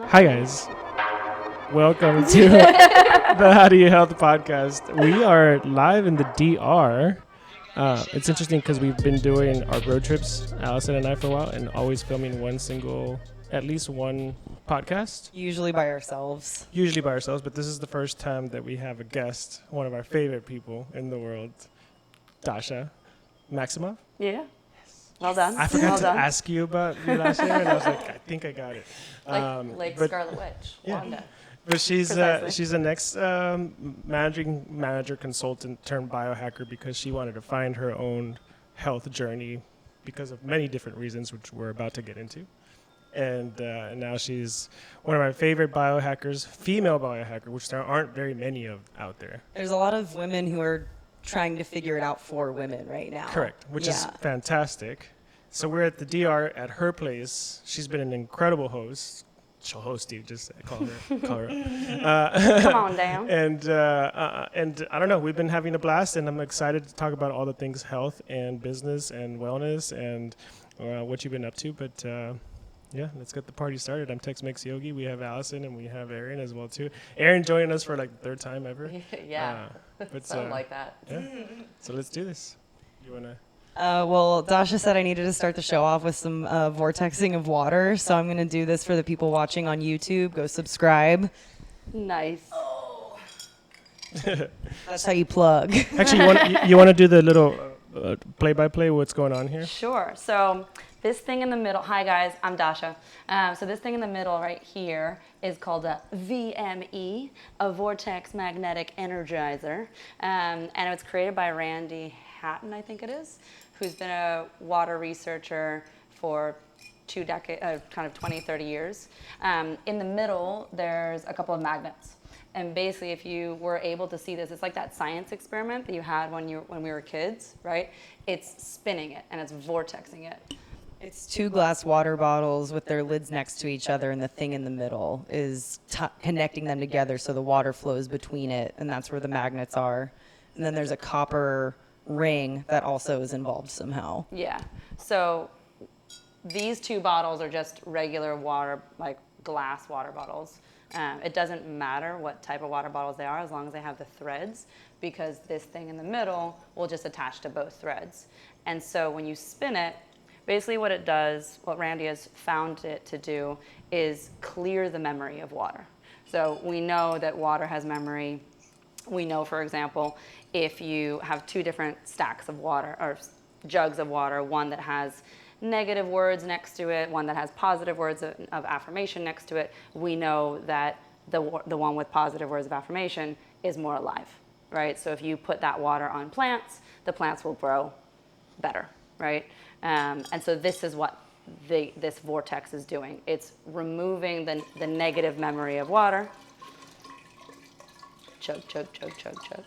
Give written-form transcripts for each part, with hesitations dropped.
Hi guys, welcome to the How Do You Health podcast. We are live in the DR. It's interesting because we've been doing our road trips, Allison and I, for a while, and always filming at least one podcast. Usually by ourselves. Usually by ourselves, but this is the first time that we have a guest, one of our favorite people in the world, Dasha, Maximov. Yeah. Well done. I forgot well to done. ask you about you last year, and I was like, I think I got it. Like but- Scarlet Witch, Yeah. Wanda. But she's Precisely. the next managing manager consultant turned biohacker because she wanted to find her own health journey because of many different reasons, which we're about to get into. And now she's one of my favorite biohackers, female biohacker, which there aren't very many of out there. There's a lot of women who are trying to figure it out for women right now. Correct, which is Yeah. fantastic. So we're at the DR at her place. She's been an incredible host. She'll host you, just call her. Come on down. And I don't know, we've been having a blast, and I'm excited to talk about all the things health and business and wellness and what you've been up to. But yeah, let's get the party started. I'm Tex-Mex Yogi. We have Allison and we have Aaron as well too. Aaron joining us for like the third time ever. Yeah. But Something like that. yeah. So let's do this. You wanna? Well, Dasha said I needed to start the show off with some vortexing of water, so I'm going to do this for the people watching on YouTube. Go subscribe. Nice. That's how you plug. Actually, you want to do the little play-by-play? What's going on here? Sure. So this thing in the middle. Hi guys, I'm Dasha. So this thing in the middle right here is called a VME, a vortex magnetic energizer, and it was created by Randy Hatton, I think it is, who's been a water researcher for 2 decades, kind of 20, 30 years. In the middle, there's a couple of magnets. And basically, if you were able to see this, it's like that science experiment that you had when we were kids, right? It's spinning it and it's vortexing it. It's 2 glass water bottles with their lids next to each other, and the thing in the middle is connecting them together so the water flows between it, and that's where the magnets are. And then there's a copper ring that also is involved somehow. Yeah. So these 2 bottles are just regular water, like glass water bottles. It doesn't matter what type of water bottles they are as long as they have the threads, because this thing in the middle will just attach to both threads. And so when you spin it, basically what it does, what Randy has found it to do, is clear the memory of water. So we know that water has memory. We know, for example, if you have 2 different stacks of water or jugs of water, one that has negative words next to it, one that has positive words of affirmation next to it, we know that the one with positive words of affirmation is more alive, right? So if you put that water on plants, the plants will grow better, right? And so this is what this vortex is doing. It's removing the negative memory of water. Chug, chug, chug, chug, chug.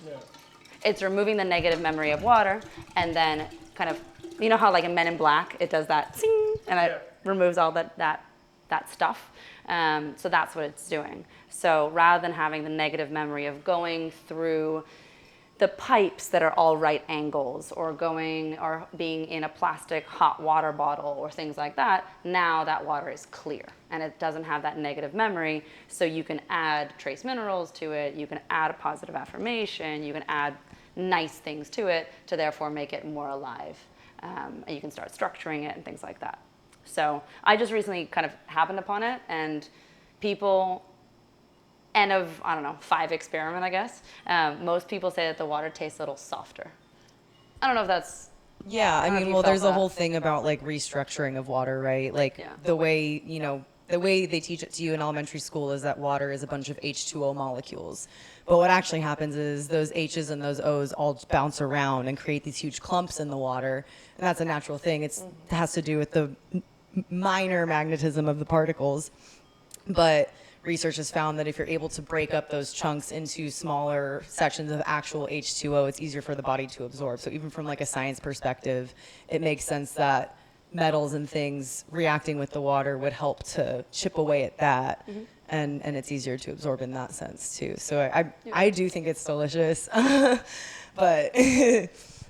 Yeah. It's removing the negative memory of water, and then kind of, you know how like in Men in Black, it does that zing, and it removes all that stuff. So that's what it's doing. So rather than having the negative memory of going through the pipes that are all right angles, or being in a plastic hot water bottle or things like that, now that water is clear and it doesn't have that negative memory. So you can add trace minerals to it, you can add a positive affirmation, you can add nice things to it to therefore make it more alive. And you can start structuring it and things like that. So I just recently kind of happened upon it, and people, end of, I don't know, 5 experiment, I guess. Most people say that the water tastes a little softer. I don't know if that's... Yeah, I don't know if mean, you well, felt there's a that. whole thing about like restructuring of water, right? Like Yeah. the way they teach it to you in elementary school is that water is a bunch of H2O molecules. But what actually happens is those H's and those O's all bounce around and create these huge clumps in the water. And that's a natural thing. It has to do with the minor magnetism of the particles. But research has found that if you're able to break up those chunks into smaller sections of actual H2O, it's easier for the body to absorb. So even from like a science perspective, it makes sense that metals and things reacting with the water would help to chip away at that. Mm-hmm. And it's easier to absorb in that sense too. So I do think it's delicious, but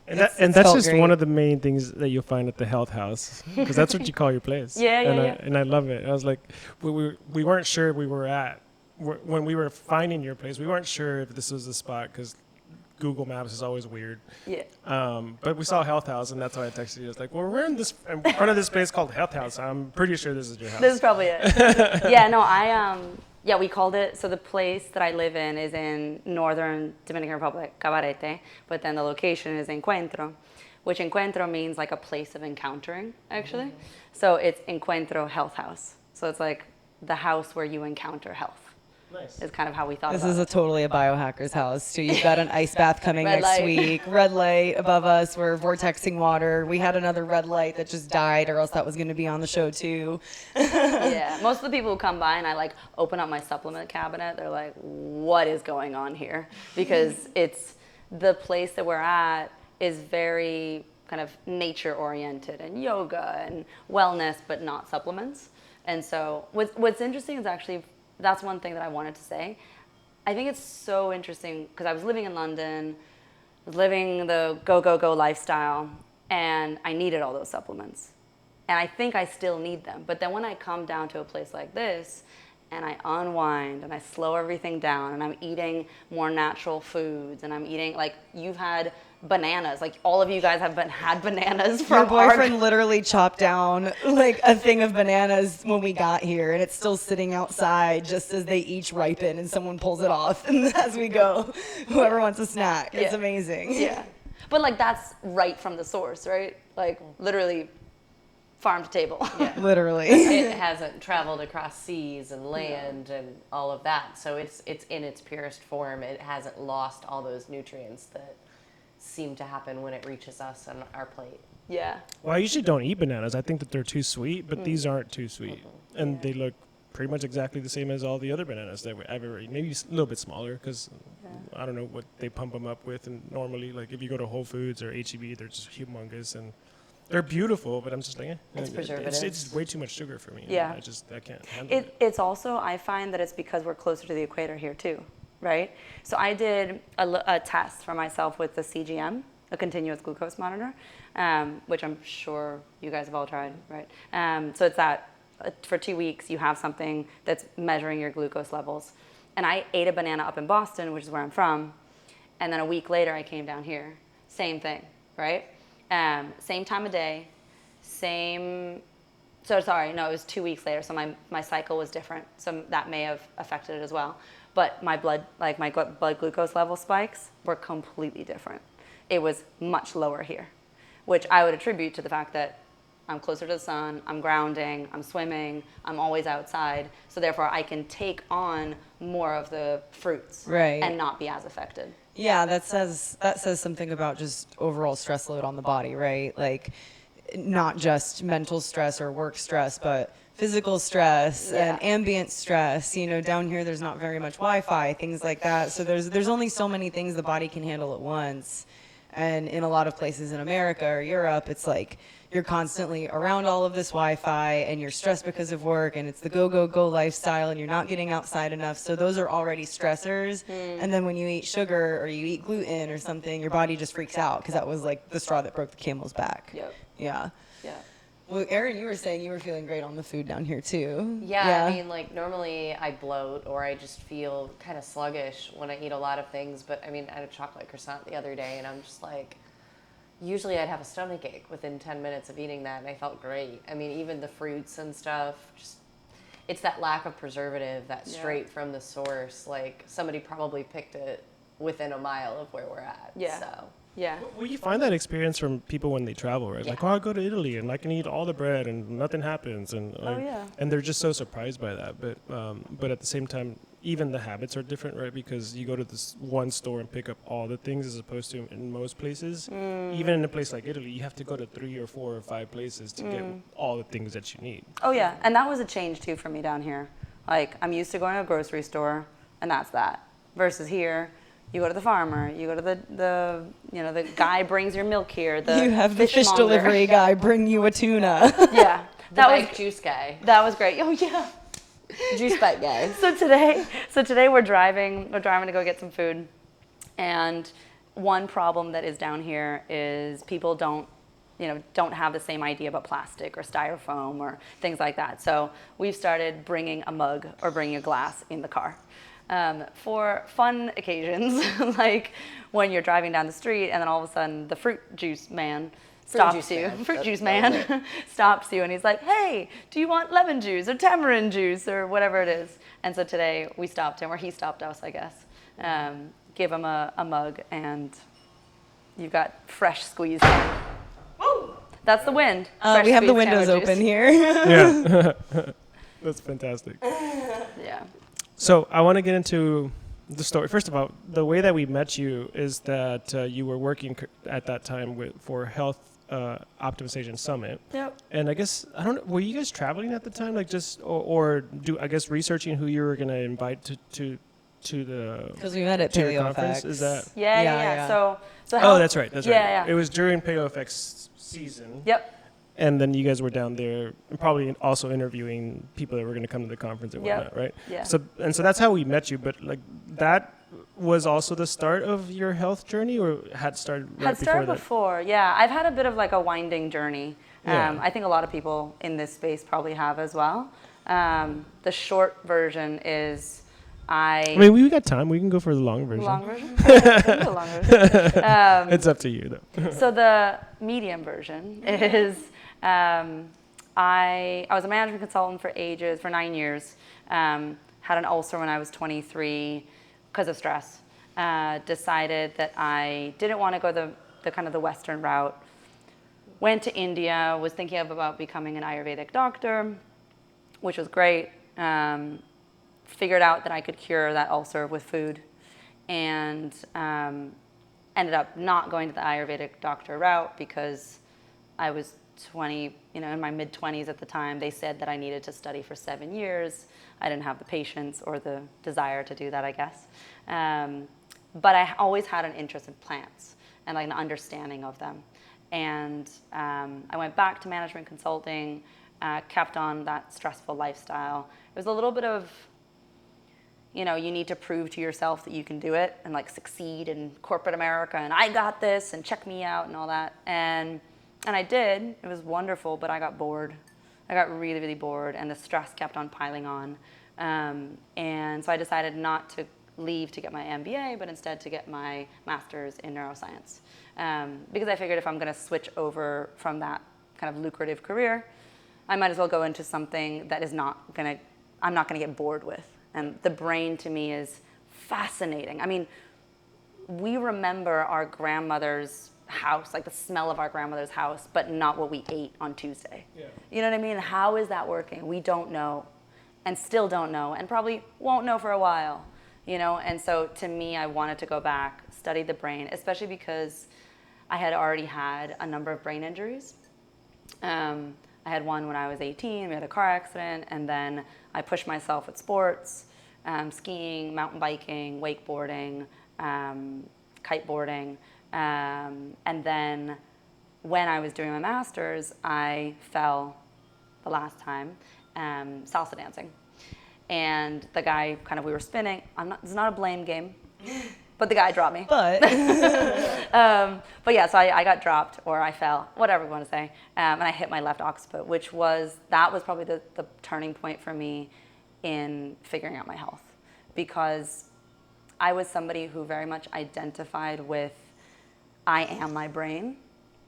And that's felt just great. one of the main things that you'll find at the health house, because that's what you call your place. And I love it. I was like, we weren't sure we were at when we were finding your place. We weren't sure if this was the spot because Google Maps is always weird. Yeah. But we saw Health House, and that's why I texted you. I was like, well, we're in front of this place called Health House. I'm pretty sure this is your house. This is probably it. We called it, so the place that I live in is in northern Dominican Republic, Cabarete, but then the location is Encuentro, which Encuentro means like a place of encountering, actually. Mm-hmm. So it's Encuentro Health House. So it's like the house where you encounter health. Nice. Is kind of how we thought this about it. This is totally a biohacker's house, too. You've got an ice bath coming next week. Red light above us. We're vortexing water. We had another red light that just died, or else that was going to be on the show, too. Yeah. Most of the people who come by and I like open up my supplement cabinet, they're like, what is going on here? Because it's the place that we're at is very kind of nature oriented and yoga and wellness, but not supplements. And so what's interesting is actually, that's one thing that I wanted to say. I think it's so interesting because I was living in London, living the go, go, go lifestyle, and I needed all those supplements. And I think I still need them. But then when I come down to a place like this, and I unwind, and I slow everything down, and I'm eating more natural foods, and I'm eating, like, you've had bananas. Like, all of you guys have had bananas from Your boyfriend literally chopped down, like, a thing of bananas when we got here, and it's still sitting outside just as they each ripen, and someone pulls it off, and as we go, whoever wants a snack. It's amazing. Yeah. But, like, that's right from the source, right? Like, literally farm to table. Yeah. Literally. It hasn't traveled across seas and land and all of that. So it's in its purest form. It hasn't lost all those nutrients that seem to happen when it reaches us on our plate. Yeah. Well, I usually don't eat bananas. I think that they're too sweet, but these aren't too sweet. And they look pretty much exactly the same as all the other bananas that I've ever eaten. Maybe a little bit smaller because I don't know what they pump them up with. And normally, like if you go to Whole Foods or H-E-B, they're just humongous and they're beautiful, but I'm just like, It's preservatives. It's way too much sugar for me. Yeah. I can't handle it. It's also, I find that it's because we're closer to the equator here too, right? So I did a test for myself with the CGM, a continuous glucose monitor, which I'm sure you guys have all tried, right? So it's that for 2 weeks you have something that's measuring your glucose levels. And I ate a banana up in Boston, which is where I'm from, and then a week later I came down here. Same thing, right? Same time of day, it was 2 weeks later, so my cycle was different, so that may have affected it as well. But my blood glucose level spikes were completely different. It was much lower here, which I would attribute to the fact that I'm closer to the sun, I'm grounding, I'm swimming, I'm always outside, so therefore I can take on more of the fruits and not be as affected. Yeah, that says something about just overall stress load on the body, right? Like not just mental stress or work stress, but physical stress and ambient stress. You know, down here there's not very much Wi-Fi, things like that. So there's only so many things the body can handle at once. And in a lot of places in America or Europe, it's like you're constantly around all of this Wi-Fi and you're stressed because of work and it's the go, go, go lifestyle and you're not getting outside enough. So those are already stressors. And then when you eat sugar or you eat gluten or something, your body just freaks out because that was like the straw that broke the camel's back. Yep. Yeah. Yeah. Well, Erin, you were saying you were feeling great on the food down here too. Yeah, I mean, like normally I bloat or I just feel kind of sluggish when I eat a lot of things. But I mean, I had a chocolate croissant the other day and I'm just like, usually I'd have a stomach ache within 10 minutes of eating that and I felt great. I mean, even the fruits and stuff, just it's that lack of preservative, that straight from the source. Like somebody probably picked it within a mile of where we're at. Yeah. So. Yeah. Well, you find that experience from people when they travel, right? Like, I go to Italy and I can eat all the bread and nothing happens, and and they're just so surprised by that. But at the same time, even the habits are different, right? Because you go to this one store and pick up all the things, as opposed to in most places, even in a place like Italy, you have to go to 3 or 4 or 5 places to get all the things that you need. Oh yeah, and that was a change too for me down here. Like I'm used to going to a grocery store, and that's that. Versus here, you go to the farmer, you go to the guy brings your milk here. You have the fish delivery guy bring you a tuna. Yeah, That was juice guy. That was great. Oh yeah, Juice bite guy. So today we're driving to go get some food, and one problem that is down here is people don't have the same idea about plastic or styrofoam or things like that. So we've started bringing a mug or bringing a glass in the car. For fun occasions, like when you're driving down the street and then all of a sudden the fruit juice man stops you. Fruit juice man stops you and he's like, hey, do you want lemon juice or tamarind juice or whatever it is? And so today we stopped him, or he stopped us, I guess. Give him a mug and you've got fresh squeezed. That's the wind. We have the windows open here. Yeah. That's fantastic. Yeah. So I want to get into the story. First of all, the way that we met you is that you were working at that time for Health Optimization Summit. Yep. And I guess, I don't know, were you guys traveling at the time? Like or researching who you were going to invite to the Because we met at to your conference? Biohack. Is that? Yeah. So That's right. Yeah. It was during PaleoFX season. Yep. And then you guys were down there and probably also interviewing people that were going to come to the conference and whatnot, right? Yeah. So that's how we met you. But like that was also the start of your health journey, or had started before. Yeah, I've had a bit of like a winding journey. Yeah. I think a lot of people in this space probably have as well. The short version is I mean, we got time. We can go for the long version. Long version? The long version. It's up to you, though. So the medium version is I was a management consultant for 9 years. Had an ulcer when I was 23 because of stress. Decided that I didn't want to go the kind of the Western route. Went to India, was thinking about becoming an Ayurvedic doctor, which was great. Figured out that I could cure that ulcer with food, and ended up not going to the Ayurvedic doctor route because I was 20, in my mid-20s at the time. They said that I needed to study for 7 years. I didn't have the patience or the desire to do that, I guess. But I always had an interest in plants and like an understanding of them. And I went back to management consulting, kept on that stressful lifestyle. It was a little bit of, you need to prove to yourself that you can do it and like succeed in corporate America and I got this and check me out and all that. And I did. It was wonderful, but I got bored. I got really, really bored, and the stress kept on piling on. And so I decided not to leave to get my MBA, but instead to get my master's in neuroscience. Because I figured if I'm going to switch over from that kind of lucrative career, I might as well go into something that I'm not going to get bored with. And the brain to me is fascinating. I mean, we remember our grandmother's house, like the smell of our grandmother's house, but not what we ate on Tuesday. Yeah. You know what I mean? How is that working? We don't know, and still don't know, and probably won't know for a while, And so to me, I wanted to go back, study the brain, especially because I had already had a number of brain injuries. I had one when I was 18, we had a car accident, and then I pushed myself with sports, skiing, mountain biking, wakeboarding, kiteboarding. And then when I was doing my master's, I fell the last time salsa dancing. And the guy we were spinning. It's not a blame game, but the guy dropped me. But yeah, so I got dropped, or I fell, whatever you want to say. And I hit my left occiput, that was probably the turning point for me in figuring out my health. Because I was somebody who very much identified with, I am my brain.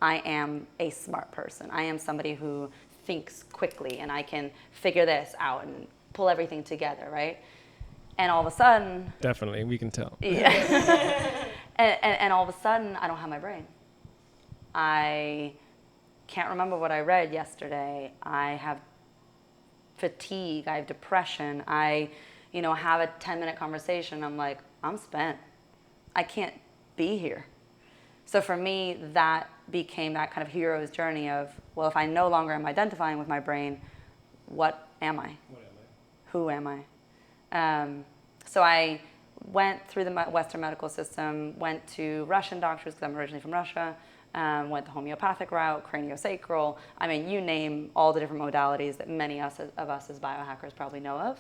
I am a smart person. I am somebody who thinks quickly, and I can figure this out and pull everything together, right? And all of a sudden... Definitely, we can tell. Yeah. and all of a sudden, I don't have my brain. I can't remember what I read yesterday. I have fatigue. I have depression. I, have a 10-minute conversation. I'm like, I'm spent. I can't be here. So for me, that became that kind of hero's journey of, well, if I no longer am identifying with my brain, what am I? Who am I? So I went through the Western medical system, went to Russian doctors because I'm originally from Russia, went the homeopathic route, craniosacral. I mean, you name all the different modalities that many of us as biohackers probably know of.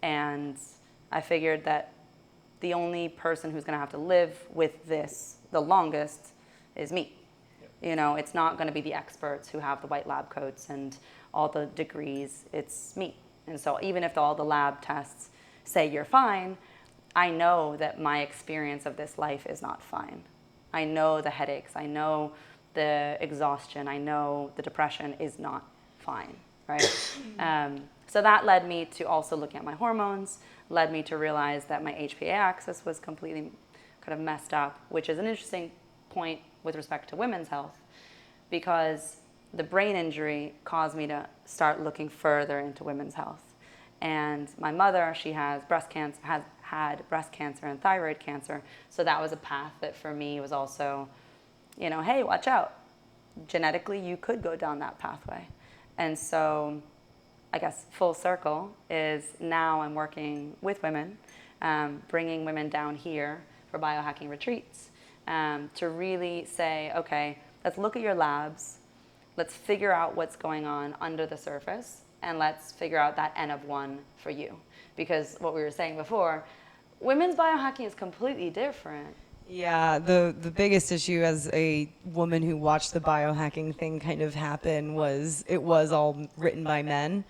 And I figured that the only person who's going to have to live with this the longest is me. You know, it's not going to be the experts who have the white lab coats and all the degrees. It's me. And so even if all the lab tests say you're fine, I know that my experience of this life is not fine. I know the headaches. I know the exhaustion. I know the depression is not fine, right? So that led me to also looking at my hormones, led me to realize that my HPA axis was completely kind of messed up, which is an interesting point with respect to women's health, because the brain injury caused me to start looking further into women's health. And my mother, she has breast cancer, has had breast cancer and thyroid cancer, so that was a path that for me was also, you know, hey, watch out. Genetically, you could go down that pathway. And so I guess full circle is now I'm working with women, bringing women down here for biohacking retreats, to really say, okay, let's look at your labs, let's figure out what's going on under the surface, and let's figure out that N of 1 for you. Because what we were saying before, women's biohacking is completely different. Yeah, the biggest issue as a woman who watched the biohacking thing kind of happen was it was all written by men.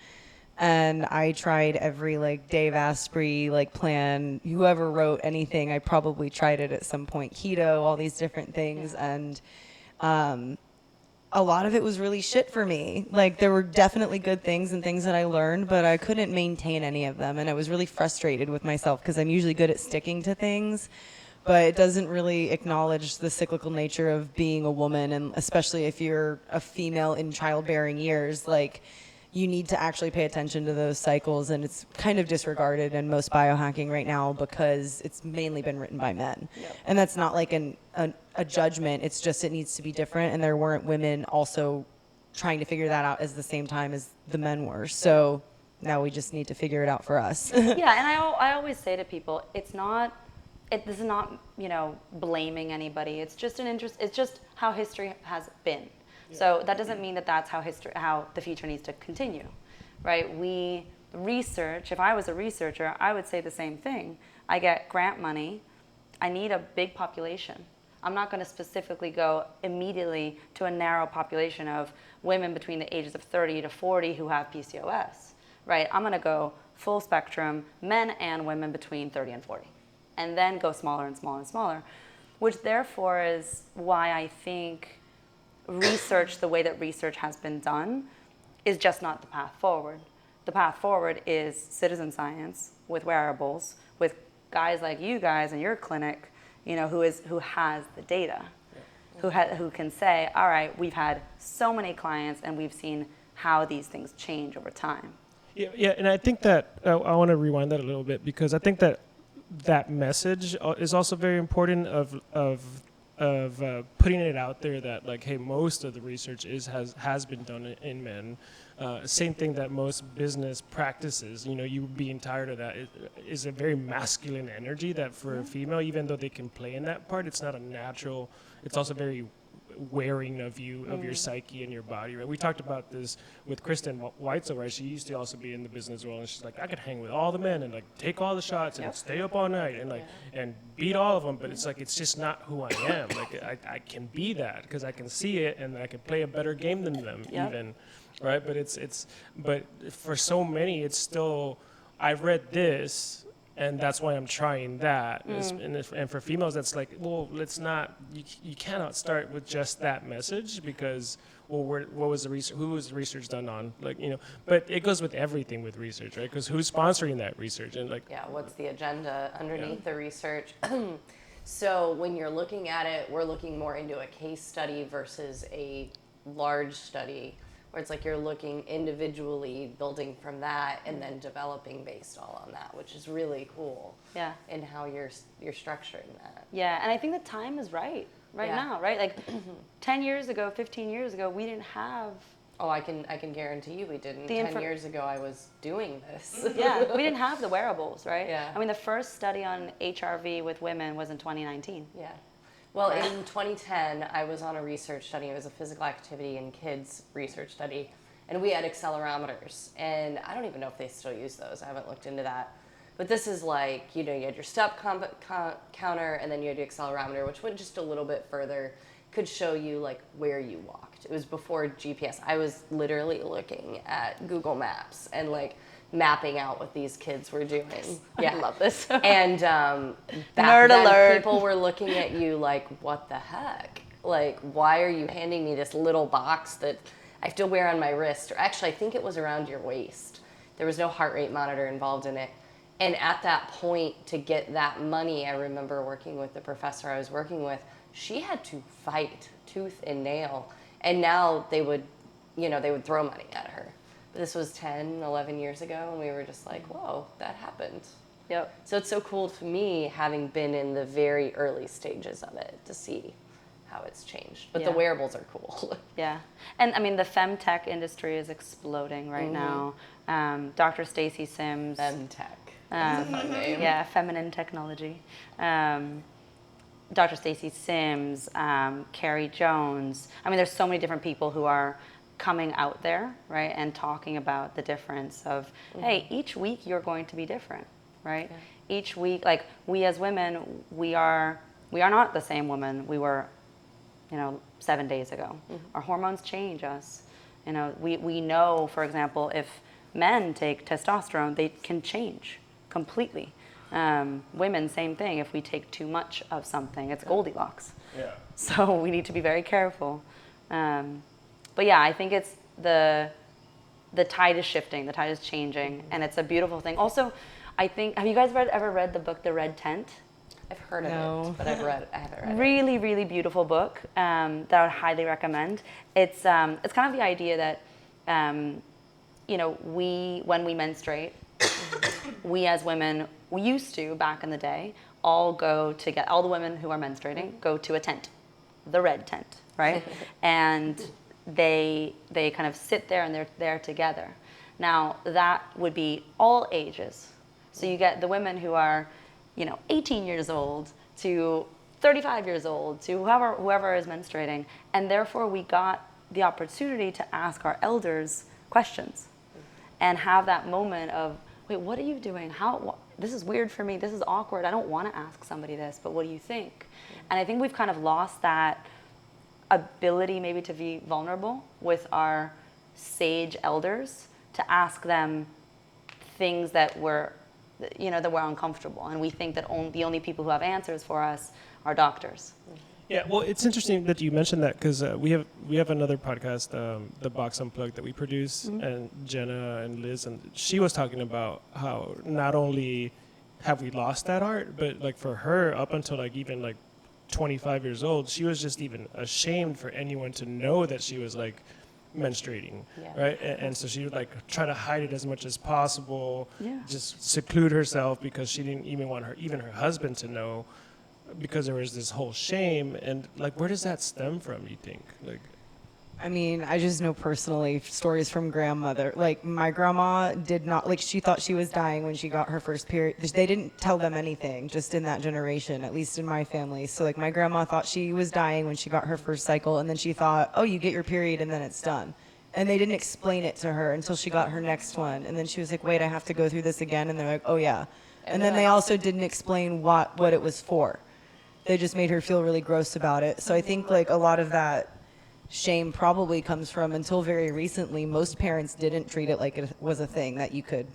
And I tried every like Dave Asprey like plan, whoever wrote anything, I probably tried it at some point, keto, all these different things. And a lot of it was really shit for me. Like there were definitely good things and things that I learned, but I couldn't maintain any of them. And I was really frustrated with myself because I'm usually good at sticking to things, but it doesn't really acknowledge the cyclical nature of being a woman. And especially if you're a female in childbearing years, like you need to actually pay attention to those cycles, and it's kind of disregarded in most biohacking right now because it's mainly been written by men. Yep. And that's not like a judgment, it's just it needs to be different, and there weren't women also trying to figure that out at the same time as the men were. So now we just need to figure it out for us. Yeah, and I always say to people, this is not, you know, blaming anybody. It's just it's just how history has been. So that doesn't mean that that's how the future needs to continue, right? We research, if I was a researcher, I would say the same thing. I get grant money. I need a big population. I'm not going to specifically go immediately to a narrow population of women between the ages of 30 to 40 who have PCOS, right? I'm going to go full spectrum, men and women between 30 and 40, and then go smaller and smaller and smaller, which therefore is why I think research, the way that research has been done, is just not the path forward. The path forward is citizen science with wearables, with guys like you guys in your clinic, you know, who has the data, who can say, all right, we've had so many clients and we've seen how these things change over time. Yeah, and I think that I want to rewind that a little bit, because I think that message is also very important of putting it out there that, like, hey, most of the research has been done in men. Same thing that most business practices, you know, you being tired of that is a very masculine energy that for a female, even though they can play in that part, it's not a natural, it's also very wearing of you, of your psyche and your body, right? We talked about this with Kristen Weitzel, right? She used to also be in the business world, and she's like, I could hang with all the men and like take all the shots and stay up all night and like and beat all of them, but it's like, it's just not who I am. Like I can be that because I can see it and I can play a better game than them even, right? But but for so many, it's still, I've read this, and that's why I'm trying that. And for females, that's like, well, let's not, you cannot start with just that message because, well, what was the research, who was the research done on? Like, you know, but it goes with everything with research, right? Because who's sponsoring that research? And like, yeah, what's the agenda underneath the research? So when you're looking at it, we're looking more into a case study versus a large study, where it's like you're looking individually, building from that, and then developing based all on that, which is really cool. Yeah. In how you're structuring that. Yeah, and I think the time is right now, right? Like 10 years ago, 15 years ago, we didn't have. Oh, I can guarantee you we didn't. 10 years ago, I was doing this. Yeah, we didn't have the wearables, right? Yeah. I mean, the first study on HRV with women was in 2019. Yeah. Well, in 2010, I was on a research study. It was a physical activity in kids research study, and we had accelerometers. And I don't even know if they still use those. I haven't looked into that. But this is like, you had your step counter, and then you had your accelerometer, which went just a little bit further, could show you like where you walked. It was before GPS. I was literally looking at Google Maps and like mapping out what these kids were doing. Yeah. I love this. And back Nerd then, alert. people were looking at you like, what the heck? Like, why are you handing me this little box that I still wear on my wrist? Or actually, I think it was around your waist. There was no heart rate monitor involved in it. And at that point, to get that money, I remember working with the professor I was working with, she had to fight tooth and nail. And now they would throw money at her. But this was 10, 11 years ago, and we were just like, whoa, that happened. Yep. So it's so cool to me, having been in the very early stages of it, to see how it's changed. But the wearables are cool. Yeah. And I mean, the femtech industry is exploding right now. Dr. Stacy Sims. Femtech. That's a fun name. Yeah, feminine technology. Dr. Stacy Sims, Carrie Jones. I mean, there's so many different people who are coming out there, right, and talking about the difference of, hey, each week you're going to be different, right? Yeah. Each week, like, we as women, we are not the same woman we were, 7 days ago. Our hormones change us. We know, for example, if men take testosterone, they can change completely. Women, same thing. If we take too much of something, it's Goldilocks. Yeah. So we need to be very careful. But yeah, I think it's the tide is shifting, the tide is changing, and it's a beautiful thing. Also, I think, have you guys ever read the book The Red Tent? I've heard of it, but I haven't read it. Really, really beautiful book that I would highly recommend. It's kind of the idea that, when we menstruate, we as women, we used to, back in the day, all the women who are menstruating go to a tent, the red tent, right? And they kind of sit there and they're there together. Now, that would be all ages. So you get the women who are, 18 years old to 35 years old to whoever is menstruating. And therefore, we got the opportunity to ask our elders questions and have that moment of, wait, what are you doing? This is weird for me. This is awkward. I don't want to ask somebody this, but what do you think? And I think we've kind of lost that ability maybe to be vulnerable with our sage elders, to ask them things that were uncomfortable. And we think that the only people who have answers for us are doctors. Yeah, well, it's interesting that you mentioned that, because we have another podcast, the Box Unplugged, that we produce, and Jenna and Liz, and she was talking about how not only have we lost that art, but like for her, up until like even like 25 years old, she was just even ashamed for anyone to know that she was like menstruating, right? And so she would like try to hide it as much as possible, just seclude herself, because she didn't even want her husband to know, because there was this whole shame. And like, where does that stem from, you think? Like, I mean, I just know personally stories from grandmother. Like, my grandma did not, like, she thought she was dying when she got her first period. They didn't tell them anything, just in that generation, at least in my family. So, like, my grandma thought she was dying when she got her first cycle, and then she thought, oh, you get your period and then it's done. And they didn't explain it to her until she got her next one. And then she was like, wait, I have to go through this again? And they're like, oh, yeah. And then they also didn't explain what it was for. They just made her feel really gross about it. So I think, like, a lot of that shame probably comes from, until very recently, most parents didn't treat it like it was a thing that you could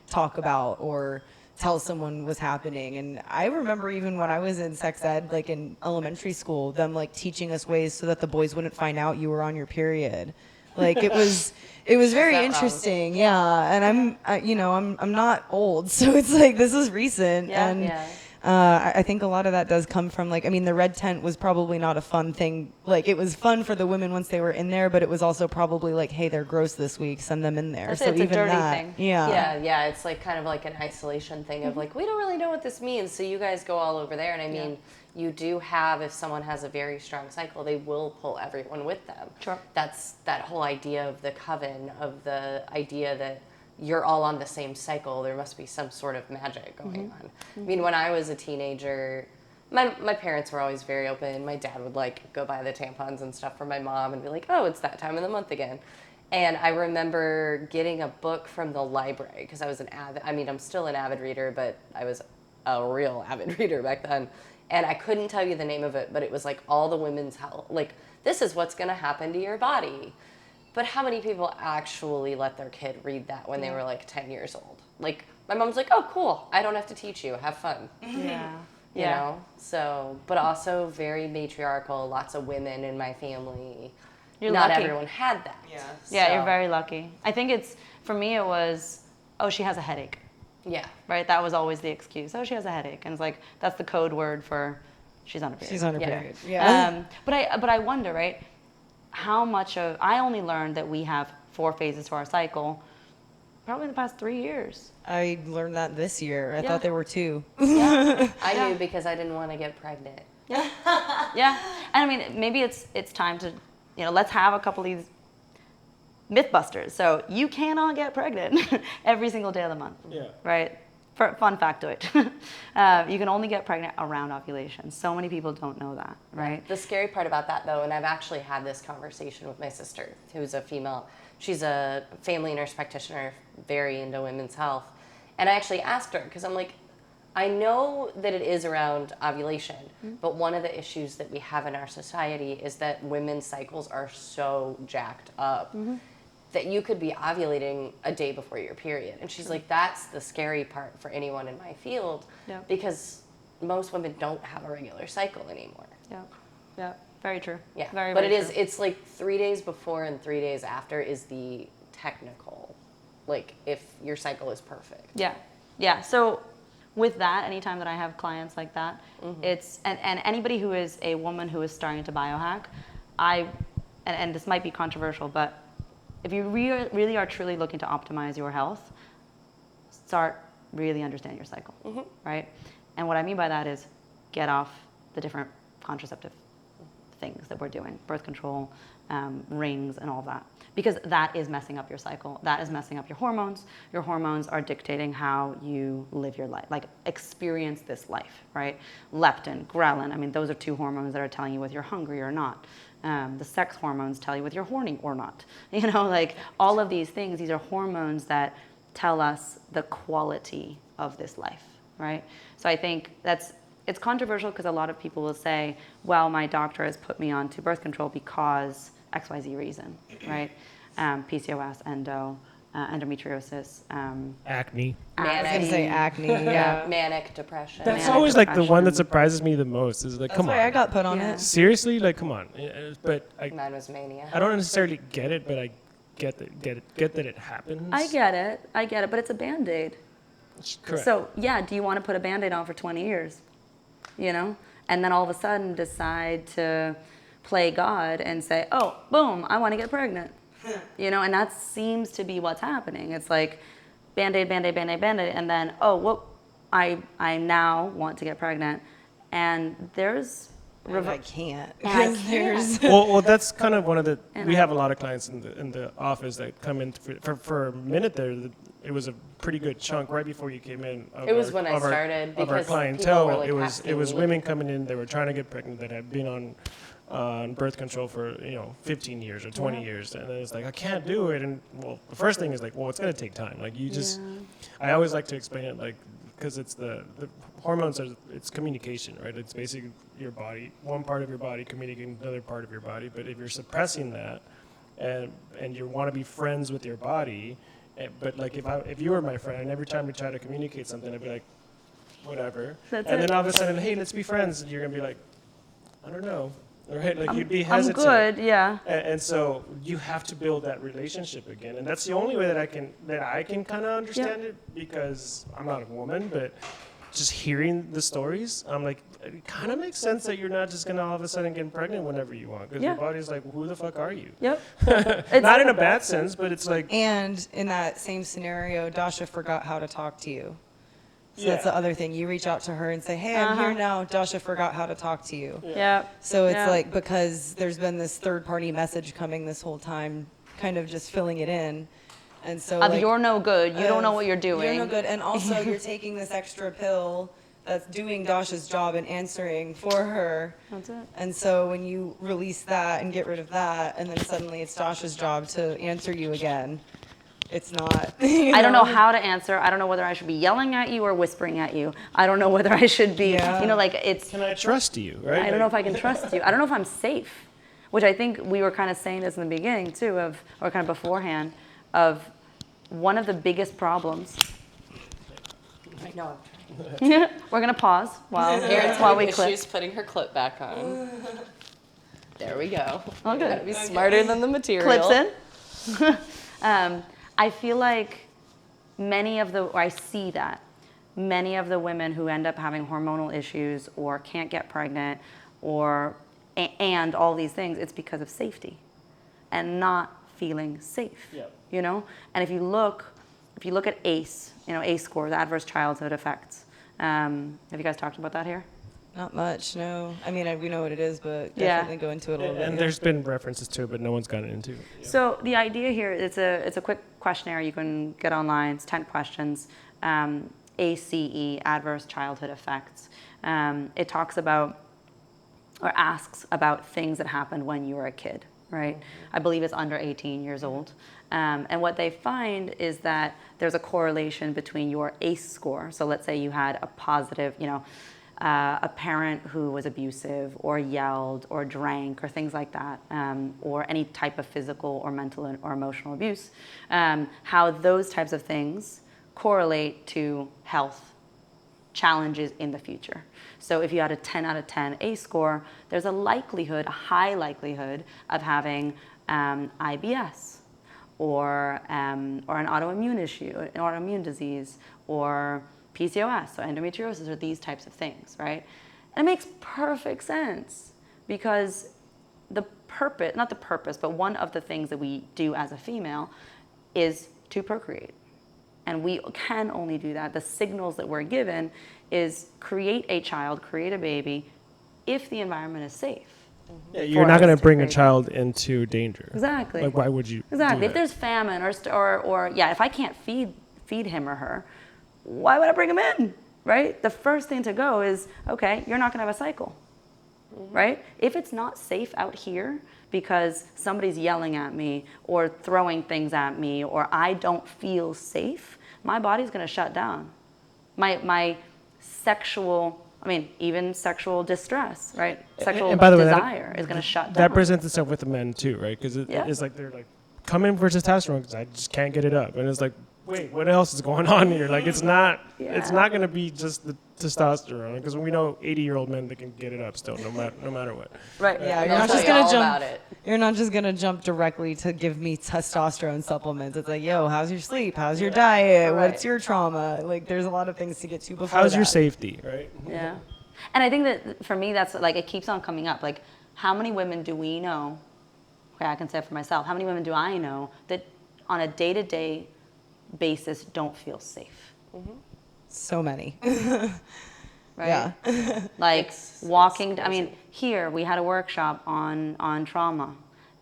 talk about or tell someone was happening. And I remember even when I was in sex ed, like in elementary school, them like teaching us ways so that the boys wouldn't find out you were on your period. Like, it was very interesting. Yeah. And I'm not old, so it's like, this is recent. I think a lot of that does come from, like, I mean, the red tent was probably not a fun thing. Like, it was fun for the women once they were in there, but it was also probably like, hey, they're gross this week, send them in there. It's so a even dirty that, thing. yeah, It's like kind of like an isolation thing of like, we don't really know what this means, so you guys go all over there. And I mean, you do have, if someone has a very strong cycle, they will pull everyone with them. Sure. That's that whole idea of the coven, of the idea that you're all on the same cycle. There must be some sort of magic going on. I mean, when I was a teenager, my parents were always very open. My dad would like go buy the tampons and stuff for my mom and be like, oh, it's that time of the month again. And I remember getting a book from the library because I was I'm still an avid reader, but I was a real avid reader back then. And I couldn't tell you the name of it, but it was like all the women's health, like, this is what's going to happen to your body. But how many people actually let their kid read that when they were like 10 years old? Like, my mom's like, oh, cool. I don't have to teach you. Have fun. Yeah. You know? So, but also very matriarchal, lots of women in my family. You're Not lucky. everyone had that. Yeah, So, you're very lucky. I think for me it was, oh, she has a headache. Yeah. Right? That was always the excuse. Oh, she has a headache. And it's like, that's the code word for she's on a period. She's on a Yeah. period. Yeah. But I wonder, right? How much of, I only learned that we have 4 phases to our cycle probably in the past 3 years. I learned that this year. I Yeah. thought there were 2. I knew because I didn't want to get pregnant. Yeah. Yeah. And I mean, maybe it's time to, let's have a couple of these Mythbusters. So you cannot get pregnant every single day of the month. Yeah. Right? Fun factoid. You can only get pregnant around ovulation. So many people don't know that, right? The scary part about that, though, and I've actually had this conversation with my sister, who's a female. She's a family nurse practitioner, very into women's health. And I actually asked her, because I'm like, I know that it is around ovulation, but one of the issues that we have in our society is that women's cycles are so jacked up that you could be ovulating a day before your period. And she's like, that's the scary part for anyone in my field, Yeah. because most women don't have a regular cycle anymore. Yeah. Yeah. Very true. Yeah, Very, but very it is, true. it's like 3 days before and 3 days after is the technical, like if your cycle is perfect. Yeah. Yeah. So with that, anytime that I have clients like that, it's, and anybody who is a woman who is starting to biohack, and this might be controversial, but if you really are truly looking to optimize your health, start really understanding your cycle, right? And what I mean by that is get off the different contraceptive things that we're doing, birth control, rings, and all that. Because that is messing up your cycle. That is messing up your hormones. Your hormones are dictating how you live your life, like experience this life, right? Leptin, ghrelin, I mean, those are 2 hormones that are telling you whether you're hungry or not. The sex hormones tell you whether you're horny or not. Like all of these things, these are hormones that tell us the quality of this life, right? So I think it's controversial because a lot of people will say, well, my doctor has put me on to birth control because XYZ reason, right? PCOS, endo, endometriosis, Acne. I was going to say acne. Yeah. Manic depression. That's Manic always like the one that depression. surprises me the most. Is like, That's come why on, I got put on Yeah. it. seriously, like, come on. But Mine was mania. I don't necessarily get it, but I get that it happens. I get it, but it's a Band-Aid. Correct. So yeah, do you want to put a Band-Aid on for 20 years? And then all of a sudden decide to play God and say, oh, boom, I want to get pregnant. And that seems to be what's happening. It's like Band-Aid, Band-Aid, Band-Aid, Band-Aid, and then, oh, well, I now want to get pregnant. And there's... And I can't. I Because there's... well, that's kind of one of the. And We I- have a lot of clients in the office that come in for a minute there. It was a pretty good chunk right before you came in. It was when I started, of our because people clientele. were, like, it was asking me. women coming in. They were trying to get pregnant that had been on birth control for 15 years or 20 years, and then it's like I can't do it. And well, the first thing is like, well, it's gonna take time. Like you just. I always like to explain it like. Because it's the hormones it's communication, right? It's basically your body, one part of your body communicating with another part of your body. But if you're suppressing that, and you want to be friends with your body, but like if you were my friend, and every time we try to communicate something, I'd be like, whatever. That's and it. then all of a sudden, hey, let's be friends. And you're gonna be like, I don't know, right? Like you'd be I'm hesitant. good, yeah. And so you have to build that relationship again, and that's the only way that I can kind of understand it, because I'm not a woman, but just hearing the stories, I'm like, it kind of makes sense that you're not just gonna all of a sudden get pregnant whenever you want, because Yeah. your body's like, who the fuck are you? Yep. Not in a bad sense, but it's like, And in that same scenario, Dasha forgot how to talk to you. So that's the other thing. You reach out to her and say, hey, I'm here now. Dasha forgot how to talk to you. Yep. So it's Yeah. like, because there's been this third-party message coming this whole time, kind of just filling it in. And so like, You're no good. You don't know what you're doing. You're no good. And also you're taking this extra pill that's doing Dasha's job and answering for her. That's it. And so when you release that and get rid of that, and then suddenly it's Dasha's job to answer you again, it's not. I don't know how to answer. I don't know whether I should be yelling at you or whispering at you. I don't know whether I should be, Yeah. like it's. Can I trust you, right? I don't know if I can trust you. I don't know if I'm safe, which I think we were kind of saying this in the beginning too, or kind of beforehand, of one of the biggest problems. I know. We're gonna pause while we clip. She's putting her clip back on. There we go. Okay. Gotta be smarter than the material. Clips in. I feel like I see that many of the women who end up having hormonal issues or can't get pregnant and all these things, it's because of safety and not feeling safe. Yep. And if you look at ACE, ACE scores, adverse childhood effects. Have you guys talked about that here? Not much, no. I mean, we know what it is, but Yeah. definitely go into it a little bit. And there's been references to it, but no one's gotten into it. Yeah. So the idea here, it's a quick questionnaire you can get online. It's 10 questions. ACE, adverse childhood effects. It talks about or asks about things that happened when you were a kid, right? I believe it's under 18 years old. And what they find is that there's a correlation between your ACE score. So let's say you had a positive, a parent who was abusive or yelled or drank or things like that, or any type of physical or mental or emotional abuse, how those types of things correlate to health challenges in the future. So if you had a 10 out of 10 ACE score, there's a high likelihood of having IBS or an autoimmune issue, an autoimmune disease, or PCOS, so endometriosis, or these types of things, right? And it makes perfect sense because but one of the things that we do as a female is to procreate. And we can only do that. The signals that we're given is create a child, create a baby, if the environment is safe. Yeah, you're not going to bring a child into danger. Exactly. Like, why would you? Exactly. Do If that? there's famine or if I can't feed him or her, why would I bring him in, right? The first thing to go is, okay, you're not going to have a cycle, right? If it's not safe out here because somebody's yelling at me or throwing things at me or I don't feel safe, my body's going to shut down. My sexual, even sexual distress, right? Sexual and by the way, desire is going to shut down. That presents itself with the men too, right? Because it's like they're like, come in for testosterone because I just can't get it up, and it's like, wait, what else is going on here? Like, it's not going to be just the testosterone, because we know 80-year-old men that can get it up still, no matter what. Right. Yeah, you're They'll not tell just you gonna all jump. about it. You're not just gonna jump directly to give me testosterone supplements. It's like, yo, how's your sleep? How's your diet? Right. What's your trauma? Like, there's a lot of things to get to before. How's your that. safety, right? Yeah. And I think that for me, that's like, it keeps on coming up. Like, how many women do we know? Okay, I can say it for myself. How many women do I know that on a day-to-day basis don't feel safe? So many. Right? Yeah. Like walking, here we had a workshop on trauma,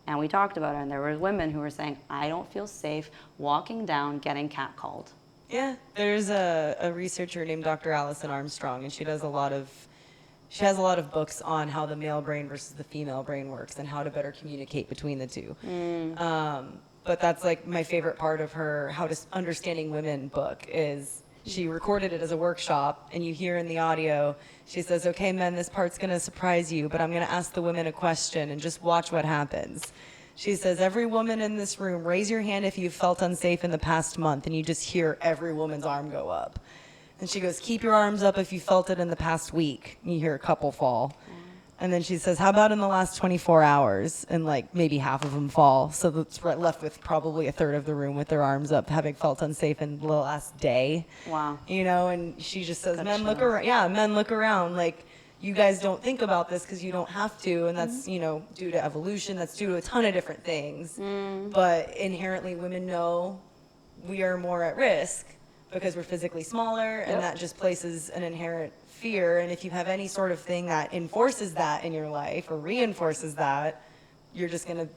and we talked about it, and there were women who were saying, I don't feel safe walking down getting catcalled. Yeah, there's a researcher named Dr. Allison Armstrong, and she has a lot of books on how the male brain versus the female brain works and how to better communicate between the two. But that's like my favorite part of her How to Understanding Women book is she recorded it as a workshop, and you hear in the audio, she says, okay, men, this part's going to surprise you, but I'm going to ask the women a question and just watch what happens. She says, every woman in this room, raise your hand if you've felt unsafe in the past month, and you just hear every woman's arm go up. And she goes, keep your arms up if you felt it in the past week. And you hear a couple fall. And then she says, how about in the last 24 hours? And like maybe half of them fall. So that's left with probably a third of the room with their arms up, having felt unsafe in the last day. Wow. And she just says, Good men, show. look around. Yeah, men, look around. Like, you guys don't think about this because you don't have to. And that's, due to evolution. That's due to a ton of different things. But inherently, women know we are more at risk because we're physically smaller, and that just places an inherent fear. And if you have any sort of thing that enforces that in your life or reinforces that, you're just going to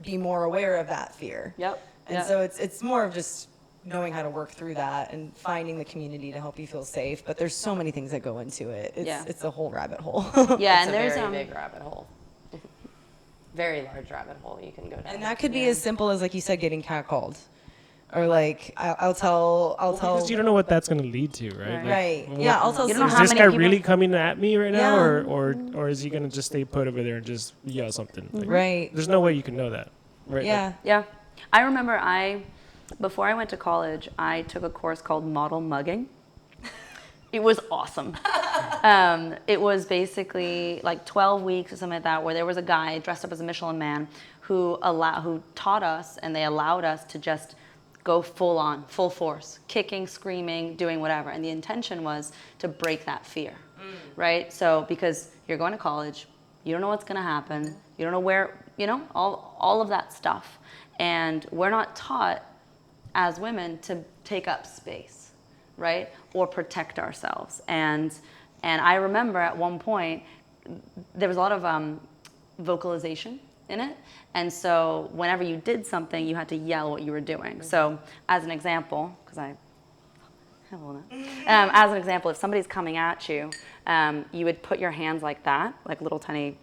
be more aware of that fear. Yep. And so it's more of just knowing how to work through that and finding the community to help you feel safe. But there's so many things that go into it. It's a whole rabbit hole. Yeah, It's and a there's very big rabbit hole. Very large rabbit hole you can go down. And that could be as simple as, like you said, getting catcalled. Or like, I'll tell. Because you don't know what that's going to lead to, right? Right. Right. Well, Yeah, I'll tell. You don't know Is how this many guy people- really coming at me right now, Yeah. or is he going to just stay put over there and just yell something? Like, Right. There's no way you can know that, right? Yeah. Yeah. I remember before I went to college, I took a course called model mugging. It was awesome. It was basically like 12 weeks or something like that, where there was a guy dressed up as a Michelin man who taught us, and they allowed us to just go full force, kicking, screaming, doing whatever. And the intention was to break that fear, right? So because you're going to college, you don't know what's going to happen, you don't know where, all of that stuff. And we're not taught as women to take up space, right? Or protect ourselves. And I remember at one point, there was a lot of vocalization in it. And so whenever you did something, you had to yell what you were doing. So as an example, because as an example, if somebody's coming at you, you would put your hands like that, like little tiny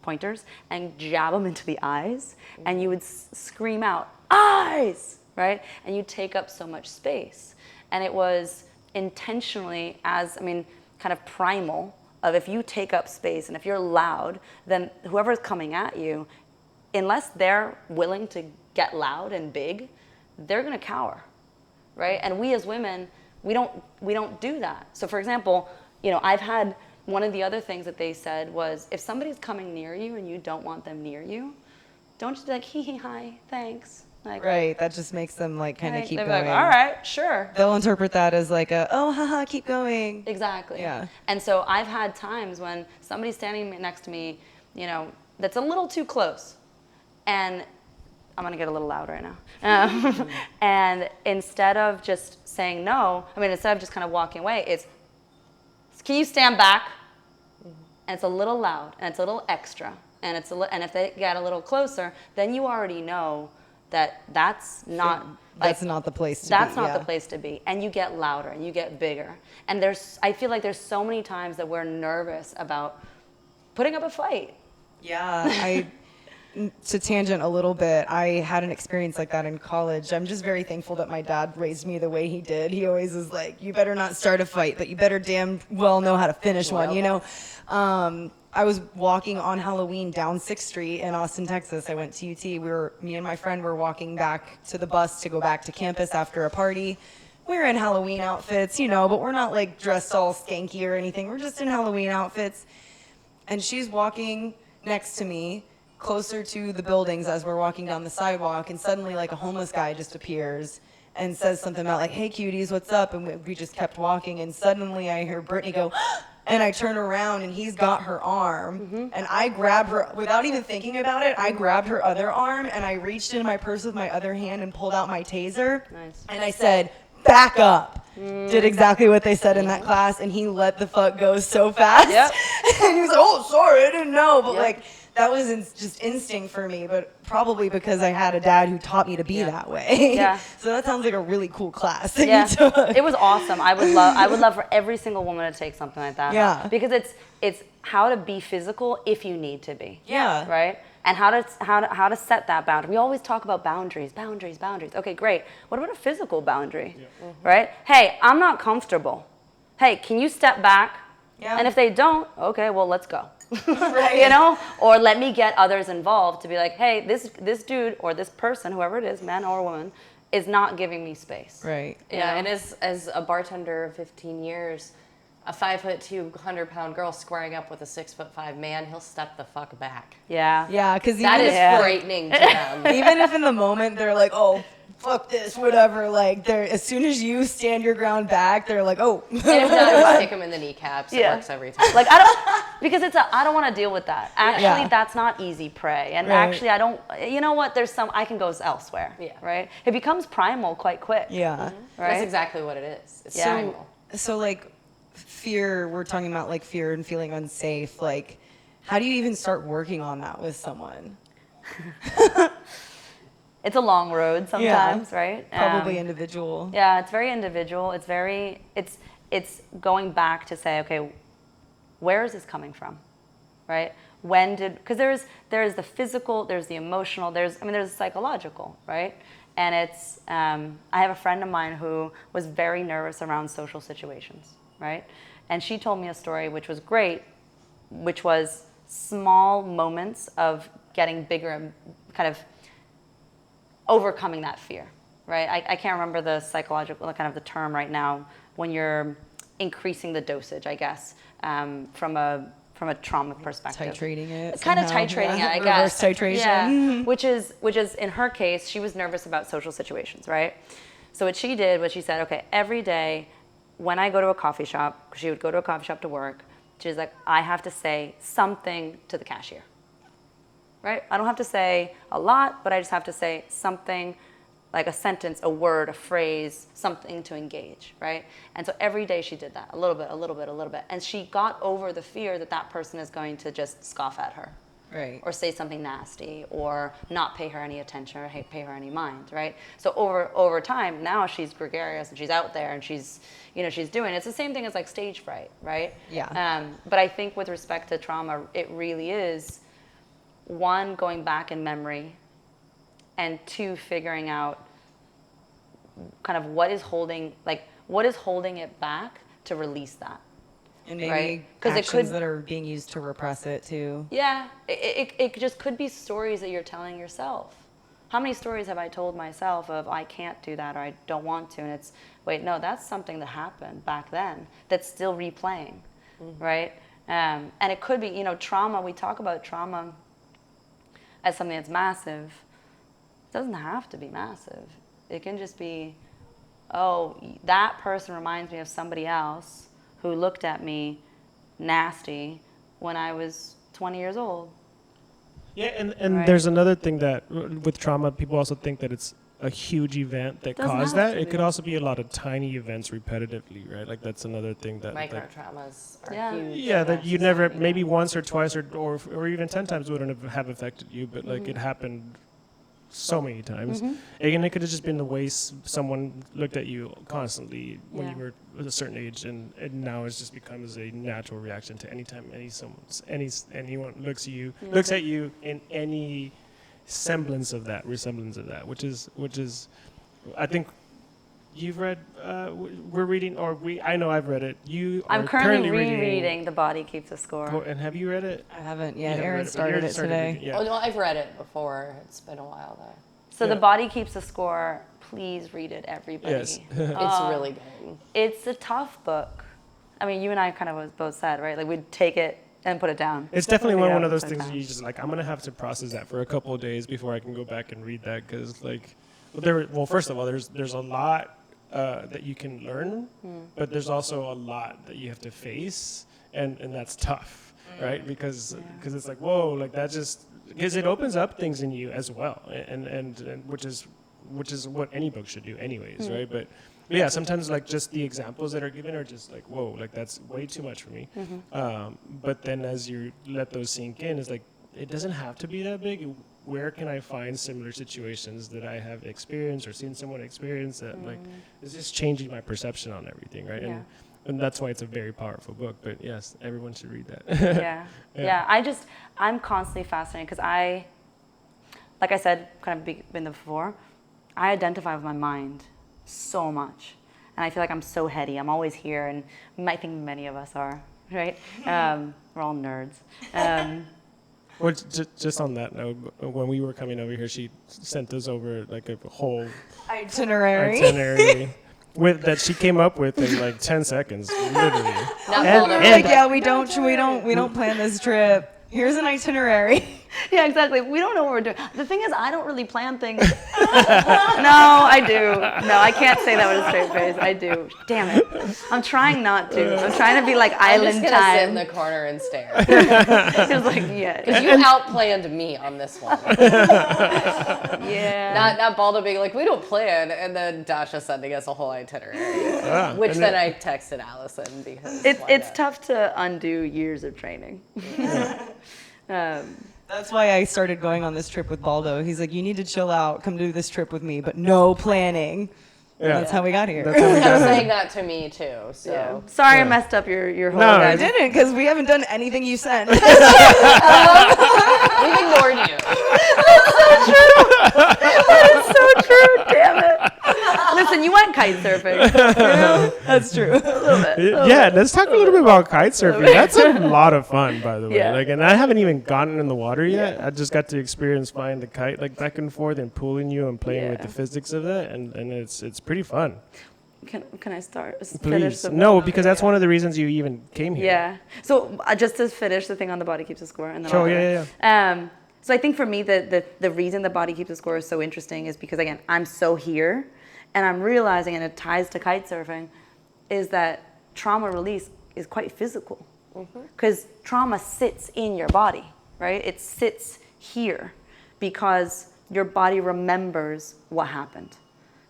pointers, and jab them into the eyes, and you would scream out, eyes, right? And you take up so much space. And it was intentionally kind of primal of, if you take up space and if you're loud, then whoever's coming at you, unless they're willing to get loud and big, they're gonna cower, right? And we as women, we don't do that. So for example, I've had, one of the other things that they said was, if somebody's coming near you and you don't want them near you, don't just be like, hee hee, hi, thanks. Like, Right. That just makes them like kind of right? keep They'll be going. like, all right, sure. They'll interpret that as like oh, haha, keep going. Exactly. Yeah. And so I've had times when somebody's standing next to me, that's a little too close. And I'm going to get a little loud right now. And instead of just saying no, instead of just kind of walking away, it's, can you stand back? And it's a little loud, and it's a little extra. And if they get a little closer, then you already know that that's not That's not the place to be. that's not yeah. the place to be. And you get louder and you get bigger. And I feel like there's so many times that we're nervous about putting up a fight. Yeah, to tangent a little bit, I had an experience like that in college. I'm just very thankful that my dad raised me the way he did. He always was like, you better not start a fight, but you better damn well know how to finish one, I was walking on Halloween down 6th Street in Austin, Texas. I went to UT. Me and my friend were walking back to the bus to go back to campus after a party. We were in Halloween outfits, but we're not like dressed all skanky or anything. We're just in Halloween outfits. And she's walking next to me, closer to the buildings as we're walking down the sidewalk, and suddenly like a homeless guy just appears and says something about like, hey cuties, what's up? And we just kept walking, and suddenly I hear Brittany go, and I turn around and he's got her arm, and I grab her, without even thinking about it, I grabbed her other arm and I reached into my purse with my other hand and pulled out my taser. Nice. And I said, back up. Did exactly what they said in that class, and he let the fuck go so fast. Yep. And he was like, oh, sorry, I didn't know. But Yep. like, that was just instinct for me, but probably because I had a dad who taught me to be that way. Yeah. So that sounds like a really cool class that Yeah, you took. it was awesome. I would love for every single woman to take something like that. Yeah. Because it's how to be physical if you need to be. Yeah. Right? And how to set that boundary. We always talk about boundaries. Okay, great. What about a physical boundary? Yeah. Right? Hey, I'm not comfortable. Hey, can you step back? Yeah. And if they don't, okay, well, let's go. Right. Or let me get others involved to be like, hey, this dude or this person, whoever it is, man or woman, is not giving me space. Right. Yeah, and as a bartender of 15 years, a 5'2", 100-pound girl squaring up with a 6'5" man, he'll step the fuck back. Yeah. Yeah, because That is Yeah. frightening to them. even if in the moment they're like, oh, fuck this, whatever, like, they're, as soon as you stand your ground back, they're like, oh. And if not, you stick them in the kneecaps. It Yeah. works every time. Like because I don't want to deal with that. Actually, Yeah. that's not easy prey. And Right. actually, I don't. You know what? I can go elsewhere. Yeah. Right. It becomes primal quite quick. Yeah. Right. That's exactly what it is. It's Yeah. primal. So like fear, we're talking about like fear and feeling unsafe. Like, how do you even start working on that with someone? it's a long road sometimes, right? Probably individual. Yeah, it's very individual. It's going back to say, okay, where is this coming from, right? Because there's the physical, there's the emotional, there's the psychological, right? And it's, I have a friend of mine who was very nervous around social situations, right? And she told me a story which was great, which was small moments of getting bigger and kind of overcoming that fear, right? I can't remember the psychological, kind of the term right now, when you're increasing the dosage, I guess, from a trauma perspective. Titrating it. Kind of titrating it, I guess. Reverse titration. Yeah, which is in her case, she was nervous about social situations, right? So what she did was she said, okay, every day when I go to a coffee shop, she would go to a coffee shop to work, she's like, I have to say something to the cashier, right? I don't have to say a lot, but I just have to say something, like a sentence, a word, a phrase, something to engage, right? And so every day she did that, a little bit, a little bit, a little bit. And she got over the fear that that person is going to just scoff at her. Right. Or say something nasty, or not pay her any attention, or pay her any mind, right? So over time, now she's gregarious and she's out there and she's doing. It's the same thing as like stage fright, right? Yeah. But I think with respect to trauma, it really is, one, going back in memory, and two, figuring out kind of what is holding it back to release that. And maybe right? actions that are being used to repress it too. Yeah, it just could be stories that you're telling yourself. How many stories have I told myself of I can't do that or I don't want to? And it's, wait, no, that's something that happened back then that's still replaying, right? And it could be, trauma. We talk about trauma as something that's massive. It doesn't have to be massive. It can just be, oh, that person reminds me of somebody else who looked at me nasty when I was 20 years old. Yeah, and Right. there's another thing that with trauma, people also think that it's a huge event that Doesn't caused have that. to It be. could also be a lot of tiny events repetitively, right? Like that's another thing that Micro traumas are Yeah. huge. yeah, that you in never, society. maybe once or twice or even 10 times wouldn't have affected you, but like it happened so many times. And it could have just been the way someone looked at you constantly when Yeah. you were at a certain age, and now it's just becomes a natural reaction to anytime anyone looks at you in any resemblance of that, which is, I think. You've read, we're reading, I know I've read it. I'm are currently rereading The Body Keeps a Score. And have you read it? I haven't You yet. haven't Aaron read it, but started you it started today. reading- yeah. Oh, no, I've read it before. It's been a while though. So Yeah. The Body Keeps a Score. Please read it, everybody. Yes. It's really good. It's a tough book. I mean, you and I kind of both said, right? Like we'd take it and put it down. It's definitely Pick it one up of those and put it things down. where you just like, I'm going to have to process that for a couple of days before I can go back and read that, because like, first of all, there's a lot that you can learn, but there's also a lot that you have to face, and that's tough, right? Because it's like, whoa, like that because it opens up things in you as well, and which is what any book should do anyways, right? But yeah, sometimes like just the examples that are given are just like, whoa, like that's way too much for me. But then as you let those sink in, it's like, it doesn't have to be that big. Where can I find similar situations that I have experienced or seen someone experience that like is just changing my perception on everything, right? Yeah. And that's why it's a very powerful book. But yes, everyone should read that. Yeah. I'm constantly fascinated because like I said, kind of been before, I identify with my mind so much. And I feel like I'm so heady. I'm always here, and I think many of us are, right? We're all nerds. Well, just on that note, when we were coming over here, she sent us over like a whole Itinerary. itinerary that she came up with in like 10 seconds, literally. Not And- Boulder, and- Like, yeah, we don't plan this trip. Here's an itinerary. Yeah, exactly. We don't know what we're doing. The thing is, I don't really plan things. No, I do. No, I can't say that with a straight face. I do. Damn it. I'm trying not to. I'm trying to be like I'm island just gonna sit in time. the corner and stare. It's like, yeah. Because you outplanned me on this one. Yeah. Not Baldo being like, we don't plan, and then Dasha sending us a whole itinerary, which and then I texted Allison because It's why it's not? tough to undo years of training. That's why I started going on this trip with Baldo. He's like, you need to chill out, come do this trip with me, but no planning. And Yeah. that's how we got here. That's how we He got was it. saying that to me too. So Yeah. Sorry, Yeah. I messed up your whole. No, I I didn't, because we haven't done anything you sent. we've ignored you. So true. Damn it. Listen, you went kite surfing. That's true. Yeah, let's talk a little bit about kite surfing. That's a lot of fun, by the way. Yeah. Like, and I haven't even gotten in the water yet. I just got to experience flying the kite like back and forth and pulling you and playing with Yeah. the physics of that, and it's pretty fun. Can I start? Finish Please, the- no, because that's one of the reasons you even came here. Yeah. So just to finish the thing on the body keeps a score, and then Sure, I'll go. yeah. So I think for me, the reason the body keeps a score is so interesting is because, again, I'm so here, and I'm realizing, and it ties to kite surfing, is that trauma release is quite physical. Because trauma sits in your body, right? It sits here because your body remembers what happened.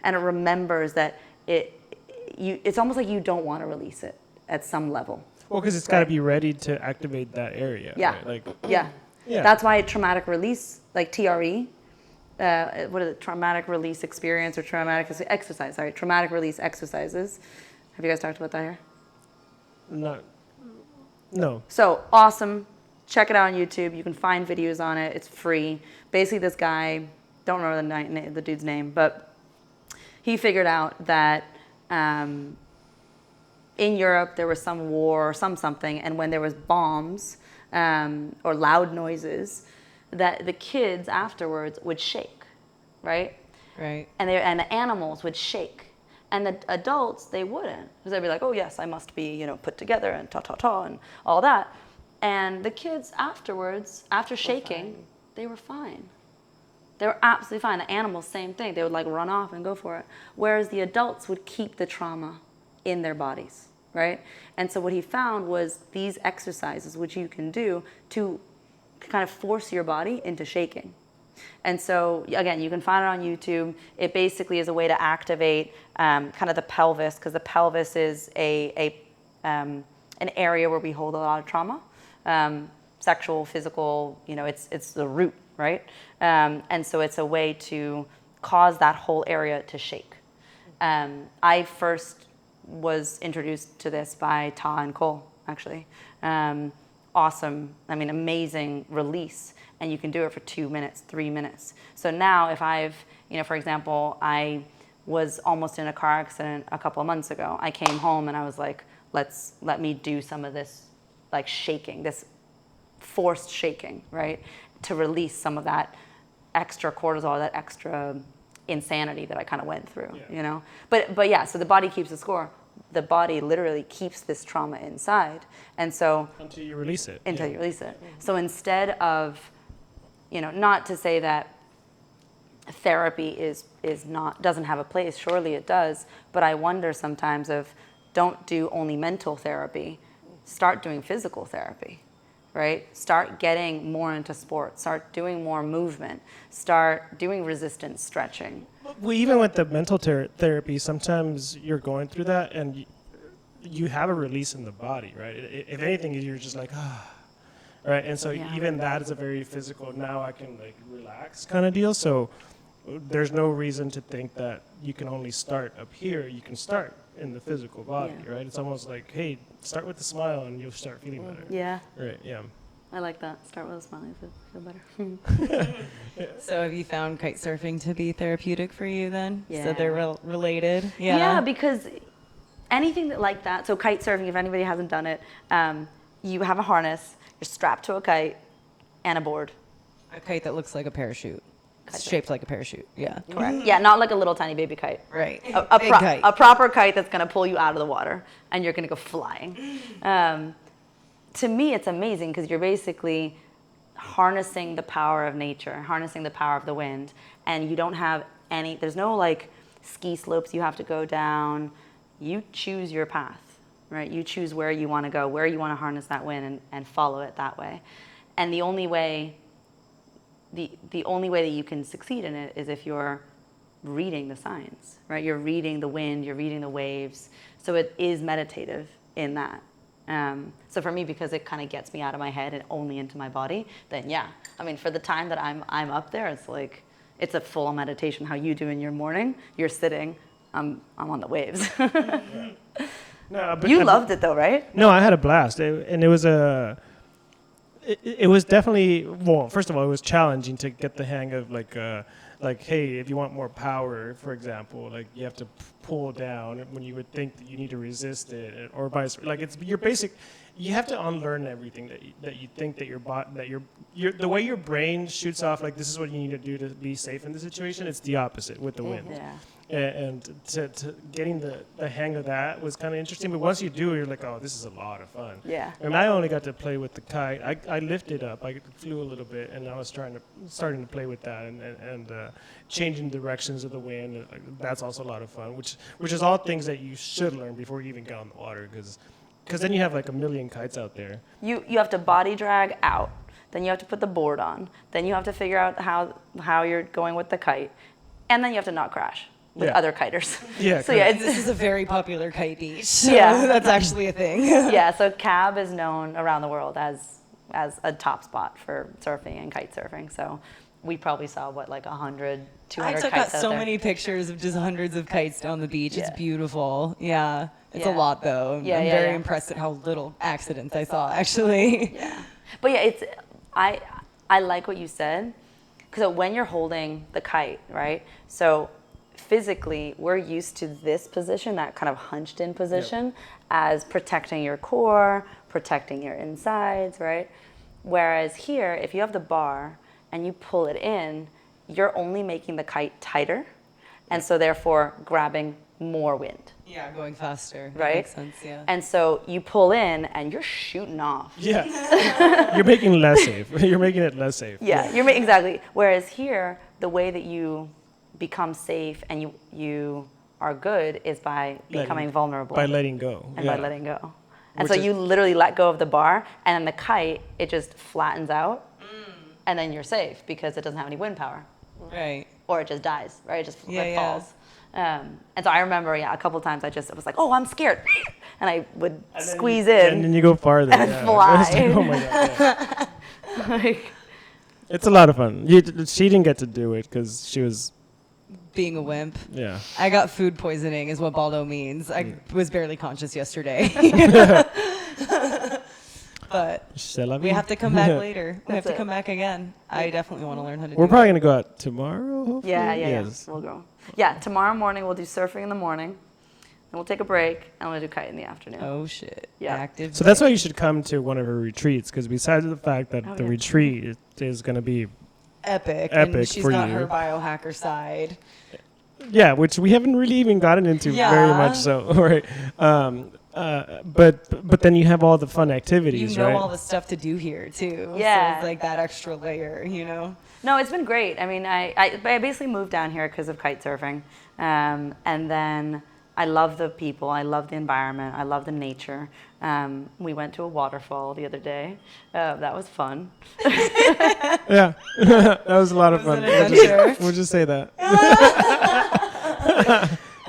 And it remembers that it's almost like you don't want to release it at some level. Well, because it's got to be ready to activate that area. Yeah. Right? Like, Yeah. Yeah. That's why traumatic release, like TRE, what is it? Traumatic release experience or traumatic exercise. Sorry, traumatic release exercises. Have you guys talked about that here? no. So awesome. Check it out on YouTube. You can find videos on it. It's free. Basically, this guy, don't remember the dude's name, but he figured out that in Europe there was some war or something, and when there was bombs or loud noises, that the kids afterwards would shake, right? Right. And the animals would shake, and the adults, they wouldn't, because they'd be like, oh yes, I must be, put together and ta and all that. And the kids afterwards, after shaking, they were fine. They were absolutely fine. The animals, same thing. They would like run off and go for it. Whereas the adults would keep the trauma in their bodies, right? And so what he found was these exercises, which you can do to kind of force your body into shaking. And so, again, you can find it on YouTube. It basically is a way to activate kind of the pelvis, because the pelvis is an area where we hold a lot of trauma, sexual, physical. It's the root, right? And so it's a way to cause that whole area to shake. I first was introduced to this by Ta and Cole, actually. Awesome, amazing release. And you can do it for 2 minutes, 3 minutes. So now if for example, I was almost in a car accident a couple of months ago. I came home and I was like, let me do some of this like shaking, this forced shaking, right? To release some of that extra cortisol, that extra insanity that I kind of went through, But yeah, so the body keeps the score. The body literally keeps this trauma inside. And so Until you release it. until you release it. So instead of, not to say that therapy doesn't have a place, surely it does, but I wonder sometimes don't do only mental therapy, start doing physical therapy, right? Start getting more into sports, start doing more movement, start doing resistance stretching. Well, even with the mental therapy, sometimes you're going through that and you have a release in the body, right? If anything, you're just like, right? And so even that is a very physical, now I can like relax kind of deal. So there's no reason to think that you can only start up here. You can start in the physical body, right? It's almost like, hey, start with a smile and you'll start feeling better. Yeah, Right, yeah. I like that. Start with a smile, feel better. So have you found kite surfing to be therapeutic for you then? Yeah. So they're related? Yeah, because anything like that, so kite surfing, if anybody hasn't done it, you have a harness, you're strapped to a kite and a board. A kite that looks like a parachute. It's shaped like a parachute, yeah. Correct. Yeah, not like a little tiny baby kite. Right. A Big kite. proper kite that's going to pull you out of the water and you're going to go flying. To me, it's amazing because you're basically harnessing the power of nature, harnessing the power of the wind, and you don't have there's no like ski slopes you have to go down. You choose your path, right? You choose where you want to go, where you want to harness that wind and follow it that way. And the only way that you can succeed in it is if you're reading the signs, right? You're reading the wind, you're reading the waves. So it is meditative in that. So for me, because it kind of gets me out of my head and only into my body, then yeah. I mean, for the time that I'm up there, it's like, it's a full meditation. How you do in your morning, you're sitting, I'm on the waves. No, but You loved it though, right? No, I had a blast, and it was it was definitely, well, first of all, it was challenging to get the hang of like, hey, if you want more power, for example, like you have to pull down when you would think that you need to resist it, or vice. Like it's your basic. You have to unlearn everything that you think that the way your brain shoots off, like this is what you need to do to be safe in the situation. It's the opposite with the wind. Yeah. And to getting the hang of that was kind of interesting. But once you do it, you're like, oh, this is a lot of fun. Yeah. And I only got to play with the kite. I lifted up. I flew a little bit, and I was starting to play with that and changing directions of the wind. That's also a lot of fun, which is all things that you should learn before you even get on the water, because then you have like a million kites out there. You have to body drag out. Then you have to put the board on. Then you have to figure out how you're going with the kite. And then you have to not crash with other kiters. Yeah. So yeah, This is a very popular kite beach. So Yeah. that's actually a thing. yeah, so Cab is known around the world as a top spot for surfing and kite surfing. So we probably saw, like 100, 200 I took kites out so there. many pictures of just hundreds of kites down the beach. It's Yeah. beautiful. Yeah. It's a Yeah. lot, though. Yeah, I'm yeah, very yeah. impressed at how little accidents I saw, actually. Yeah. But yeah, I like what you said, because when you're holding the kite, right? So physically, we're used to this position, that kind of hunched in position, as protecting your core, protecting your insides, right? Whereas here, if you have the bar and you pull it in, you're only making the kite tighter, and so therefore grabbing more wind. Yeah, going faster. That Right? makes sense, yeah. And so you pull in and you're shooting off. Yeah. You're making it less safe. You're making it less safe. Yeah, exactly. Whereas here, the way that you become safe and you are good is by becoming vulnerable. By letting go. and yeah. by letting go. And Which so is- you literally let go of the bar, and then the kite, it just flattens out, and then you're safe because it doesn't have any wind power. Right. Or it just dies, right? It just Yeah, it yeah. falls. And so I remember, a couple times I was like, oh, I'm scared. And I would And then squeeze you, in. And then you go farther. and yeah. fly. It's like, oh my God. Yeah. Like, It's a lot of fun. She didn't get to do it because she was, Being a wimp. yeah. I got food poisoning is what Baldo means. I was barely conscious yesterday. But C'est la we vie. have to come back later. We have That's to it. come back again. I definitely want to learn how to do We're it. probably going to go out tomorrow, hopefully? yeah. Yes. We'll go. Yeah, tomorrow morning we'll do surfing in the morning, and we'll take a break, and we'll do kite in the afternoon. Oh, shit. Yeah. Active. So that's why you should come to one of her retreats, because besides the fact that the yeah. retreat is going to be, epic. Epic And she's for got you. her biohacker side. yeah, which we haven't really even gotten into very Yeah. much so, right? But then you have all the fun activities, You know right? all the stuff to do here, too. Yeah. So it's like that extra layer, you know? No, it's been great. I mean, I basically moved down here because of kite surfing. And then I love the people. I love the environment. I love the nature. We went to a waterfall the other day. That was fun. Yeah, that was a lot of fun. an adventure. We'll just say that.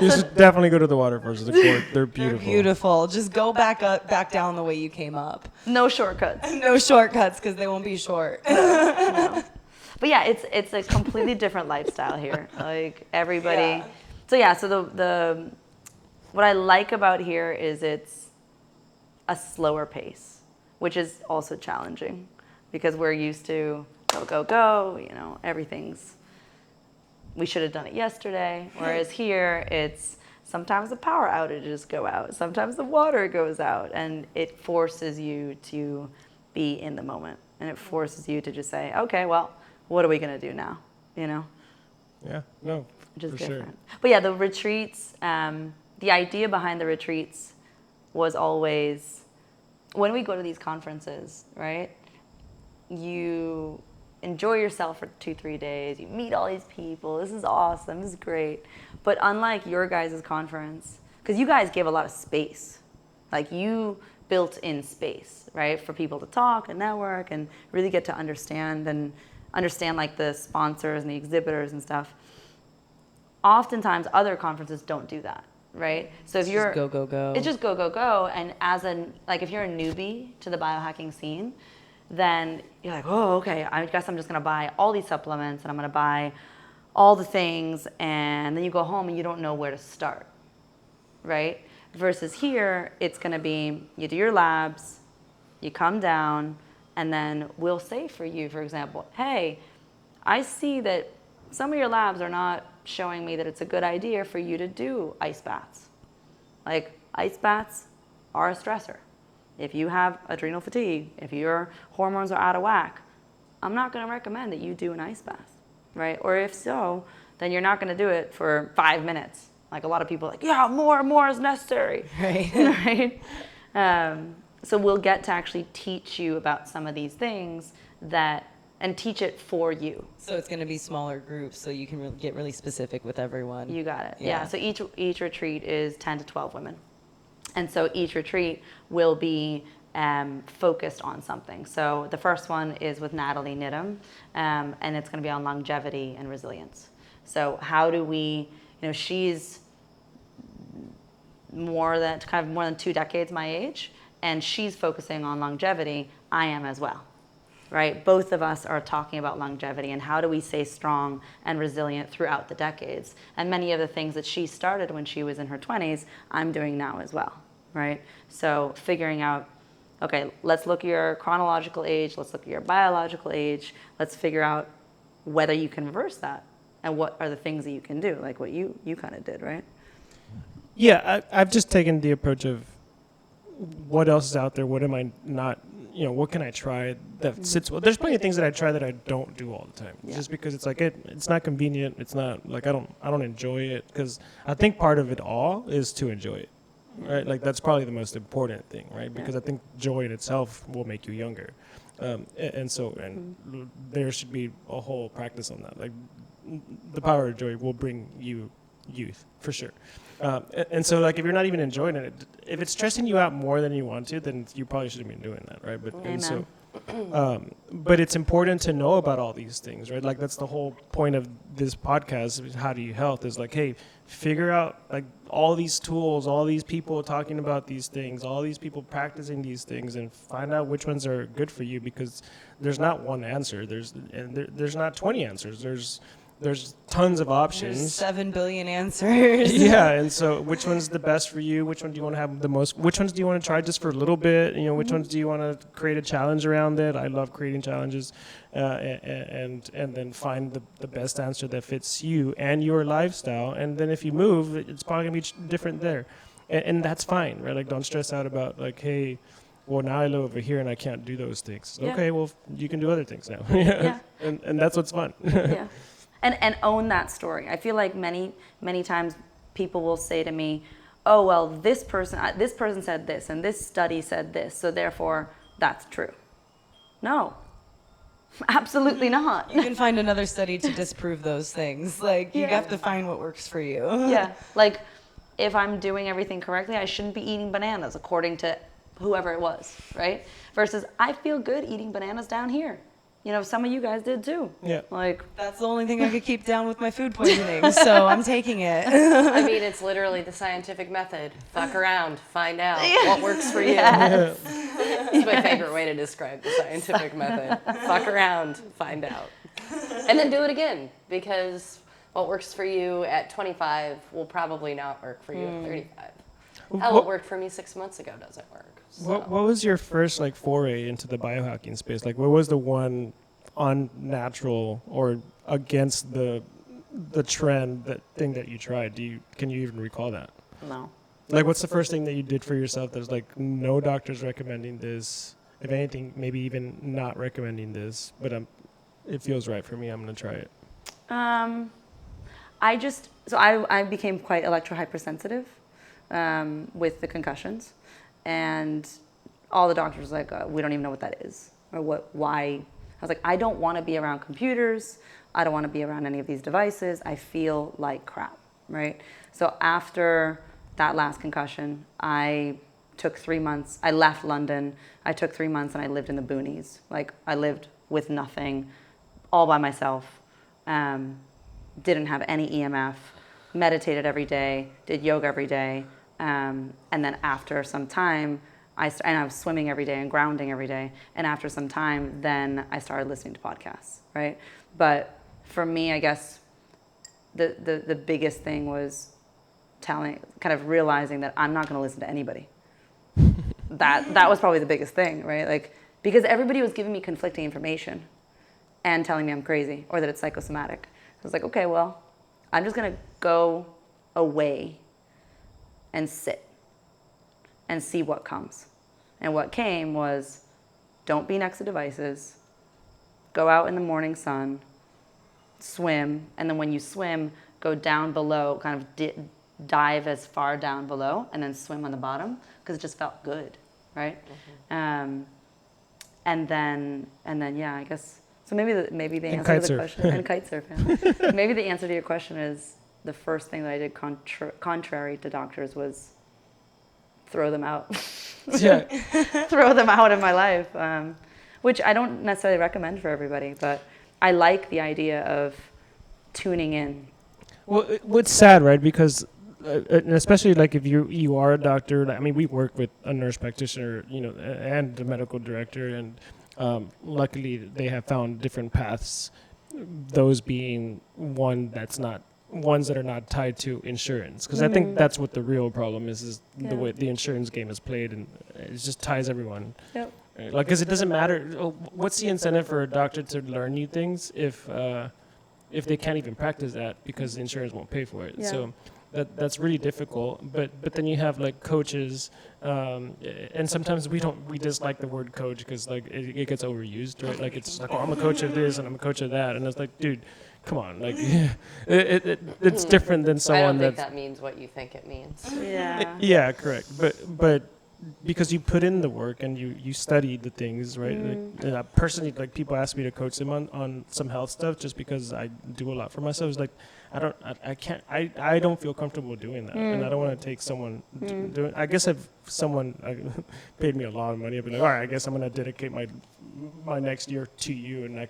You should definitely go to the waterfalls. They're beautiful. They're beautiful. Just go back back down the way you came up. No shortcuts. No shortcuts because they won't be short. But yeah, it's a completely different lifestyle here. Like everybody. Yeah. So the what I like about here is it's a slower pace, which is also challenging because we're used to go, everything's, we should have done it yesterday. Whereas here it's sometimes the power outages go out, sometimes the water goes out, and it forces you to be in the moment. And it forces you to just say, okay, well, what are we going to do now? Yeah, no, Which is for different. sure. But yeah, the retreats, the idea behind the retreats was always, when we go to these conferences, right, you enjoy yourself for 2-3 days, you meet all these people, this is awesome, this is great. But unlike your guys' conference, because you guys give a lot of space, like you built in space, right, for people to talk and network and really get to understand like the sponsors and the exhibitors and stuff. Oftentimes other conferences don't do that. right? So if It's you're just go, go, go. it's just go, go, go. And if you're a newbie to the biohacking scene, then you're like, oh, okay, I guess I'm just gonna buy all these supplements and I'm gonna buy all the things, and then you go home and you don't know where to start, right? Versus here, it's gonna be, you do your labs, you come down, and then we'll say for you, for example, hey, I see that some of your labs are not showing me that it's a good idea for you to do ice baths. Like, ice baths are a stressor. If you have adrenal fatigue, if your hormones are out of whack, I'm not going to recommend that you do an ice bath, right? Or if so, then you're not going to do it for 5 minutes. Like a lot of people are like, yeah, more is necessary, Right. right? So we'll get to actually teach you about some of these things and teach it for you. So it's going to be smaller groups, so you can get really specific with everyone. You got it. Yeah. Yeah. So each retreat is 10 to 12 women. And so each retreat will be focused on something. So the first one is with Natalie Nidham, and it's going to be on longevity and resilience. So how do we, she's more than 2 decades my age, and she's focusing on longevity. I am as well. Right? Both of us are talking about longevity and how do we stay strong and resilient throughout the decades. And many of the things that she started when she was in her 20s, I'm doing now as well, right? So figuring out, okay, let's look at your chronological age, let's look at your biological age, let's figure out whether you can reverse that and what are the things that you can do, like what you kind of did, right? Yeah, I've just taken the approach of what else is out there, what am I not, what can I try that sits well. There's plenty of things that I try that I don't do all the time, just because it's like it's not convenient. It's not like I don't enjoy it, because I think part of it all is to enjoy it, right? Like that's probably the most important thing, right? Because I think joy in itself will make you younger, and there should be a whole practice on that. Like the power of joy will bring you youth for sure. And so, like, if you're not even enjoying it, if it's stressing you out more than you want to, then you probably shouldn't be doing that, right? But Amen. and so, but it's important to know about all these things, right? Like that's the whole point of this podcast. Is How Do You Health? Is like, hey, figure out like all these tools, all these people talking about these things, all these people practicing these things, and find out which ones are good for you. Because there's not one answer. There's not 20 answers. There's tons of options. There's 7 billion answers. Yeah, and so which one's the best for you? Which one do you want to have the most? Which ones do you want to try just for a little bit? Which ones do you want to create a challenge around it? I love creating challenges, and then find the best answer that fits you and your lifestyle. And then if you move, it's probably gonna be different there, and that's fine, right? Like don't stress out about like, hey, well, now I live over here and I can't do those things. Yeah. Okay, well, you can do other things now. Yeah. And that's what's fun. Yeah. And own that story. I feel like many times people will say to me, oh, well, this person said this and this study said this, so therefore that's true. No, absolutely not. You can find another study to disprove those things. Like, you Yeah. have to find what works for you. Yeah, like if I'm doing everything correctly, I shouldn't be eating bananas according to whoever it was, right? Versus I feel good eating bananas down here. Some of you guys did too. Yeah. Like, That's the only thing I could keep down with my food poisoning, so I'm taking it. I mean, it's literally the scientific method. Fuck around, find out what works for you. yes. It's my favorite way to describe the scientific method. Fuck around, find out. And then do it again, because what works for you at 25 will probably not work for you at 35. Hell, what worked for me 6 months ago doesn't work. So. What was your first foray into the biohacking space? Like, what was the one unnatural or against the trend thing that you tried? Can you even recall that? No. Like, what's the first thing that you did for yourself? There's no doctors recommending this. If anything, maybe even not recommending this, but it feels right for me. I'm gonna try it. I became quite electrohypersensitive with the concussions, and all the doctors were like, we don't even know what that is or why. I was like, I don't want to be around computers. I don't want to be around any of these devices. I feel like crap, right? So after that last concussion, I took 3 months. I left London. I took 3 months and I lived in the boonies. Like, I lived with nothing, all by myself. Didn't have any EMF. meditated every day, did yoga every day, and then after some time, and I was swimming every day and grounding every day, and after some time, then I started listening to podcasts, right? But for me, I guess the biggest thing was kind of realizing that I'm not going to listen to anybody. That was probably the biggest thing, right? Like, because everybody was giving me conflicting information and telling me I'm crazy or that it's psychosomatic. I was like, okay, well, I'm just going to go away and sit and see what comes. And what came was, don't be next to devices, go out in the morning sun, swim, and then when you swim, go down below, kind of dive as far down below, and then swim on the bottom, because it just felt good, right? And then, yeah, I guess. So maybe the answer to the question, and kitesurf, yeah. Maybe the answer to your question is the first thing that I did contrary to doctors was throw them out. Yeah. Throw them out of my life, which I don't necessarily recommend for everybody, but I like the idea of tuning in. Well, what's sad, right? Because, and especially like if you are a doctor, I mean, we work with a nurse practitioner, and the medical director, and luckily they have found different paths. Those being ones that are not tied to insurance, because I think that's what the real problem is the way the insurance game is played, and it just ties everyone. Yep. Like, because it doesn't matter. What's the incentive for a doctor to learn new things if they can't even practice that because the insurance won't pay for it? Yeah. So that's really difficult. But then you have like coaches, and sometimes we dislike the word coach because like it gets overused, right? Like it's like, oh, I'm a coach of this and I'm a coach of that, and it's like, dude, come on, like it's different than I someone don't think that's that means what you think it means. Yeah. yeah, correct. But because you put in the work and you study the things, right? Like, personally, like people ask me to coach them on some health stuff just because I do a lot for myself. It's like I don't feel comfortable doing that, and I don't want to take someone doing. I guess if someone paid me a lot of money, I'd be like, all right, I guess I'm going to dedicate my next year to you, and I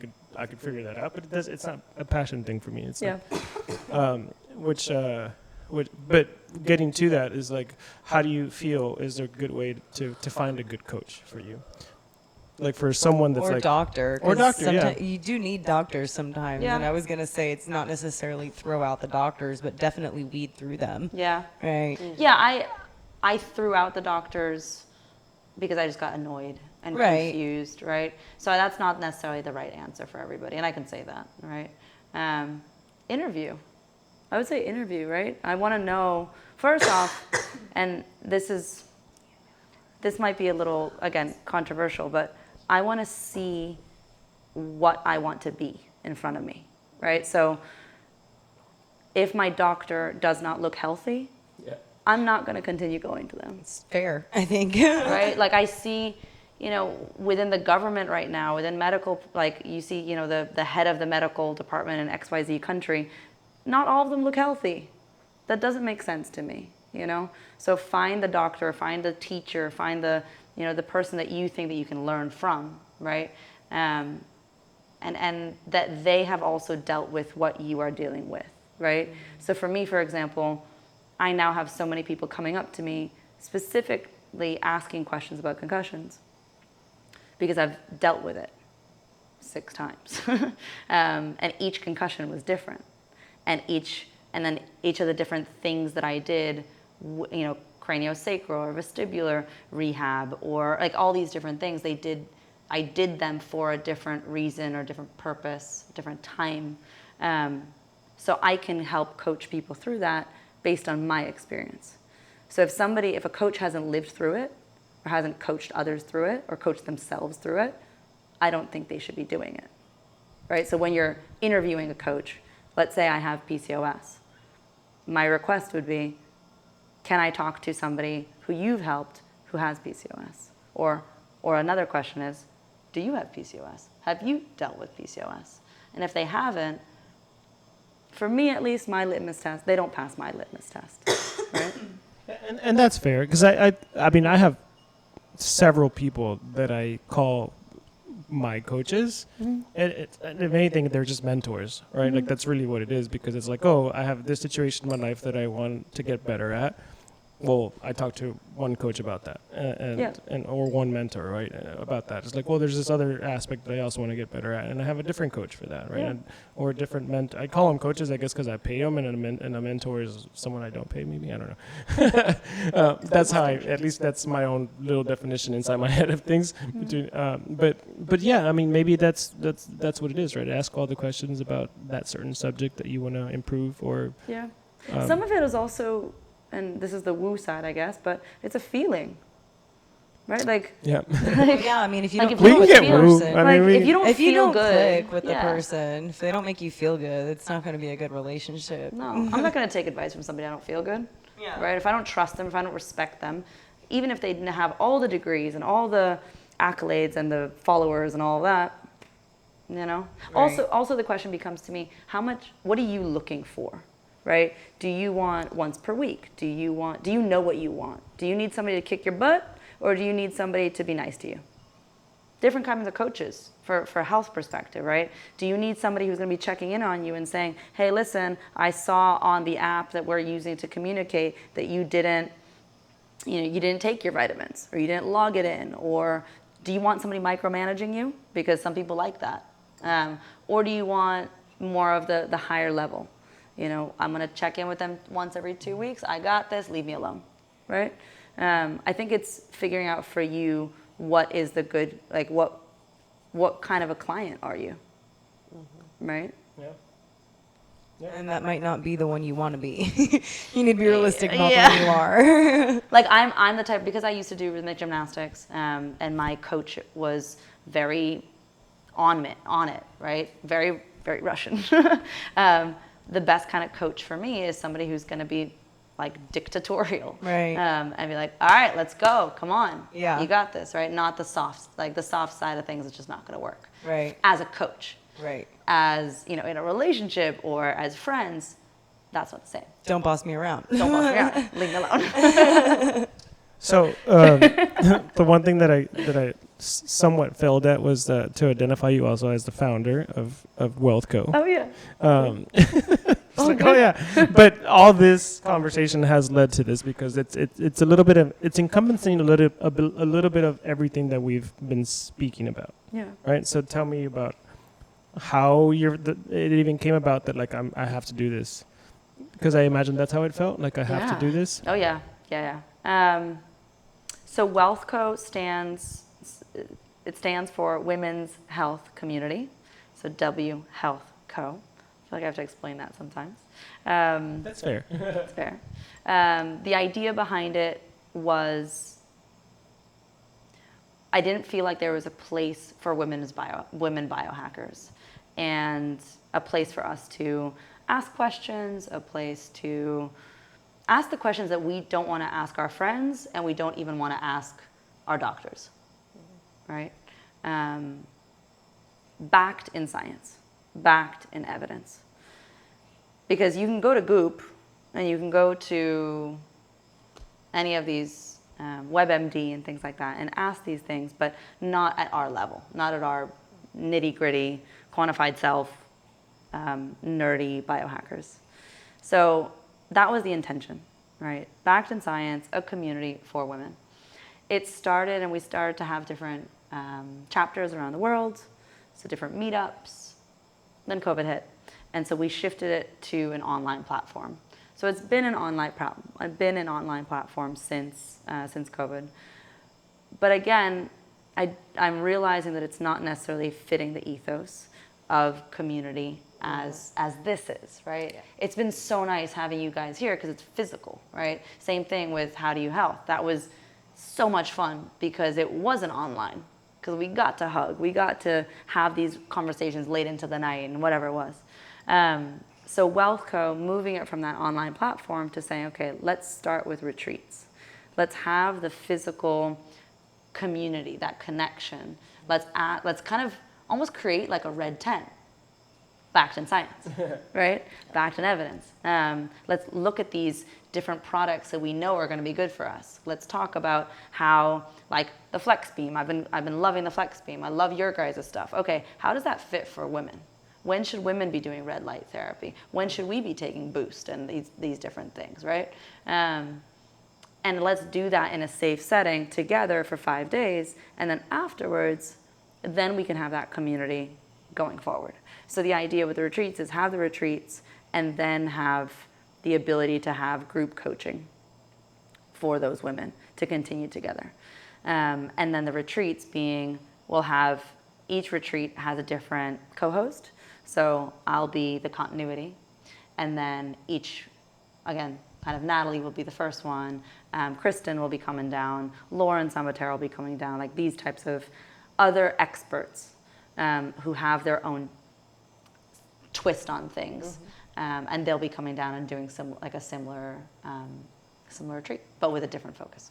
could figure that out. But it's not a passion thing for me. It's but getting to that is like, how do you feel is there a good way to find a good coach for you? Like for someone that's like doctor. Or doctor, yeah. You do need doctors sometimes. Yeah. And I was going to say it's not necessarily throw out the doctors, but definitely weed through them. Yeah. Right. Yeah, I threw out the doctors because I just got annoyed and confused, right? So that's not necessarily the right answer for everybody, and I can say that, right? Interview. I would say interview, right? I want to know, first off, and this might be a little, again, controversial, but I want to see what I want to be in front of me, right? So if my doctor does not look healthy, I'm not going to continue going to them. It's fair, I think. Right? Like I see, within the government right now, within medical, like you see, the head of the medical department in XYZ country, not all of them look healthy. That doesn't make sense to me, So find the doctor, find the teacher, find the person that you think that you can learn from, right? And that they have also dealt with what you are dealing with, right? So for me, for example, I now have so many people coming up to me specifically asking questions about concussions because I've dealt with it 6 times. And each concussion was different. And then each of the different things that I did, craniosacral or vestibular rehab or like all these different things, I did them for a different reason or different purpose, different time. So I can help coach people through that based on my experience. So if a coach hasn't lived through it or hasn't coached others through it or coached themselves through it, I don't think they should be doing it, right? So when you're interviewing a coach, let's say I have PCOS. My request would be, can I talk to somebody who you've helped who has PCOS? Or another question is, do you have PCOS? Have you dealt with PCOS? And if they haven't, for me at least, my litmus test, they don't pass my litmus test, right? And that's fair, because I mean I have several people that I call my coaches. And if anything, they're just mentors, right? Like that's really what it is, because it's like, oh, I have this situation in my life that I want to get better at. Well, I talked to one coach about that, or one mentor, right, about that. It's like, well, there's this other aspect that I also want to get better at, and I have a different coach for that, right? Or a different mentor. I call them coaches, I guess, because I pay them, and a mentor is someone I don't pay. Maybe, I don't know. That's how at least that's my own little definition inside my head of things. But yeah, I mean, maybe that's what it is, right? Ask all the questions about that certain subject that you want to improve, or some of it is also. And this is the woo side, I guess, but it's a feeling, right? Like, yeah. I mean, if you like don't, if you don't get feel, woo. like, I mean, if you don't if you feel don't good click with the person, if they don't make you feel good, it's not going to be a good relationship. No, I'm not going to take advice from somebody I don't feel good, right? If I don't trust them, if I don't respect them, even if they didn't have all the degrees and all the accolades and the followers and all of that, you know. Right. Also, the question becomes to me: what are you looking for? Right? Do you want once per week? Do you know what you want? Do you need somebody to kick your butt, or do you need somebody to be nice to you? Different kinds of coaches for a health perspective, right? Do you need somebody who's going to be checking in on you and saying, hey, listen, I saw on the app that we're using to communicate that you didn't take your vitamins, or you didn't log it in, or do you want somebody micromanaging you? Because some people like that. Or do you want more of the higher level? You know, I'm going to check in with them once every 2 weeks. I got this. Leave me alone, right? I think it's figuring out for you what is the good, like what kind of a client are you, right? Yeah. And that might not be the one you want to be. You need to be realistic about the one you are. Like I'm the type, because I used to do rhythmic gymnastics, and my coach was very on it, right? Very, very Russian. The best kind of coach for me is somebody who's going to be like dictatorial, right? And be like, all right, let's go, come on, yeah, you got this, right? Not the soft side of things is just not going to work, right? As a coach, right? As you know, in a relationship or as friends, that's not the same. Don't boss me around. Don't boss me around. Leave me alone. So the one thing that I somewhat failed at was to identify you also as the founder of WealthCo. Oh yeah. Oh yeah. But all this conversation has led to this, because it's a little bit of, it's encompassing a little bit of everything that we've been speaking about. Yeah. Right. So tell me about how it even came about that, like, I have to do this, because I imagine that's how it felt. Like, I have to do this. Oh yeah. So WealthCo stands for Women's Health Community. So WHealthCo. I feel like I have to explain that sometimes. That's fair. That's fair. The idea behind it was, I didn't feel like there was a place for women biohackers, and a place for us to ask questions, a place to ask the questions that we don't want to ask our friends, and we don't even want to ask our doctors, right? Backed in science, backed in evidence. Because you can go to Goop, and you can go to any of these WebMD and things like that, and ask these things, but not at our level, not at our nitty-gritty, quantified self, nerdy biohackers. So that was the intention, right? Backed in science, a community for women. It started, and we started to have different chapters around the world, so different meetups. Then COVID hit, and so we shifted it to an online platform. So it's been an online platform since COVID. But again, I'm realizing that it's not necessarily fitting the ethos of community as this is, right? Yeah. It's been so nice having you guys here because it's physical, right? Same thing with How Do You Health. That was so much fun because it wasn't online, because we got to hug, we got to have these conversations late into the night and whatever it was. So WealthCo, moving it from that online platform to saying, okay, let's start with retreats. Let's have the physical community, that connection. Let's kind of almost create like a red tent, backed in science, right? Backed in evidence. Let's look at these different products that we know are going to be good for us. Let's talk about how, like the Flex Beam. I've been loving the Flex Beam. I love your guys' stuff. Okay, how does that fit for women? When should women be doing red light therapy? When should we be taking Boost and these different things, right? And let's do that in a safe setting together for 5 days, and then afterwards, then we can have that community going forward. So the idea with the retreats is have the retreats and then have the ability to have group coaching for those women to continue together. And then the retreats being, each retreat has a different co-host. So I'll be the continuity. And then again, kind of Natalie will be the first one. Kristen will be coming down. Lauren Sambatera will be coming down. Like these types of other experts who have their own twist on things. And they'll be coming down and doing a similar retreat, but with a different focus.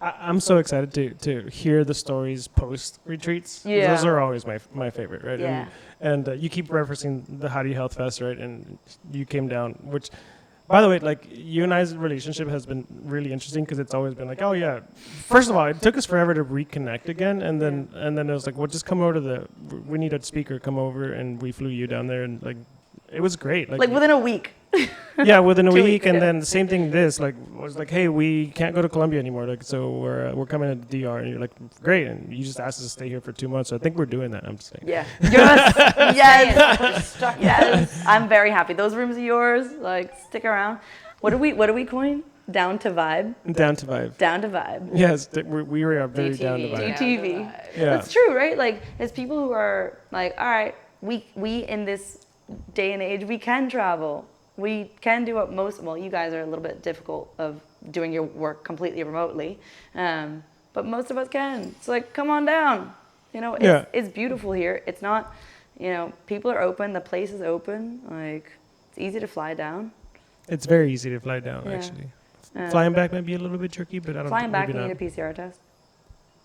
I'm so excited to hear the stories post retreats. Yeah. Those are always my favorite, right? Yeah. And you keep referencing the How Do You Health Fest, right? And you came down, which, by the way, like you and I's relationship has been really interesting because it's always been like, oh yeah. First of all, it took us forever to reconnect again, and then it was like, well, just come over to we need a speaker, come over, and we flew you down there, and like it was great. Like within a week. Yeah, within a 2 week, weeks, and yeah. then the same thing. This was like, hey, we can't go to Colombia anymore. Like, so we're coming to the DR, and you're like, great, and you just asked us to stay here for 2 months. So I think we're doing that. I'm just saying. Yeah. Yes. Yes. I'm very happy. Those rooms are yours. Like, stick around. What do we coin? Down to vibe. Down to vibe. Down to vibe. Yes, we are very down to vibe. DTV. Yeah. That's true, right? Like, it's people who are like, all right, we in this day and age, we can travel. We can do what you guys are a little bit difficult of doing your work completely remotely. But most of us can. It's like, come on down. It's beautiful here. It's not, people are open. The place is open. Like, it's easy to fly down. It's very easy to fly down, Yeah. actually. Flying back might be a little bit tricky, but I don't. Flying back, you maybe need a not. PCR test.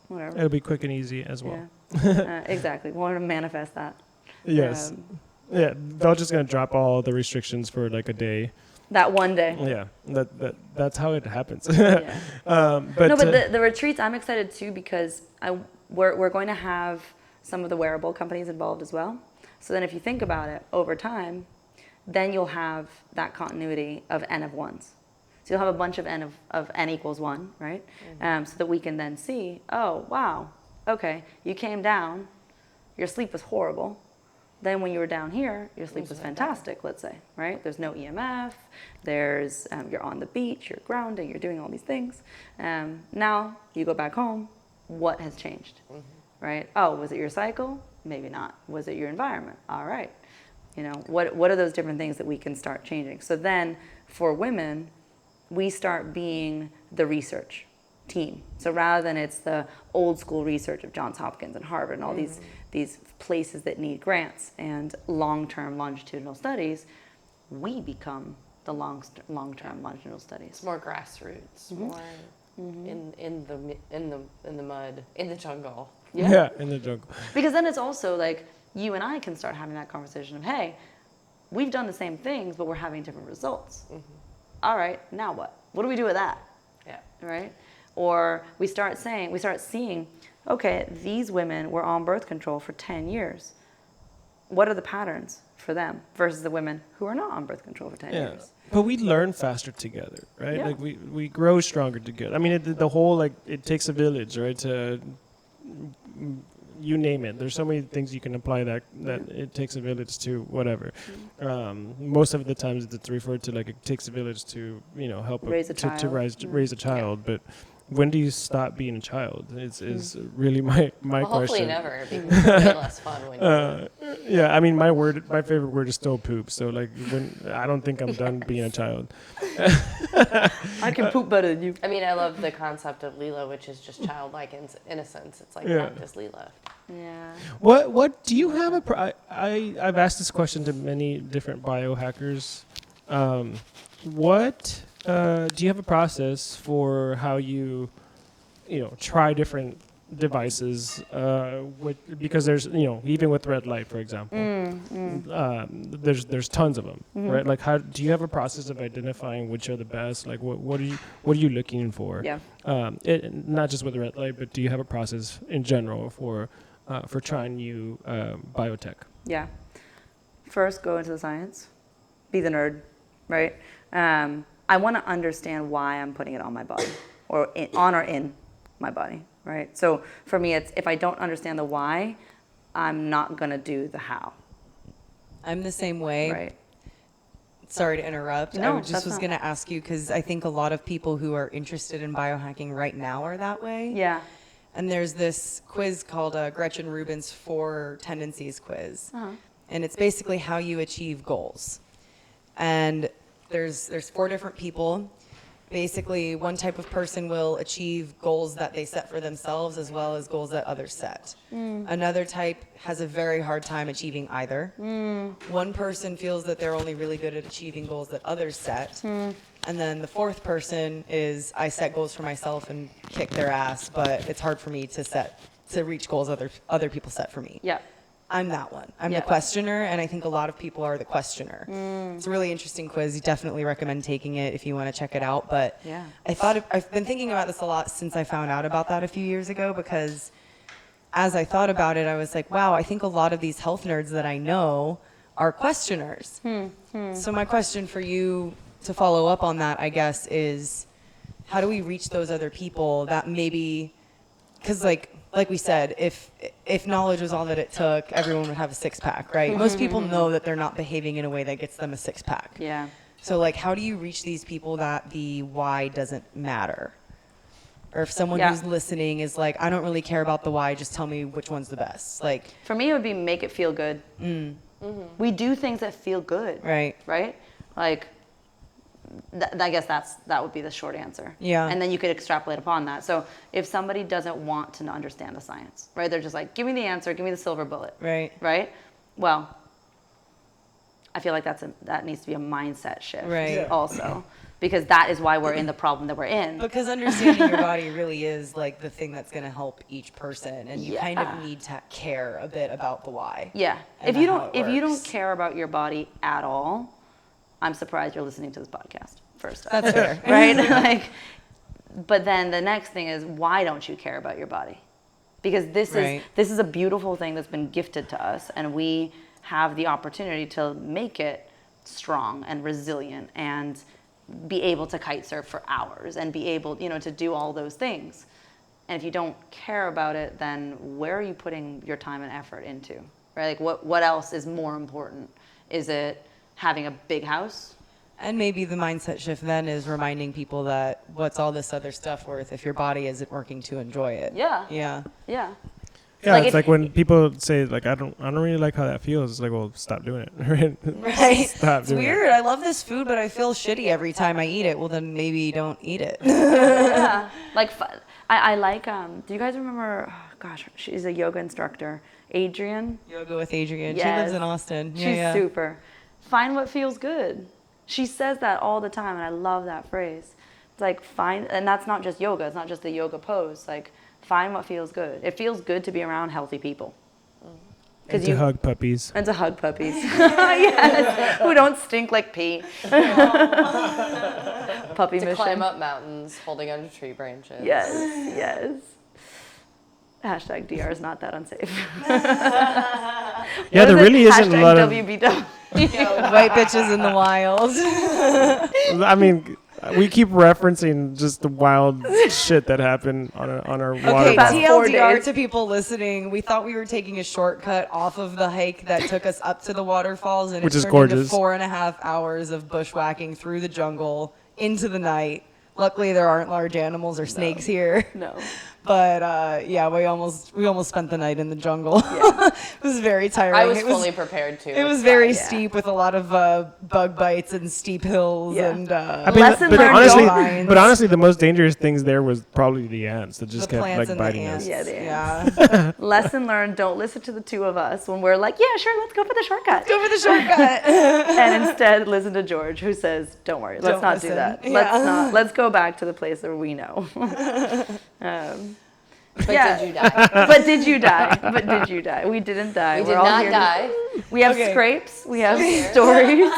Whatever. It'll be quick and easy as well. Yeah. Exactly. We want to manifest that. Yes. Yeah, they're just gonna drop all the restrictions for like a day. That one day. Yeah, that's how it happens. Yeah. But the retreats, I'm excited too because we're going to have some of the wearable companies involved as well. So then if you think about it, over time, then you'll have that continuity of N of ones. So you'll have a bunch of N equals 1, right? So that we can then see, oh, wow, okay, you came down, your sleep was horrible. Then when you were down here, your sleep was fantastic, let's say, right? There's no EMF, you're on the beach, you're grounding, you're doing all these things. Now you go back home, what has changed, right? Oh, was it your cycle? Maybe not. Was it your environment? All right. What are those different things that we can start changing? So then for women, we start being the research team. So rather than it's the old school research of Johns Hopkins and Harvard and all these places that need grants and long-term longitudinal studies, we become the long-term longitudinal studies. It's more grassroots, more in the mud, in the jungle. yeah, in the jungle. Because then it's also like you and I can start having that conversation of, hey, we've done the same things, but we're having different results. All right, now what? What do we do with that? Yeah. Right? Or we start seeing, okay, these women were on birth control for 10 years. What are the patterns for them versus the women who are not on birth control for 10 years? But we learn faster together, right? Yeah. Like we grow stronger together. I mean, the whole, like, it takes a village, right? To, you name it. There's so many things you can apply that it takes a village to whatever. Most of the times it's referred to like it takes a village to, help Raise a child. to raise a child. But when do you stop being a child? Is really my Hopefully question. never, because it's way less fun when you Yeah, I mean, my favorite word is still poop. So like, I don't think I'm done being a child. I can poop better than you. I mean, I love the concept of Leela, which is just childlike innocence. It's like practice Leela. Yeah. What do you have I've asked this question to many different biohackers. Do you have a process for how you try different devices, because there's, even with red light, for example, there's tons of them, right? Like, how do you have a process of identifying which are the best? Like, what are you looking for? Yeah. Not just with the red light, but do you have a process in general for trying new biotech? Yeah. First, go into the science. Be the nerd, right? I want to understand why I'm putting it on my body, or on or in my body, right? So for me, it's if I don't understand the why, I'm not going to do the how. I'm the same way. Right. Sorry to interrupt. No, I just that's was not. going to ask you, because I think a lot of people who are interested in biohacking right now are that way. Yeah. And there's this quiz called Gretchen Rubin's 4 Tendencies quiz. And it's basically how you achieve goals. And there's 4 different people. Basically, one type of person will achieve goals that they set for themselves as well as goals that others set. Another type has a very hard time achieving either. One person feels that they're only really good at achieving goals that others set. And then the 4th person is, I set goals for myself and kick their ass, but it's hard for me to reach goals other people set for me. Yeah. I'm that one. I'm Yeah. the questioner, and I think a lot of people are the questioner. It's a really interesting quiz. You definitely recommend taking it if you want to check it out. But Yeah. I've been thinking about this a lot since I found out about that a few years ago, because as I thought about it, I was like, wow, I think a lot of these health nerds that I know are questioners. So my question for you to follow up on that, I guess, is how do we reach those other people that maybe, because like we said, if knowledge was all that it took, everyone would have a 6-pack, right? Most people know that they're not behaving in a way that gets them a 6-pack. Yeah. So like, how do you reach these people that the why doesn't matter? Or if someone Yeah. who's listening is like, I don't really care about the why, just tell me which one's the best. Like, For me, it would be make it feel good. We do things that feel good. right. Right? Like, I guess that would be the short answer. Yeah. And then you could extrapolate upon that. So if somebody doesn't want to understand the science, right? They're just like, give me the answer, give me the silver bullet. Right. Right? Well, I feel like that needs to be a mindset shift. Right. Yeah. Also. Because that is why we're in the problem that we're in. Because understanding your body really is like the thing that's going to help each person, and you Yeah. kind of need to care a bit about the why. Yeah. And If you how don't it if you don't works. care about your body at all, I'm surprised you're listening to this podcast. First off. That's fair. Right? Like, but then the next thing is, why don't you care about your body? Because this Right. is a beautiful thing that's been gifted to us, and we have the opportunity to make it strong and resilient and be able to kite surf for hours and be able, to do all those things. And if you don't care about it, then where are you putting your time and effort into? Right? Like, what else is more important? Is it having a big house? And maybe the mindset shift then is reminding people that what's all this other stuff worth if your body isn't working to enjoy it. Yeah. Yeah. Yeah. Yeah, Like it's if- like when people say like I don't really like how that feels. It's like, well, stop doing it. Right? Right. Stop It's doing weird. I love this food, but I feel shitty every time I eat it. Well, then maybe don't eat it. Yeah. Like, I like, do you guys remember, oh gosh, she's a yoga instructor, Adrienne? Yoga with Adrienne. Yes. She lives in Austin. She's Yeah. super. Find what feels good. She says that all the time, and I love that phrase. It's like, and that's not just yoga. It's not just the yoga pose. Like, find what feels good. It feels good to be around healthy people. And to hug puppies. And to hug puppies. Yes. Who don't stink like pee. Puppy To mission. climb up mountains holding onto tree branches. Yes, yes. Hashtag DR is not that unsafe. Yeah, there really isn't a lot of. WBW. White bitches in the wild. I mean, we keep referencing just the wild shit that happened on our water. Okay, Past bottle. 4 TLDR days. to people listening. We thought we were taking a shortcut off of the hike that took us up to the waterfalls, and Which it is turned gorgeous. into 4.5 hours of bushwhacking through the jungle into the night. Luckily, there aren't large animals or snakes here. No. But yeah, we almost spent the night in the jungle. It was very tiring. I was It fully prepared to. It was very steep with a lot of bug bites and steep hills Yeah. and I mean, Lesson but learned, honestly, don't- but honestly, the most dangerous things there was probably the ants that just the kept plants like and the biting ants. us. Yeah, the Yeah. Lesson learned, don't listen to the two of us when we're like, yeah, sure, let's go for the shortcut. Go for the shortcut. And instead listen to George, who says, don't worry, let's Don't not do listen. that. Yeah. Let's go back to the place that we know. But Yeah. did you die? But did you die? But did you die? We didn't die. We We're did all not here. die. We have Okay. scrapes. We have stories.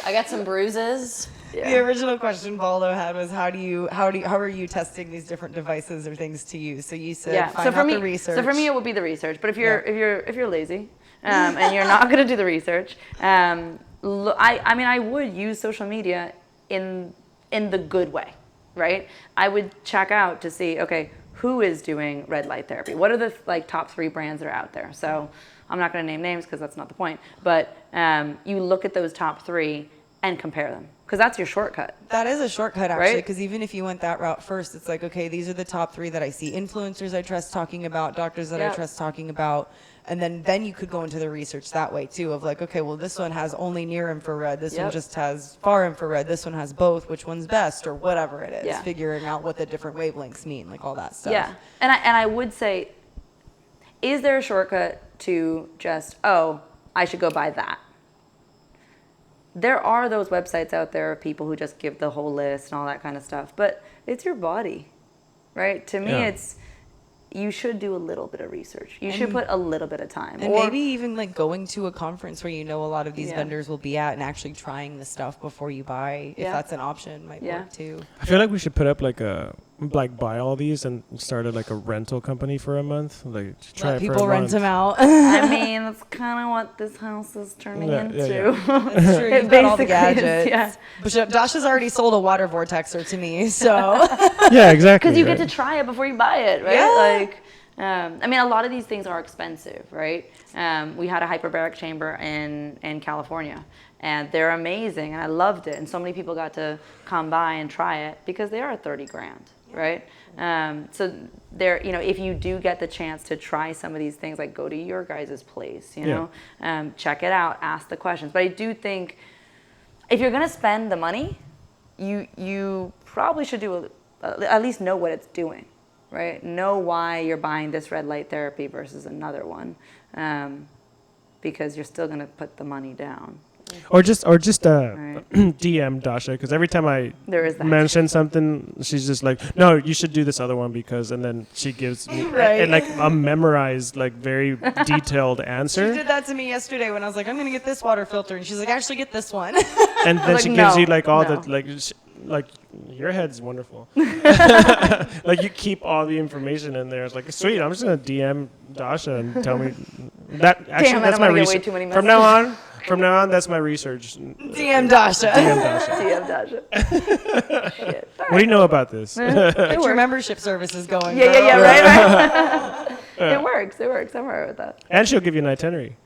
I got some bruises. The original question Baldo had was how are you testing these different devices or things to use? So you said find out the research. So for me, it would be the research. But if you're lazy and you're not going to do the research, I would use social media in the good way, right? I would check out to see, okay, who is doing red light therapy? What are the top 3 brands that are out there? So I'm not going to name names because that's not the point. But you look at those top 3 and compare them, because that's your shortcut. That is a shortcut, actually, Right? because even if you went that route first, it's like, okay, these are the top 3 that I see influencers I trust talking about, doctors that I Yep. trust talking about, and then you could go into the research that way too, of like, okay, well, this one has only near infrared, this one Yep. just has far infrared, this one has both, which one's best, or whatever it is, Yeah. figuring out what the different wavelengths mean, like all that stuff. Yeah, and I would say, is there a shortcut to just, I should go buy that? There are those websites out there of people who just give the whole list and all that kind of stuff, but it's your body, right? To me, Yeah. you should do a little bit of research. You should put a little bit of time. And maybe even like going to a conference where you know a lot of these Yeah. vendors will be at and actually trying the stuff before you buy, if Yeah. that's an option, might Yeah. work too. I feel like we should put up buy all these and start a rental company for a month. Like try Let it for people a rent month. them out. I mean, that's kind of what this house is turning Yeah, into. yeah, That's true. It You've got all the basically is, gadgets. yeah. But Dasha's already sold a water vortexer to me, so Yeah, exactly. Because you right? get to try it before you buy it, right? Yeah. A lot of these things are expensive, right? We had a hyperbaric chamber in California, and they're amazing, and I loved it. And so many people got to come by and try it because they are 30 grand, right? So there, if you do get the chance to try some of these things, like go to your guys' place, check it out, ask the questions. But I do think if you're gonna spend the money, you probably should at least know what it's doing, right? Know why you're buying this red light therapy versus another one, because you're still gonna put the money down. Or just Right. DM Dasha, because every time I There is that. mention something, she's just like, no, you should do this other one because, and then she gives me Right. and a memorized, very detailed she answer, did that to me yesterday when I was like, I'm gonna get this water filter, and she's like, actually get this one. and then Like, she gives no, you all no. the your head's wonderful. You keep all the information in there. It's like, sweet, I'm just gonna DM Dasha and tell me that. Actually, Damn it, that's I'm my gonna get way research. too many From now on, that's my research. DM Dasha. DM Dasha. DM Dasha. Shit. What do you know about this? Get your membership services going. Yeah, girl. right. It works. I'm alright with that. And she'll give you an itinerary.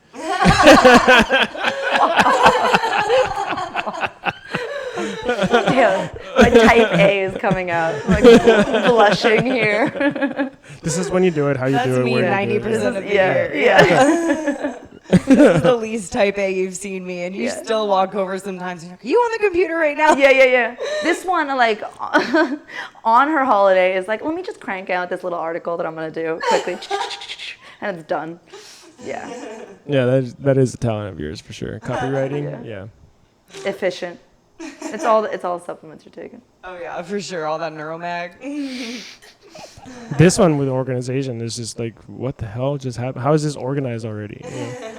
Damn, my type A is coming out. I'm blushing here. This is when you do it, how you That's do it, me where you do 90% it. of the Yeah, year. yeah. This is the least type A you've seen me, and you Yeah. still walk over sometimes. And you're like, are you on the computer right now? Yeah. This one, on her holiday, is like, let me just crank out this little article that I'm gonna do quickly, and it's done. Yeah, Yeah, that is a talent of yours for sure. Copywriting, yeah. efficient. It's all supplements you're taking. Oh yeah, for sure. All that neuromag. This one with organization is just like, what the hell just happened? How is this organized already? Yeah.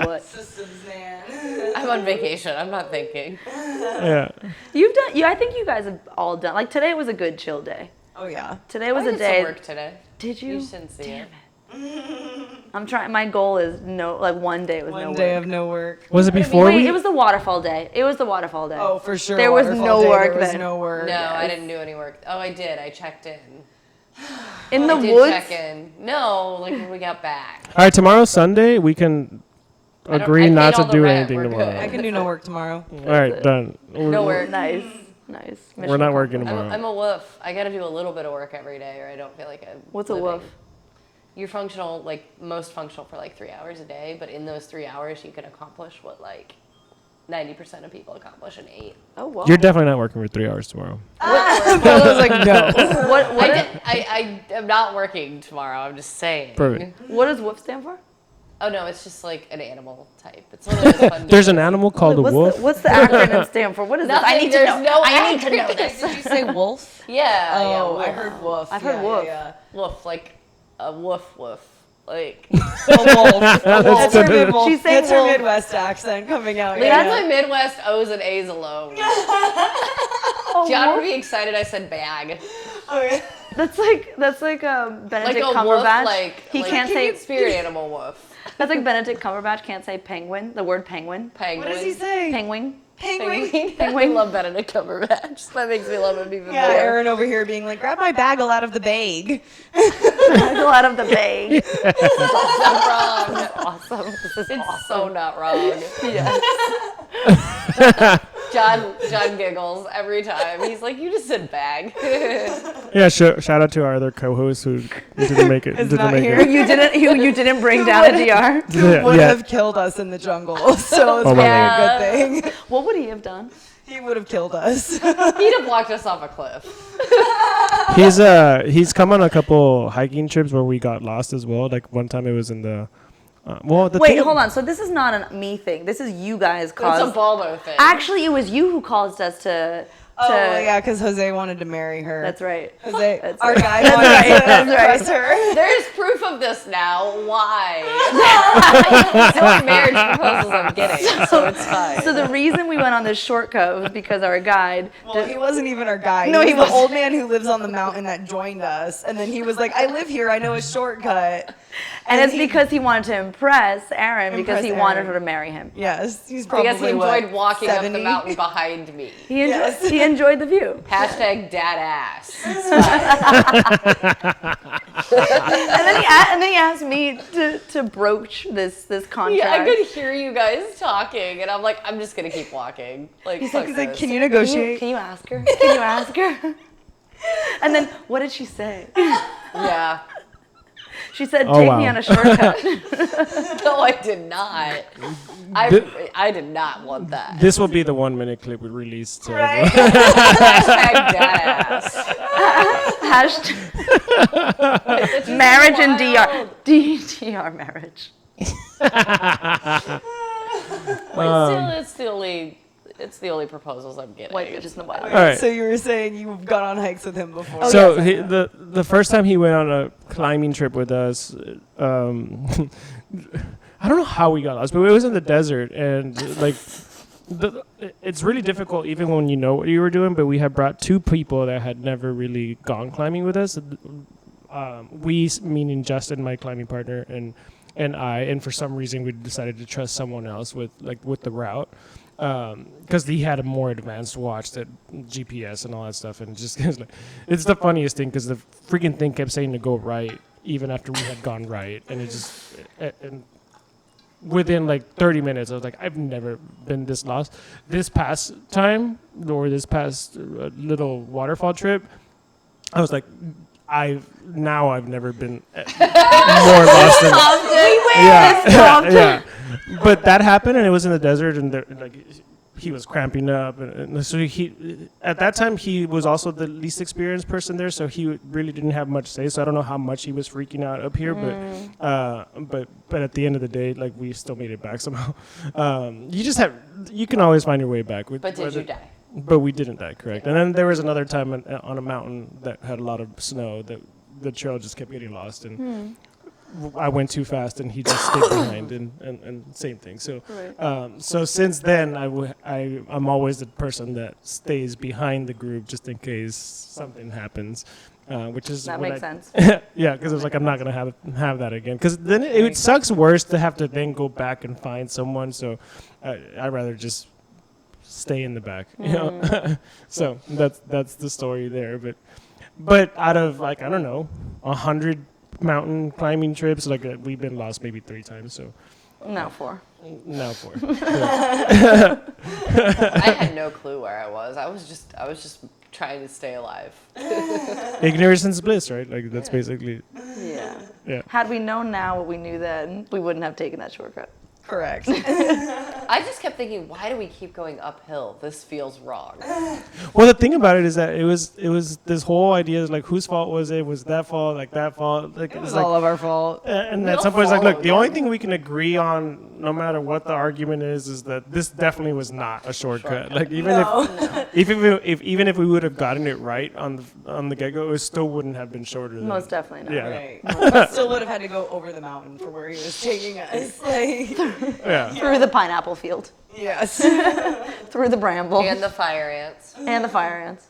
What? Systems, man. I'm on vacation. I'm not thinking. Yeah. You've done. I think you guys have all done. Like today was a good chill day. Oh yeah. Today was I a did day. some work today. Did you? You shouldn't see it. I'm trying. My goal is one day with no One day work. of no work. Was it before Wait, we? it was the waterfall day. Oh, for sure. There was Waterfall no day, work There was then. no work. No, I didn't do any work. Oh, I did. I checked in. In the I did woods. check in. No, when we got back. All right, tomorrow's Sunday. We can I agree paid not all to the do rent. anything We're tomorrow. good. I can do no work tomorrow. All right, done. No work. Nice. We're not working I'm tomorrow. a woof. I got to do a little bit of work every day, or I don't feel like I'm. What's a living. woof? You're functional, most functional for 3 hours a day, but in those 3 hours, you can accomplish what 90% of people accomplish in 8. Oh wow. You're definitely not working for 3 hours tomorrow. I was like, no. What I am not working tomorrow. I'm just saying. Perfect. what does WOOF stand for? Oh no, it's just like an animal type. It's one of those fun There's an animal called a wolf. What's the acronym stand for? What is this? I Nothing, need to there's know. no I need to know acronym. this. Did you say wolf? Yeah. Oh, yeah, I wolf. heard wolf. I've heard wolf. Wolf, like a woof woof. Like A wolf. That's her That's She's saying her wolf. Midwest accent coming out. that's my Midwest O's and A's alone. John would be excited I said bag. Okay. That's like Like Benedict a wolf, Cumberbatch. like he like can't say spirit animal wolf. That's like Benedict Cumberbatch can't say penguin. The word penguin. Penguin. What does he say? Penguin. Penguin. I love Benedict Cumberbatch. That makes me love him even Yeah, more. Aaron over here being like, grab my bagel out of the bag. Go out of the bag. Not wrong. Awesome. This is It's awesome. so not wrong. John giggles every time. He's like, "You just said bag." Yeah, shout out to our other co-host who didn't make it. Is Didn't not make here. it. You didn't bring down a DR. Yeah, Would yeah. have killed us in the jungle, so it's Oh, probably my a good thing. What would he have done? He would have killed us. He'd have walked us off a cliff. He's come on a couple hiking trips where we got lost as well. Like one time it was in the Wait, hold on. So this is not a me thing. This is you guys It's a caused. Baldo thing. Actually, it was you who caused us to. Oh yeah, because Jose wanted to marry her. That's right. Jose, That's our right. guy That's wanted right. to That's right. impress her. There's proof of this now. Why? It's the only marriage proposals I'm getting, so it's fine. So the reason we went on this shortcut was because our guide. Well, he wasn't even our guy. No, he he was the wasn't. old man who lives on the mountain that joined us, and then he was like, "I live here. I know a shortcut." And it's because he wanted to impress Aaron because Impress he wanted Aaron. her to marry him. Yes, he's probably Because he enjoyed walking 70? up the mountain behind me. He enjoyed, Yes. he enjoyed the view. Hashtag dad ass. And then he asked me to broach this contract. Yeah, I could hear you guys talking, and I'm like, I'm just gonna keep walking. Like, fuck He's like, this. "Can you Can negotiate?" you ask her? Can you ask her? And then what did she say? Yeah. She said, Oh, "Take wow. me on a shortcut." No, I did not. I did not want that. This will be the 1 minute clip we released. Right. Hashtag dad ass. Hashtag marriage and DR. DR marriage. It's the only proposals I'm getting. White bitches in the wild. All right. So you were saying you've gone on hikes with him before. So the first time he went on a climbing trip with us, I don't know how we got lost, but it was in the desert, and like, it's really difficult even when you know what you were doing. But we had brought two people that had never really gone climbing with us. We, meaning Justin, my climbing partner, and I, and for some reason we decided to trust someone else with the route. Because he had a more advanced watch that GPS and all that stuff, and it's the funniest thing because the freaking thing kept saying to go right even after we had gone right, and it just and within like 30 minutes I was like, I've never been this lost. This past time or this past little waterfall trip, I was like, I've never been more lost than yeah. But that happened, and it was in the desert, and he was cramping up, and so at that time he was also the least experienced person there, so he really didn't have much to say. So I don't know how much he was freaking out up here, but at the end of the day, like, we still made it back somehow. You can always find your way back. But did you die? But we didn't die, correct. And then there was another time on a mountain that had a lot of snow that the trail just kept getting lost, and I went too fast and he just stayed behind, and same thing. So so since then I'm always the person that stays behind the group just in case something happens, which is That makes sense. Yeah, because it was like, I'm not gonna have that again, because then it sucks worse to have to then go back and find someone. So I'd rather just stay in the back, you know. So that's the story there. But out of, like, I don't know, 100 mountain climbing trips, like, we've been lost maybe 3 times. So No, 4. now 4. I had no clue where I was. I was just trying to stay alive. Ignorance is bliss, right? Like, that's basically. Yeah. Yeah. Had we known now what we knew then, we wouldn't have taken that shortcut. Correct. I just kept thinking, why do we keep going uphill? This feels wrong. Well, the thing about it is that it was this whole idea is like, whose fault was it? Was that fault? Like that fault? Like It was like, all of our fault. and We at all some point it's like, look, follow the only them. thing we can agree on, no matter what the argument is that this definitely was not a shortcut. Like even even if we would have gotten it right on the get go, it still wouldn't have been shorter. Than, Most definitely not. Yeah. Right. Still would have had to go over the mountain for where he was taking us. Like, Yeah. Through the pineapple field, yes. through the bramble, And the fire ants. and the fire ants.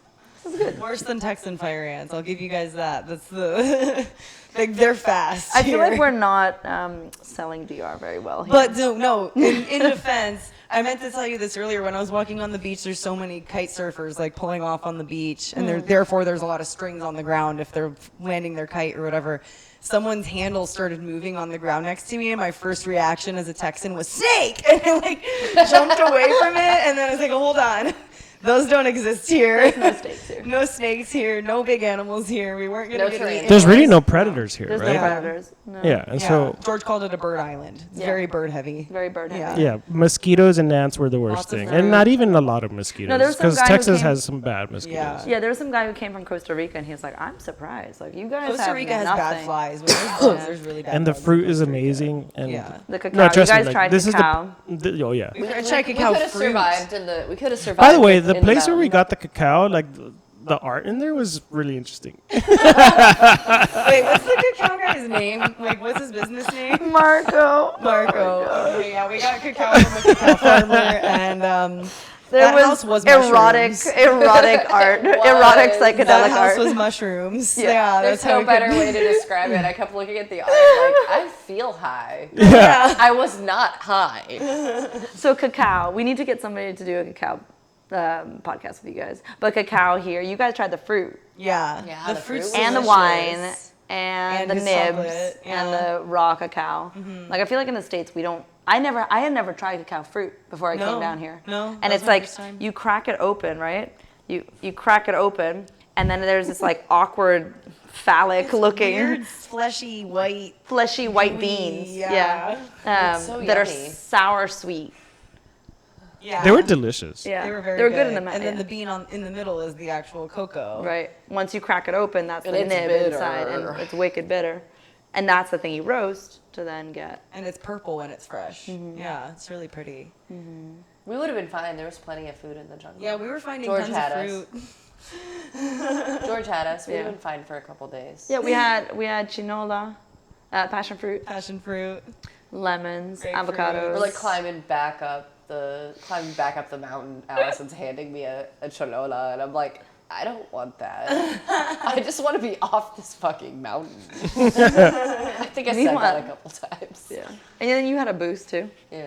Worse than Texan fire ants. I'll give you guys that. That's the. Like, they're fast. I feel like here. we're not selling DR very well here. But no. In defense, I meant to tell you this earlier. When I was walking on the beach, there's so many kite surfers like pulling off on the beach, and therefore there's a lot of strings on the ground if they're landing their kite or whatever. Someone's handle started moving on the ground next to me, and my first reaction as a Texan was snake, and I like jumped away from it, and then I was like, hold on. Those don't exist here. no snakes here. No snakes here. No big animals here. We weren't going No to get eaten. There's really no predators here, There's right? no predators. No. Yeah, and so George called it a bird island. It's Yeah. very bird heavy. Very bird Yeah. heavy. yeah, mosquitoes and ants were the worst Lots of thing, fruit. and not even a lot of mosquitoes, No, there was some because guy who Texas came- has some bad mosquitoes. Yeah. Yeah, there was some guy who came from Costa Rica, and he was like, "I'm surprised. Like, you guys Costa have Rica has nothing." bad flies. When there's bugs, there's really bad And the bugs in fruit is Costa Rica. amazing. And Yeah. The cacao. no, trust you guys me, like, tried this cacao. is oh yeah. We tried We cacao could have fruit. survived in the. We could have survived. By the way, the in place where we mountain. got the cacao, like the art in there was really interesting. Wait, what's the cacao guy's name? Like, what's his business name? Marco. Marco. Okay, yeah, we got cacao from a cacao farmer, and There that was, house was erotic mushrooms. art, Was. erotic That psychedelic house art. was mushrooms. Yeah. Yeah, There's that's how no we better could- way to describe it. I kept looking at the art, like I feel high. Yeah. I was not high. So cacao, we need to get somebody to do a cacao podcast with you guys. But cacao here, you guys tried the fruit Yeah. Yeah, the fruit was and the delicious. wine and the his nibs chocolate, and yeah. the raw cacao. Like I feel like in the States we don't. I had never tried cacao fruit before I No, came down here. no, that and was it's my like first time. you crack it open, right? You crack it open, and then there's this like awkward phallic looking. Weird, fleshy, white. Fleshy white gooey, beans, yeah. It's so that are yummy. sour sweet. Yeah. They were delicious. Yeah, They were very good in the And then yeah. the bean in the middle is the actual cocoa. Right. Once you crack it open, that's And the it's nib bitter. inside, and it's wicked bitter. And that's the thing you roast to then get. And it's purple when it's fresh. Yeah, it's really pretty. We would have been fine. There was plenty of food in the jungle. Yeah, we were finding George tons had of us. fruit. George had us. We would Yeah. have been fine for a couple days. Yeah, we had chinola, passion fruit, Passion fruit. lemons, Grapefruit. avocados. We're like climbing back up the mountain. Allison's handing me a cholola, and I'm like, I don't want that. I just want to be off this fucking mountain. I think I said that a Meanwhile- couple times. Yeah. And then you had a boost too. Yeah.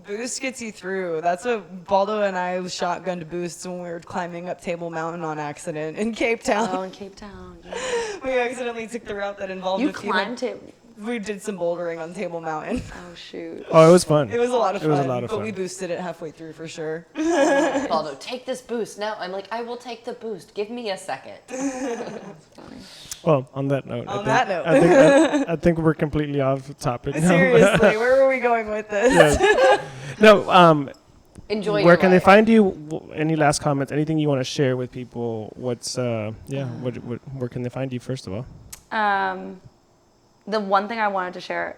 Boost gets you through. That's what Baldo and I shotgunned boosts when we were climbing up Table Mountain on accident in Cape Town. Oh, in Cape Town. Yeah. We accidentally took the route that involved You a few climbed it. We did some bouldering on Table Mountain. Oh shoot. Oh, it was fun. It was a lot of It fun. was a lot of but fun. we boosted it halfway through for sure. Baldo, take this boost. Now I'm like, I will take the boost. Give me a second. Well, on that note, I think we're completely off topic now. Seriously, where were we going with this? Yeah. No, Enjoy where your can they life. find you? Any last comments? Anything you want to share with people? What's where can they find you first of all? The one thing I wanted to share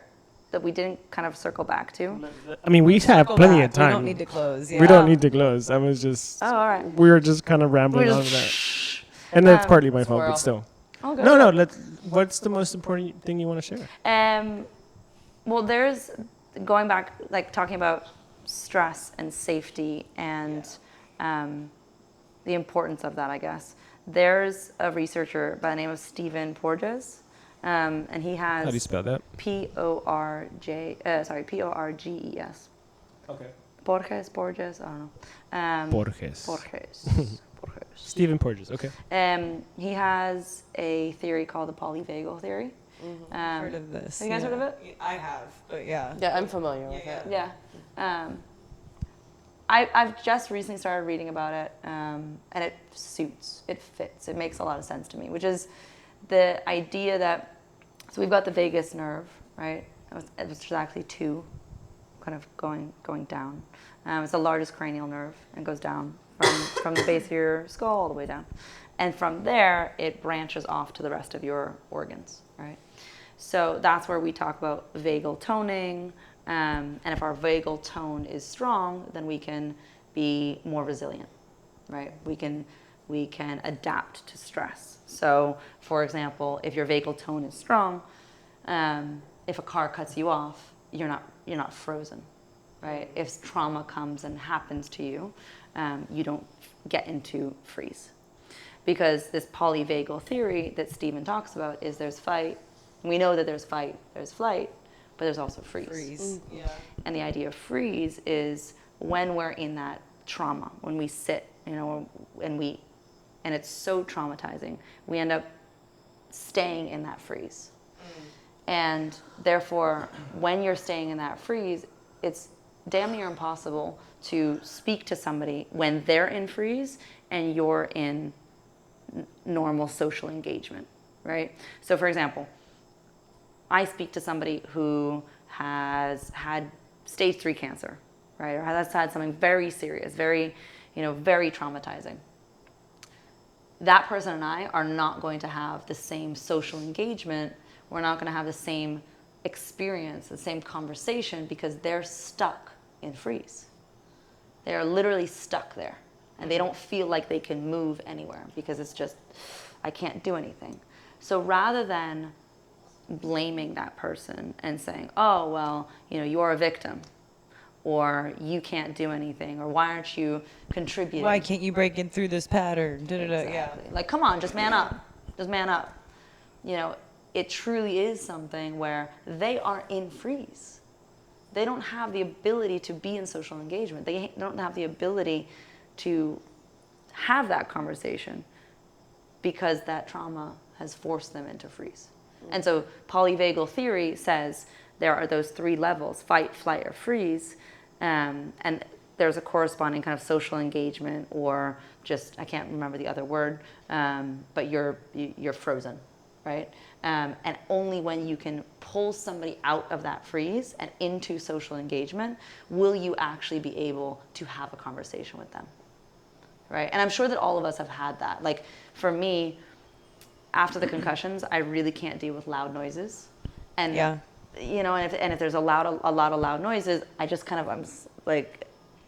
that we didn't kind of circle back to. I mean, we have Go plenty back. of time. We don't need to close. Yeah. We don't need to close. I was just. Oh, all right. We were just kind of rambling We're on just that, and that's partly my fault, squirrel. but still. Oh, good. No. What's the most important thing you want to share? Well, there's going back, like talking about stress and safety and the importance of that, I guess. There's a researcher by the name of Stephen Porges, and he has How do you spell that? Porges. Okay. Porges, I don't know. Borges. Porges. Stephen Porges. Okay. He has a theory called the polyvagal theory. I've heard of this. Have you guys heard of it? I have, but yeah. Yeah, I'm familiar with it. Yeah. I've just recently started reading about it, and it suits, it fits, it makes a lot of sense to me, which is the idea that, so we've got the vagus nerve, right? It was actually two kind of going down. It's the largest cranial nerve and goes down from the base of your skull all the way down. And from there, it branches off to the rest of your organs, right? So that's where we talk about vagal toning. And if our vagal tone is strong, then we can be more resilient, right? We can adapt to stress. So, for example, if your vagal tone is strong, if a car cuts you off, you're not frozen, right? If trauma comes and happens to you, you don't get into freeze. Because this polyvagal theory that Stephen talks about is there's fight. We know that there's fight, there's flight, but there's also freeze. Yeah. And the idea of freeze is when we're in that trauma, when we sit, and it's so traumatizing, we end up staying in that freeze. And therefore, when you're staying in that freeze, it's damn near impossible to speak to somebody when they're in freeze and you're in normal social engagement, right? So for example, I speak to somebody who has had stage 3 cancer, right? Or has had something very serious, very traumatizing. That person and I are not going to have the same social engagement. We're not going to have the same experience, the same conversation, because they're stuck in freeze. They're literally stuck there. And they don't feel like they can move anywhere because it's just, I can't do anything. So rather than blaming that person and saying, oh, well, you're a victim, or you can't do anything, or why aren't you contributing? Why can't you break in through this pattern? Exactly. Yeah. Like, come on, just man up. Just man up. It truly is something where they are in freeze. They don't have the ability to be in social engagement. They don't have the ability to have that conversation because that trauma has forced them into freeze. And so polyvagal theory says there are those 3 levels, fight, flight, or freeze, and there's a corresponding kind of social engagement, or just, I can't remember the other word, but you're frozen, right? And only when you can pull somebody out of that freeze and into social engagement will you actually be able to have a conversation with them, right? And I'm sure that all of us have had that. Like for me, after the concussions, I really can't deal with loud noises. And, and if there's a lot of loud noises, I just kind of,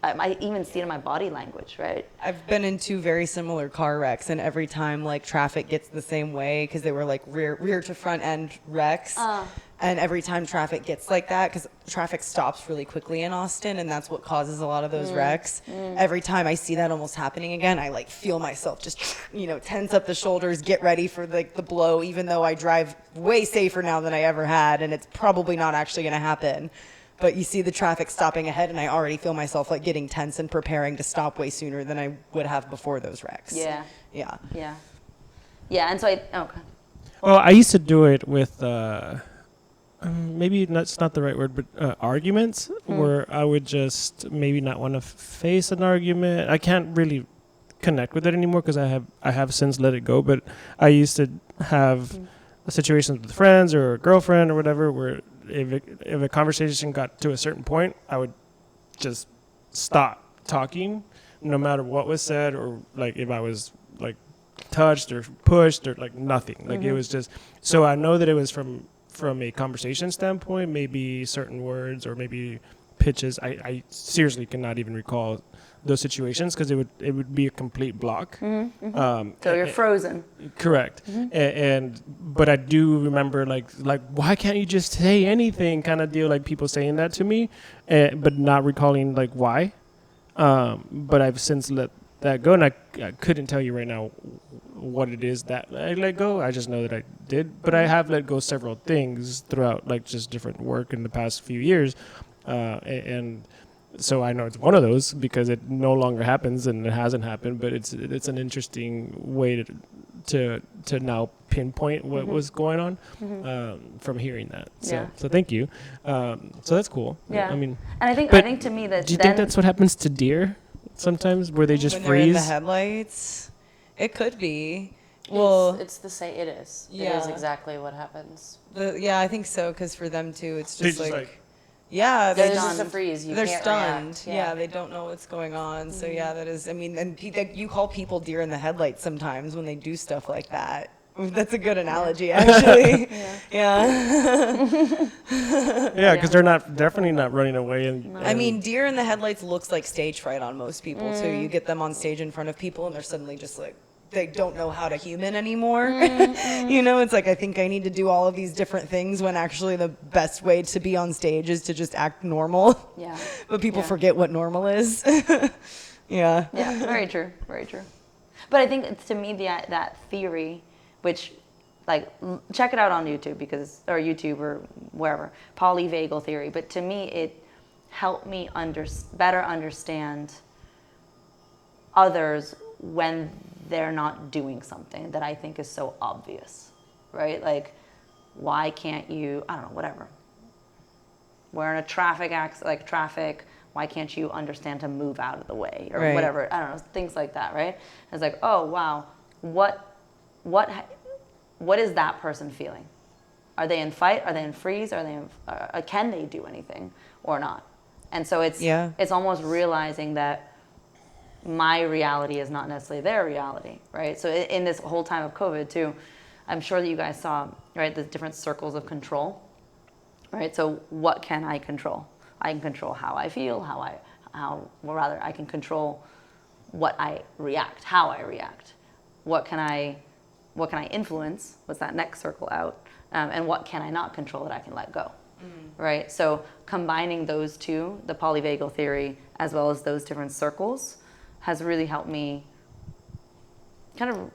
I even see it in my body language, right? I've been in 2 very similar car wrecks, and every time traffic gets the same way, because they were rear to front end wrecks, and every time traffic gets like that, because traffic stops really quickly in Austin, and that's what causes a lot of those wrecks. Every time I see that almost happening again, I feel myself just tense up the shoulders, get ready for the blow, even though I drive way safer now than I ever had, and it's probably not actually going to happen. But you see the traffic stopping ahead, and I already feel myself getting tense and preparing to stop way sooner than I would have before those wrecks. Yeah. Yeah. Yeah. Yeah, and so okay. Well, I used to do it with maybe that's not the right word, but arguments, where I would just maybe not want to face an argument. I can't really connect with it anymore because I have since let it go. But I used to have situations with friends or a girlfriend or whatever where if a conversation got to a certain point, I would just stop talking, no matter what was said, or if I was touched or pushed or nothing. It was just, so I know that it was from a conversation standpoint, maybe certain words or maybe pitches. I seriously cannot even recall those situations because it would be a complete block. So you're frozen. Correct. But I do remember why can't you just say anything kind of deal, people saying that to me, but not recalling why. But I've since let that go, and I couldn't tell you right now what it is that I let go. I just know that I did, but I have let go several things throughout just different work in the past few years, and so I know it's one of those because it no longer happens and it hasn't happened, but it's an interesting way to now pinpoint what was going on from hearing that. So thank you. So that's cool. Yeah. I mean, and I think to me that do you think that's what happens to deer sometimes, where they just when freeze? they're in the headlights, it could be. Well, it's the same. It is. It Yeah. is exactly what happens. I think so, because for them too, it's They just Yeah, There's just a freeze. You they're can't stunned. react. Yeah, they don't know what's going on. So yeah, that is. I mean, and you call people deer in the headlights sometimes when they do stuff like that. That's a good analogy, actually. Yeah. Yeah, because they're definitely not running away. I mean, deer in the headlights looks like stage fright on most people too. You get them on stage in front of people, and they're suddenly just like, they don't know how to human anymore. You know, it's like, I think I need to do all of these different things when actually the best way to be on stage is to just act normal. Yeah. But people Yeah. forget what normal is. Yeah. Yeah, very true, very true. But I think to me that theory, which, like, check it out on YouTube or YouTube or wherever, polyvagal theory. But to me, it helped me better understand others when they're not doing something that I think is so obvious, right? Like, why can't you, I don't know, whatever. We're in a traffic, why can't you understand to move out of the way or Right. whatever, I don't know, things like that, right? It's like, oh, wow, what is that person feeling? Are they in fight? Are they in freeze? Can they do anything or not? And so it's almost realizing that my reality is not necessarily their reality, right? So in this whole time of COVID too, I'm sure that you guys saw, right, the different circles of control, right? So what can I control? I can control how I feel, I can control what I react, how I react. What can I influence? What's that next circle out? And what can I not control that I can let go? Right? So combining those two, the polyvagal theory, as well as those different circles, has really helped me kind of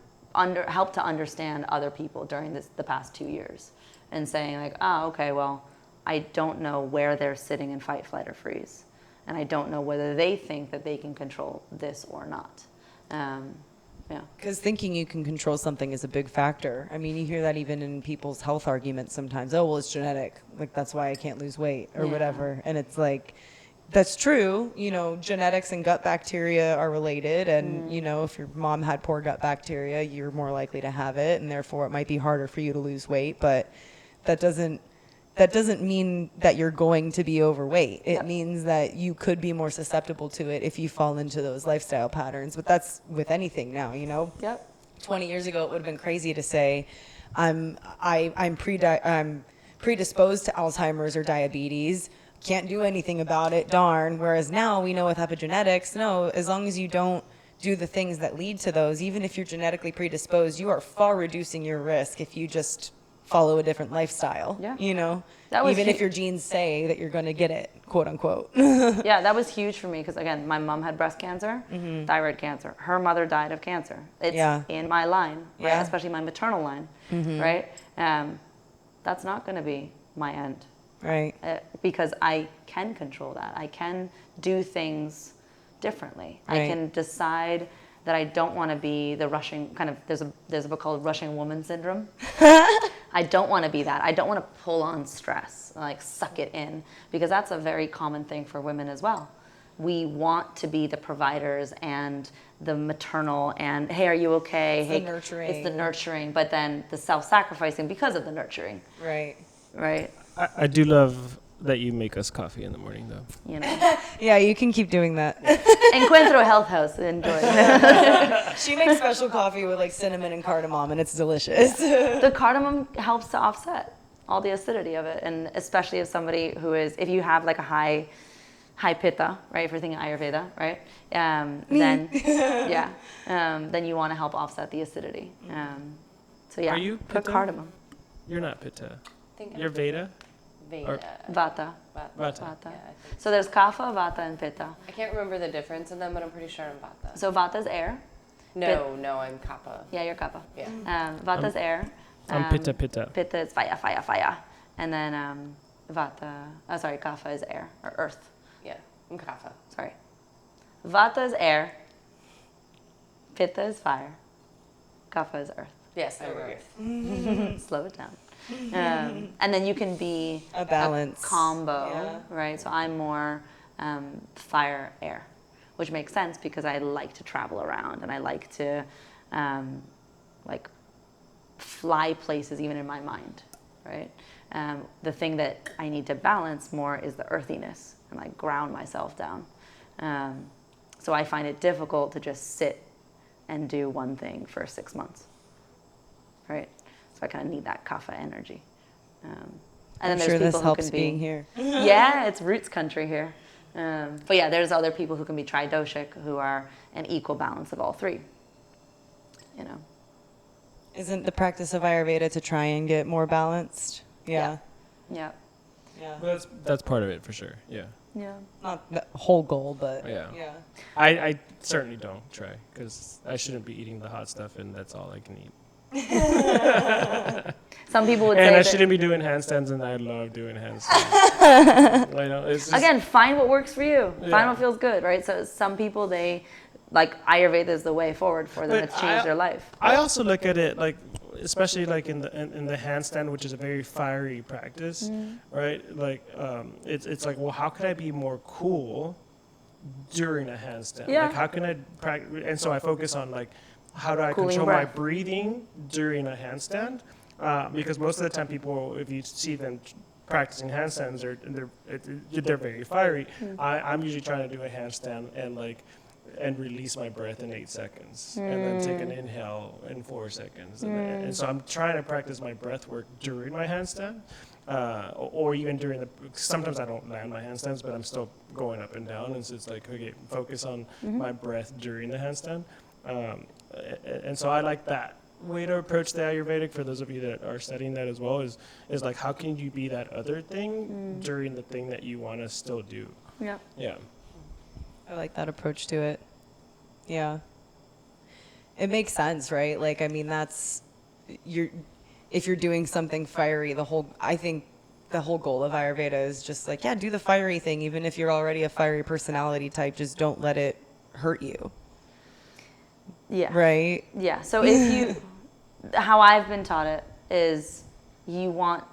help to understand other people during the past 2 years, and saying like, okay, well, I don't know where they're sitting in fight, flight, or freeze, and I don't know whether they think that they can control this or not. Yeah. Because thinking you can control something is a big factor. I mean, you hear that even in people's health arguments sometimes. Oh, well, it's genetic. Like, that's why I can't lose weight or whatever. And it's like, that's true. You know, genetics and gut bacteria are related. And, you know, if your mom had poor gut bacteria, you're more likely to have it. And therefore, it might be harder for you to lose weight. But that doesn't mean that you're going to be overweight. It means that you could be more susceptible to it if you fall into those lifestyle patterns. But that's with anything now, you know? Yep. 20 years ago, it would have been crazy to say, I'm predisposed to Alzheimer's or diabetes. Can't do anything about it, darn. Whereas now we know with epigenetics, no, as long as you don't do the things that lead to those, even if you're genetically predisposed, you are far reducing your risk if you just follow a different lifestyle. Yeah. You know, That even if your genes say that you're going to get it, quote unquote. Yeah, that was huge for me because, again, my mom had breast cancer, thyroid cancer. Her mother died of cancer. It's in my line, right? Especially my maternal line, right? That's not going to be my end. Right. Because I can control that. I can do things differently. Right. I can decide that I don't want to be the rushing kind of, there's a book called Rushing Woman Syndrome. I don't want to be that. I don't want to pull on stress, like suck it in, because that's a very common thing for women as well. We want to be the providers and the maternal and, hey, are you okay? It's the nurturing. It's the nurturing, but then the self-sacrificing because of the nurturing. Right. Right? I do love that you make us coffee in the morning, though. You know. Yeah, you can keep doing that. Encuentro Health House. Enjoy it. She makes special coffee with like cinnamon and cardamom, and it's delicious. The cardamom helps to offset all the acidity of it, and especially if somebody if you have like a high pitta, right? If you're thinking Ayurveda, right? Then then you want to help offset the acidity. So yeah, Are you put Pitta? cardamom. You're not Pitta. think You're Veda? Veda. Vata. Vata. Vata. Yeah, I think. So there's Kapha, Vata, and Pitta. I can't remember the difference in them, but I'm pretty sure I'm Vata. So Vata's air. No, I'm Kappa. Yeah, you're Kapha. Yeah. Vata's air. I'm Pitta Pitta. Pitta is fire. And then Kapha is air, or earth. Yeah, I'm Kappa. Sorry. Vata is air. Pitta is fire. Kapha is earth. Yes, I'm Earth. Slow it down. And then you can be A balance. combo, Yeah. right? So I'm more fire air, which makes sense because I like to travel around and I like to like fly places even in my mind, right? The thing that I need to balance more is the earthiness and like ground myself down. So I find it difficult to just sit and do one thing for 6 months, right? So I kind of need that kapha energy. And then I'm there's sure people this who helps can being be, here. yeah, it's roots country here. But yeah, there's other people who can be tridoshic who are an equal balance of all three, you know. Isn't the practice of Ayurveda to try and get more balanced? Yeah. Yeah. Yeah. That's part of it for sure. Yeah. Yeah. Not the whole goal, but Yeah. yeah. I certainly don't try because I shouldn't be eating the hot stuff, and that's all I can eat. Some people would And say I that, shouldn't be doing handstands, and I love doing handstands. You know, it's just, again, find what works for you. Find Yeah. what feels good, right? So some people, they, like Ayurveda is the way forward for them. But It's changed their life. I also look at it like, especially like in the handstand, which is a very fiery practice, right? Like, it's like, well, how can I be more cool during a handstand? Yeah. Like, how can I practice? And so I focus on like, how do I Cooling control my breath. breathing during a handstand? Because most of the time, people, if you see them practicing handstands, they're very fiery. I'm usually trying to do a handstand and release my breath in 8 seconds, and then take an inhale in 4 seconds, and so I'm trying to practice my breath work during my handstand, or even during sometimes I don't land my handstands, but I'm still going up and down, and so it's like, okay, focus on my breath during the handstand, and so I like that way to approach the Ayurvedic. For those of you that are studying that as well, is like, how can you be that other thing during the thing that you want to still do? Yeah. Yeah. I like that approach to it. Yeah. It makes sense, right? Like, I mean, if you're doing something fiery, I think the whole goal of Ayurveda is just like, yeah, do the fiery thing. Even if you're already a fiery personality type, just don't let it hurt you. Yeah. Right? Yeah. So if you, how I've been taught it is you want,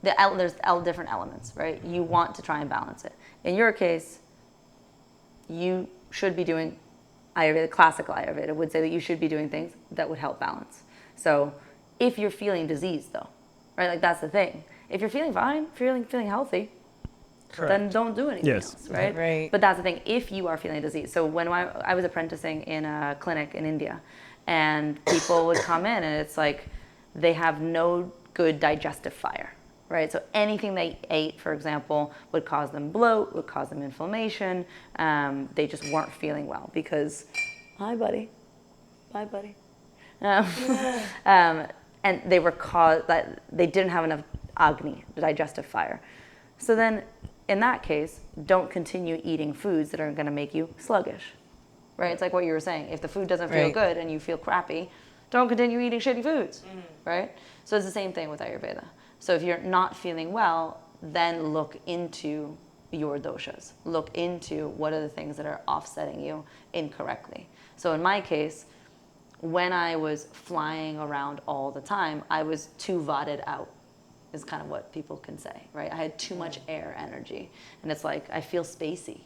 there's different elements, right? You want to try and balance it. In your case, you should be doing Ayurveda, classical Ayurveda would say that you should be doing things that would help balance. So if you're feeling diseased though, right? Like that's the thing. If you're feeling fine, if you're feeling healthy, then don't do anything else, right? Right. But that's the thing, if you are feeling disease. So when I was apprenticing in a clinic in India, and people would come in and it's like they have no good digestive fire, right? So anything they ate, for example, would cause them bloat, would cause them inflammation. They just weren't feeling well because, hi buddy, bye buddy. And they were that they didn't have enough agni, the digestive fire. So then in that case, don't continue eating foods that are going to make you sluggish, right? It's like what you were saying. If the food doesn't feel good and you feel crappy, don't continue eating shitty foods, right? So it's the same thing with Ayurveda. So if you're not feeling well, then look into your doshas. Look into what are the things that are offsetting you incorrectly. So in my case, when I was flying around all the time, I was too vated out, is kind of what people can say, right? I had too much air energy. And it's like, I feel spacey,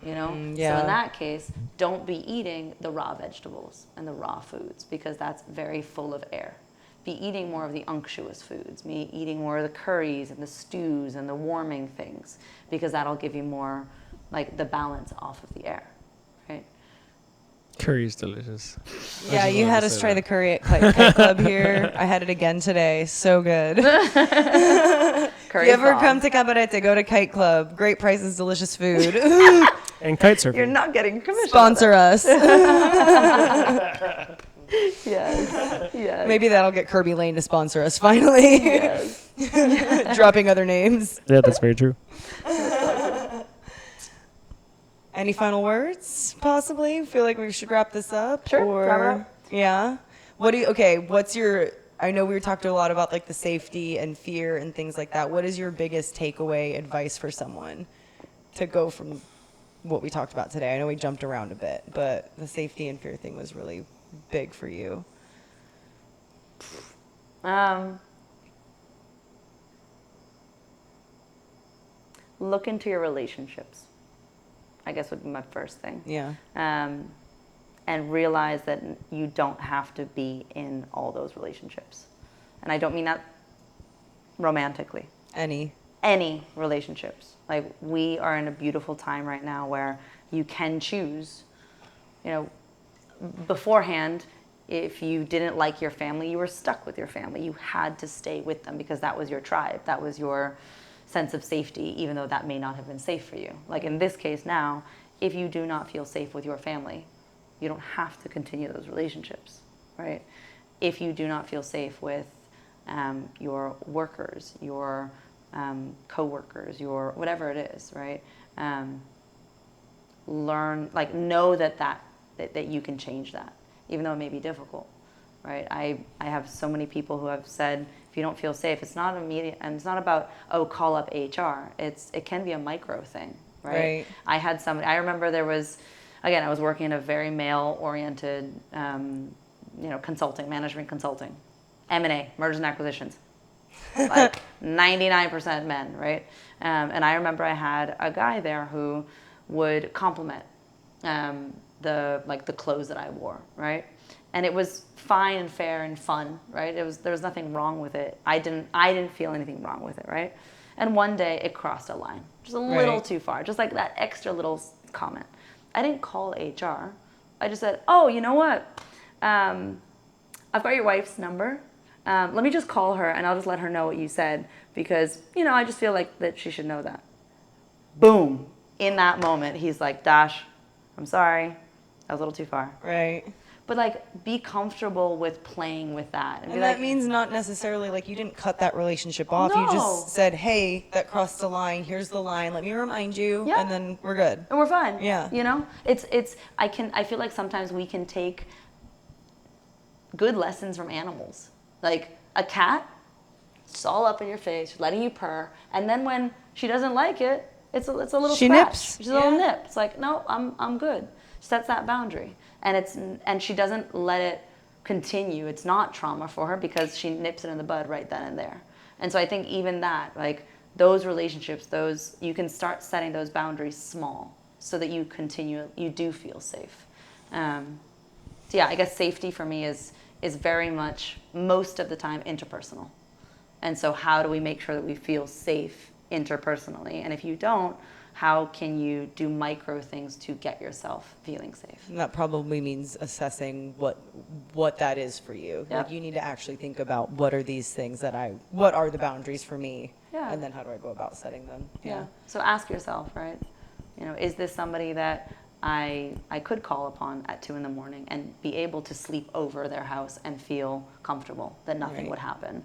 you know? Yeah. So in that case, don't be eating the raw vegetables and the raw foods because that's very full of air. Be eating more of the unctuous foods, be eating more of the curries and the stews and the warming things because that'll give you more, like, the balance off of the air, right? Curry is delicious. Yeah, you had us try the curry at Kite Club here. I had it again today. So good. If you ever come to Cabarete, go to Kite Club. Great prices, delicious food. And kite surfing. You're not getting commission. Sponsor us. Yes. Yes. Maybe that'll get Kirby Lane to sponsor us finally. Yes. Dropping other names. Yeah, that's very true. Any final words, possibly? Feel like we should wrap this up? Sure, Or, wrap it up. Yeah? What's your, I know we talked a lot about like the safety and fear and things like that. What is your biggest takeaway advice for someone to go from what we talked about today? I know we jumped around a bit, but the safety and fear thing was really big for you. Look into your relationships, I guess would be my first thing. Yeah. And realize that you don't have to be in all those relationships. And I don't mean that romantically. Any relationships. Like, we are in a beautiful time right now where you can choose. You know, beforehand, if you didn't like your family, you were stuck with your family. You had to stay with them because that was your tribe. That was your sense of safety, even though that may not have been safe for you. Like in this case now, if you do not feel safe with your family, you don't have to continue those relationships, right? If you do not feel safe with your workers, your co-workers, your whatever it is, right? Learn, like, know that you can change that, even though it may be difficult, right? I have so many people who have said, if you don't feel safe, it's not immediate, and it's not about, oh, call up HR. It can be a micro thing, right? I remember there was, again, I was working in a very male-oriented, consulting, management consulting, M&A, mergers and acquisitions. Like 99% men, right? And I remember I had a guy there who would compliment the clothes that I wore, right? And it was fine and fair and fun, right? There was nothing wrong with it. I didn't feel anything wrong with it, right? And one day it crossed a line, just a little too far, just like that extra little comment. I didn't call HR. I just said, oh, you know what? I've got your wife's number. Let me just call her and I'll just let her know what you said because, I just feel like that she should know that. Boom. In that moment, he's like, Dash, I'm sorry. That was a little too far. Right. But like, be comfortable with playing with that. And that means not necessarily like you didn't cut that relationship off. No. You just said, hey, that crossed the line. Here's the line. Let me remind you. Yeah. And then we're good. And we're fine. Yeah. I feel like sometimes we can take good lessons from animals. Like a cat, it's all up in your face, letting you purr. And then when she doesn't like it, it's a little she scratch. Nips. She's a little nip. It's like, no, I'm good. Sets that boundary. And she doesn't let it continue. It's not trauma for her because she nips it in the bud right then and there. And so I think even that, like those relationships, you can start setting those boundaries small so that you do feel safe. So yeah, I guess safety for me is very much most of the time interpersonal. And so how do we make sure that we feel safe interpersonally? And if you don't, how can you do micro things to get yourself feeling safe? And that probably means assessing what that is for you. Yeah. Like you need to actually think about what are these things what are the boundaries for me? Yeah. And then how do I go about setting them? Yeah. So ask yourself, right? Is this somebody that I could call upon at 2 a.m. and be able to sleep over their house and feel comfortable that nothing would happen?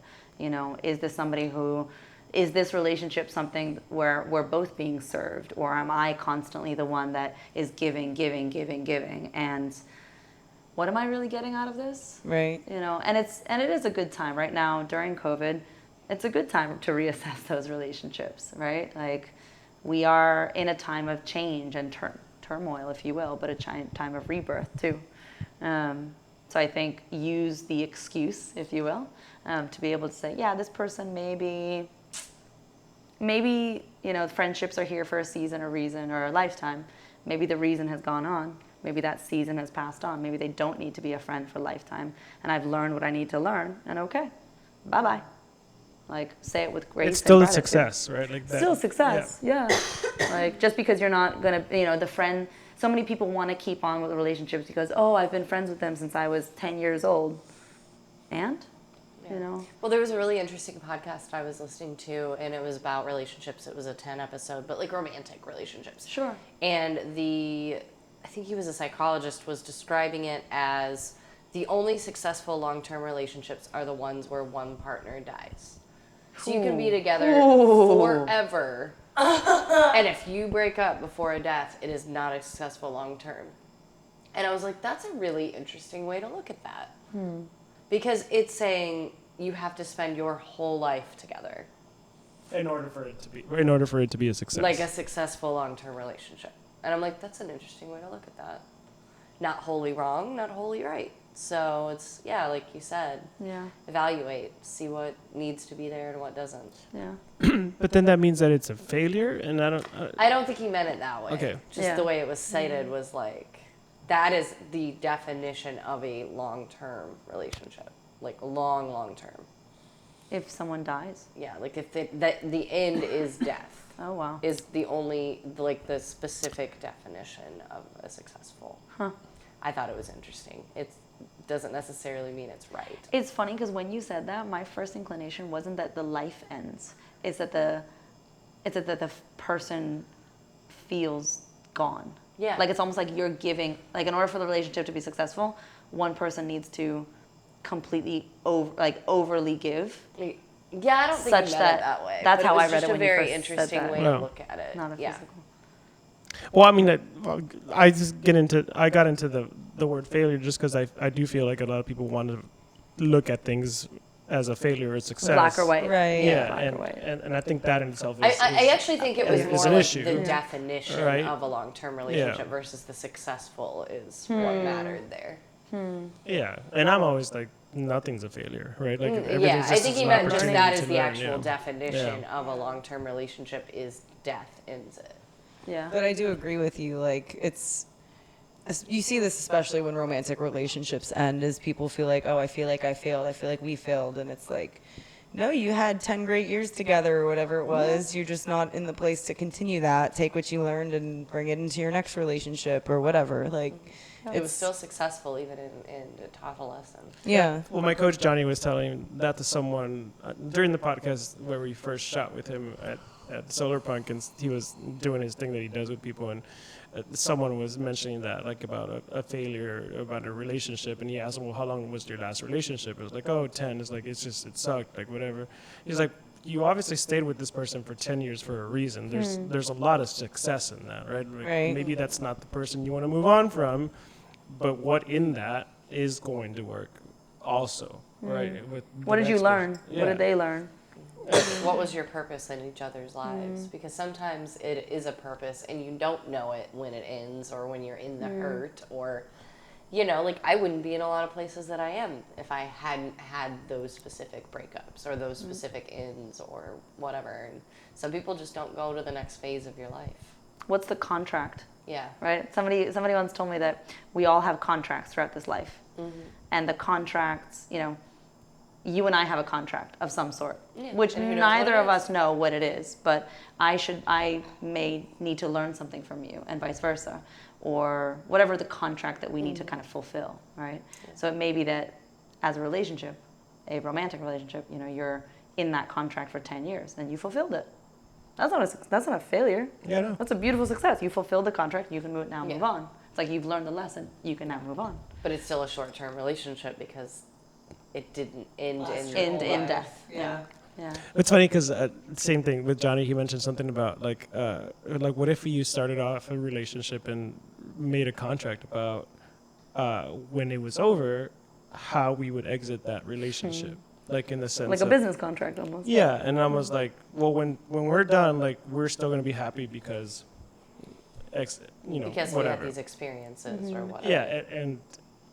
Is this relationship something where we're both being served, or am I constantly the one that is giving, and what am I really getting out of this? Right. And it is a good time right now during COVID. It's a good time to reassess those relationships, right? Like we are in a time of change and turmoil, if you will, but a time of rebirth too. So I think use the excuse, if you will, to be able to say, yeah, this person maybe friendships are here for a season, a reason, or a lifetime. Maybe the reason has gone on. Maybe that season has passed on. Maybe they don't need to be a friend for a lifetime. And I've learned what I need to learn, and okay, bye-bye. Like, say it with grace. It's still a gratitude. success, right? Like that. Still success, yeah. Like, just because you're not going to, the friend, so many people want to keep on with relationships because, oh, I've been friends with them since I was 10 years old. And? Well, there was a really interesting podcast I was listening to, and it was about relationships. It was a 10 episode, but like romantic relationships. Sure. And I think he was a psychologist, was describing it as the only successful long-term relationships are the ones where one partner dies. So you can be together forever, and if you break up before a death, it is not a successful long-term. And I was like, that's a really interesting way to look at that. Because it's saying you have to spend your whole life together In order for it to be a success. like a successful long-term relationship. And I'm like, that's an interesting way to look at that. Not wholly wrong, not wholly right. So it's, yeah, like you said, evaluate, see what needs to be there and what doesn't. Yeah. But then that means that it's a failure, and I don't think he meant it that way. Okay. Just the way it was cited was like, that is the definition of a long-term relationship. Like long term. If someone dies? Yeah, like if the end is death. Oh, wow. Is the only, like, the specific definition of a successful. Huh. I thought it was interesting. It doesn't necessarily mean it's right. It's funny because when you said that, my first inclination wasn't that the life ends. It's that the person feels gone. Yeah. Like, it's almost like you're giving, like, in order for the relationship to be successful, one person needs to completely overly give. Yeah, I don't think Such you meant that- it that way. that's but how it I was read just it when a you very first said interesting that. way Yeah. to look at it. Not a yeah. physical. Well, I mean, I got into the word failure just because I do feel like a lot of people want to look at things as a failure or success. Black or white. Right. Yeah, Black or white. and I think that in itself I is actually think it was is more an like issue. the Yeah. definition Right. of a long-term relationship versus the successful is what mattered there. yeah. And I'm always like, nothing's a failure, right? Like Yeah, everything's I just think he an meant just opportunity that is to the learn, actual yeah. definition Yeah. of a long-term relationship is death ends it. Yeah. But I do agree with you. Like, you see this especially when romantic relationships end, is people feel like, oh, I feel like I failed. I feel like we failed. And it's like, no, you had 10 great years together or whatever it was. You're just not in the place to continue that. Take what you learned and bring it into your next relationship or whatever. Like, It was still successful even in it taught a lesson. yeah. Well, my coach Johnny was telling that to someone during the podcast where we first shot with him at Solar Punk, and he was doing his thing that he does with people, and someone was mentioning that, like, about a failure about a relationship, and he asked him, well, how long was your last relationship? It was like, oh, 10. It's like, it sucked, like, whatever. He's like, you obviously stayed with this person for 10 years for a reason. There's a lot of success in that, right? Like, Right. maybe that's not the person you want to move on from, but what in that is going to work also, right? With the What did you next learn? person. What Yeah. did they learn? What was your purpose in each other's lives? Because sometimes it is a purpose and you don't know it when it ends or when you're in the hurt, or, you know, like, I wouldn't be in a lot of places that I am if I hadn't had those specific breakups or those specific ends or whatever. And some people just don't go to the next phase of your life. What's the contract? Yeah. Right? Somebody once told me that we all have contracts throughout this life. And the contracts, you know, you and I have a contract of some sort, Yeah, which and who knows neither what it of is. us know what it is, but I may need to learn something from you and vice versa, or whatever the contract that we need to kind of fulfill, right? So it may be that as a relationship, a romantic relationship, you know, you're in that contract for 10 years and you fulfilled it. That's not a failure. Yeah, no. That's a beautiful success. You fulfilled the contract, you can move Yeah. on. It's like you've learned the lesson, you can now move on. But it's still a short-term relationship because it didn't end in your End whole in life. death. Yeah. Yeah. It's funny because same thing with Johnny. He mentioned something about like what if you started off a relationship and made a contract about when it was over, how we would exit that relationship, like in the sense Like a of, business contract almost. Yeah, and I was like, well, when we're done, like, we're still gonna be happy because, because Because we had whatever. these experiences or whatever. Yeah, and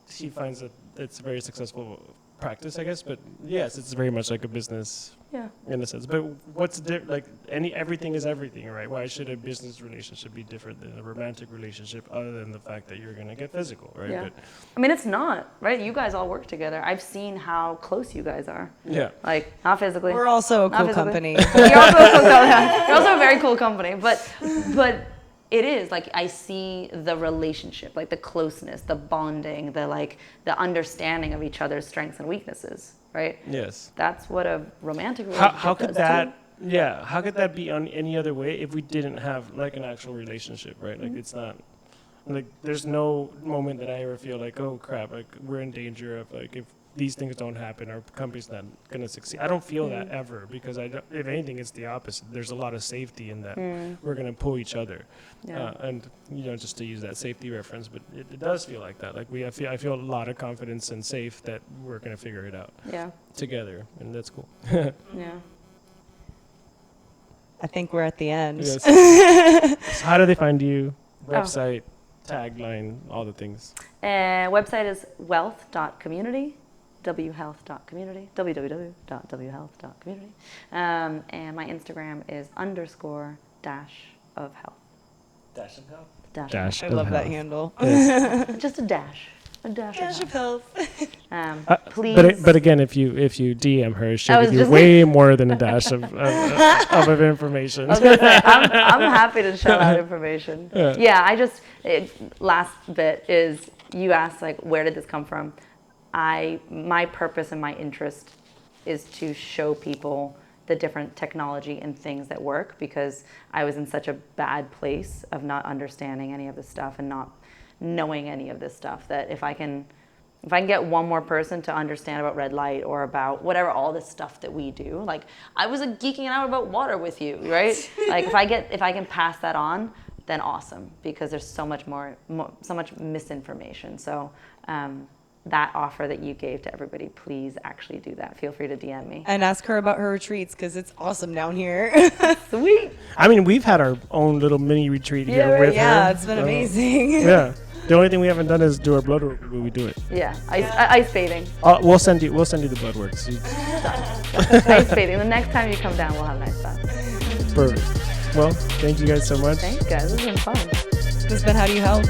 he finds that it's a very successful practice, I guess. But yes, it's very much like a business Yeah. in a sense. But what's like everything is everything, right? Why should a business relationship be different than a romantic relationship, other than the fact that you're gonna get physical, right? Yeah. But I mean, it's not, right? You guys all work together. I've seen how close you guys are. yeah, Like, not physically. We're also a Not cool physically. company. You're also a cool company. You're also a very cool company. But it is, like, I see the relationship, like the closeness, the bonding, the understanding of each other's strengths and weaknesses, right? yes. That's what a romantic relationship How could does, that? too. Yeah, how could that be on any other way if we didn't have like an actual relationship, right? Like it's not like there's no moment that I ever feel like, oh crap, like we're in danger of like if these things don't happen, our company's not gonna succeed. I don't feel that ever because if anything, it's the opposite. There's a lot of safety in that we're gonna pull each other, Yeah. and just to use that safety reference, but it does feel like that. Like I feel a lot of confidence and safe that we're gonna figure it out Yeah. together, and that's cool. Yeah. I think we're at the end. Yes. So how do they find you? Website, tagline, all the things. Website is wealth.community, whealth.community, www.whealth.community. And my Instagram is _dash of health. Dash of health. Dash. Dash I of love that health. handle. Yes. Just a dash. A dash of Dash of health. health. Please. But again, if you DM her, she'll I was give you just- way more than a dash of information. I was gonna say, I'm happy to shell out information. Yeah. Last bit is, you asked, like, where did this come from? My purpose and my interest is to show people the different technology and things that work, because I was in such a bad place of not understanding any of this stuff and not knowing any of this stuff, that if I can get one more person to understand about red light or about whatever, all this stuff that we do, like I was geeking out about water with you, right? Like if I can pass that on, then awesome, because there's so much so much misinformation. So that offer that you gave to everybody, please actually do that. Feel free to DM me. And ask her about her retreats, because it's awesome down here. Sweet. I mean, we've had our own little mini retreat here right, with her. Yeah, it's been amazing. Yeah. The only thing we haven't done is do our blood work when we do it. Yeah, ice bathing. We'll send you the blood work. Ice bathing. The next time you come down, we'll have an ice bath. Perfect. Well, thank you guys so much. Thanks, guys. This has been fun. This has been How Do You Help?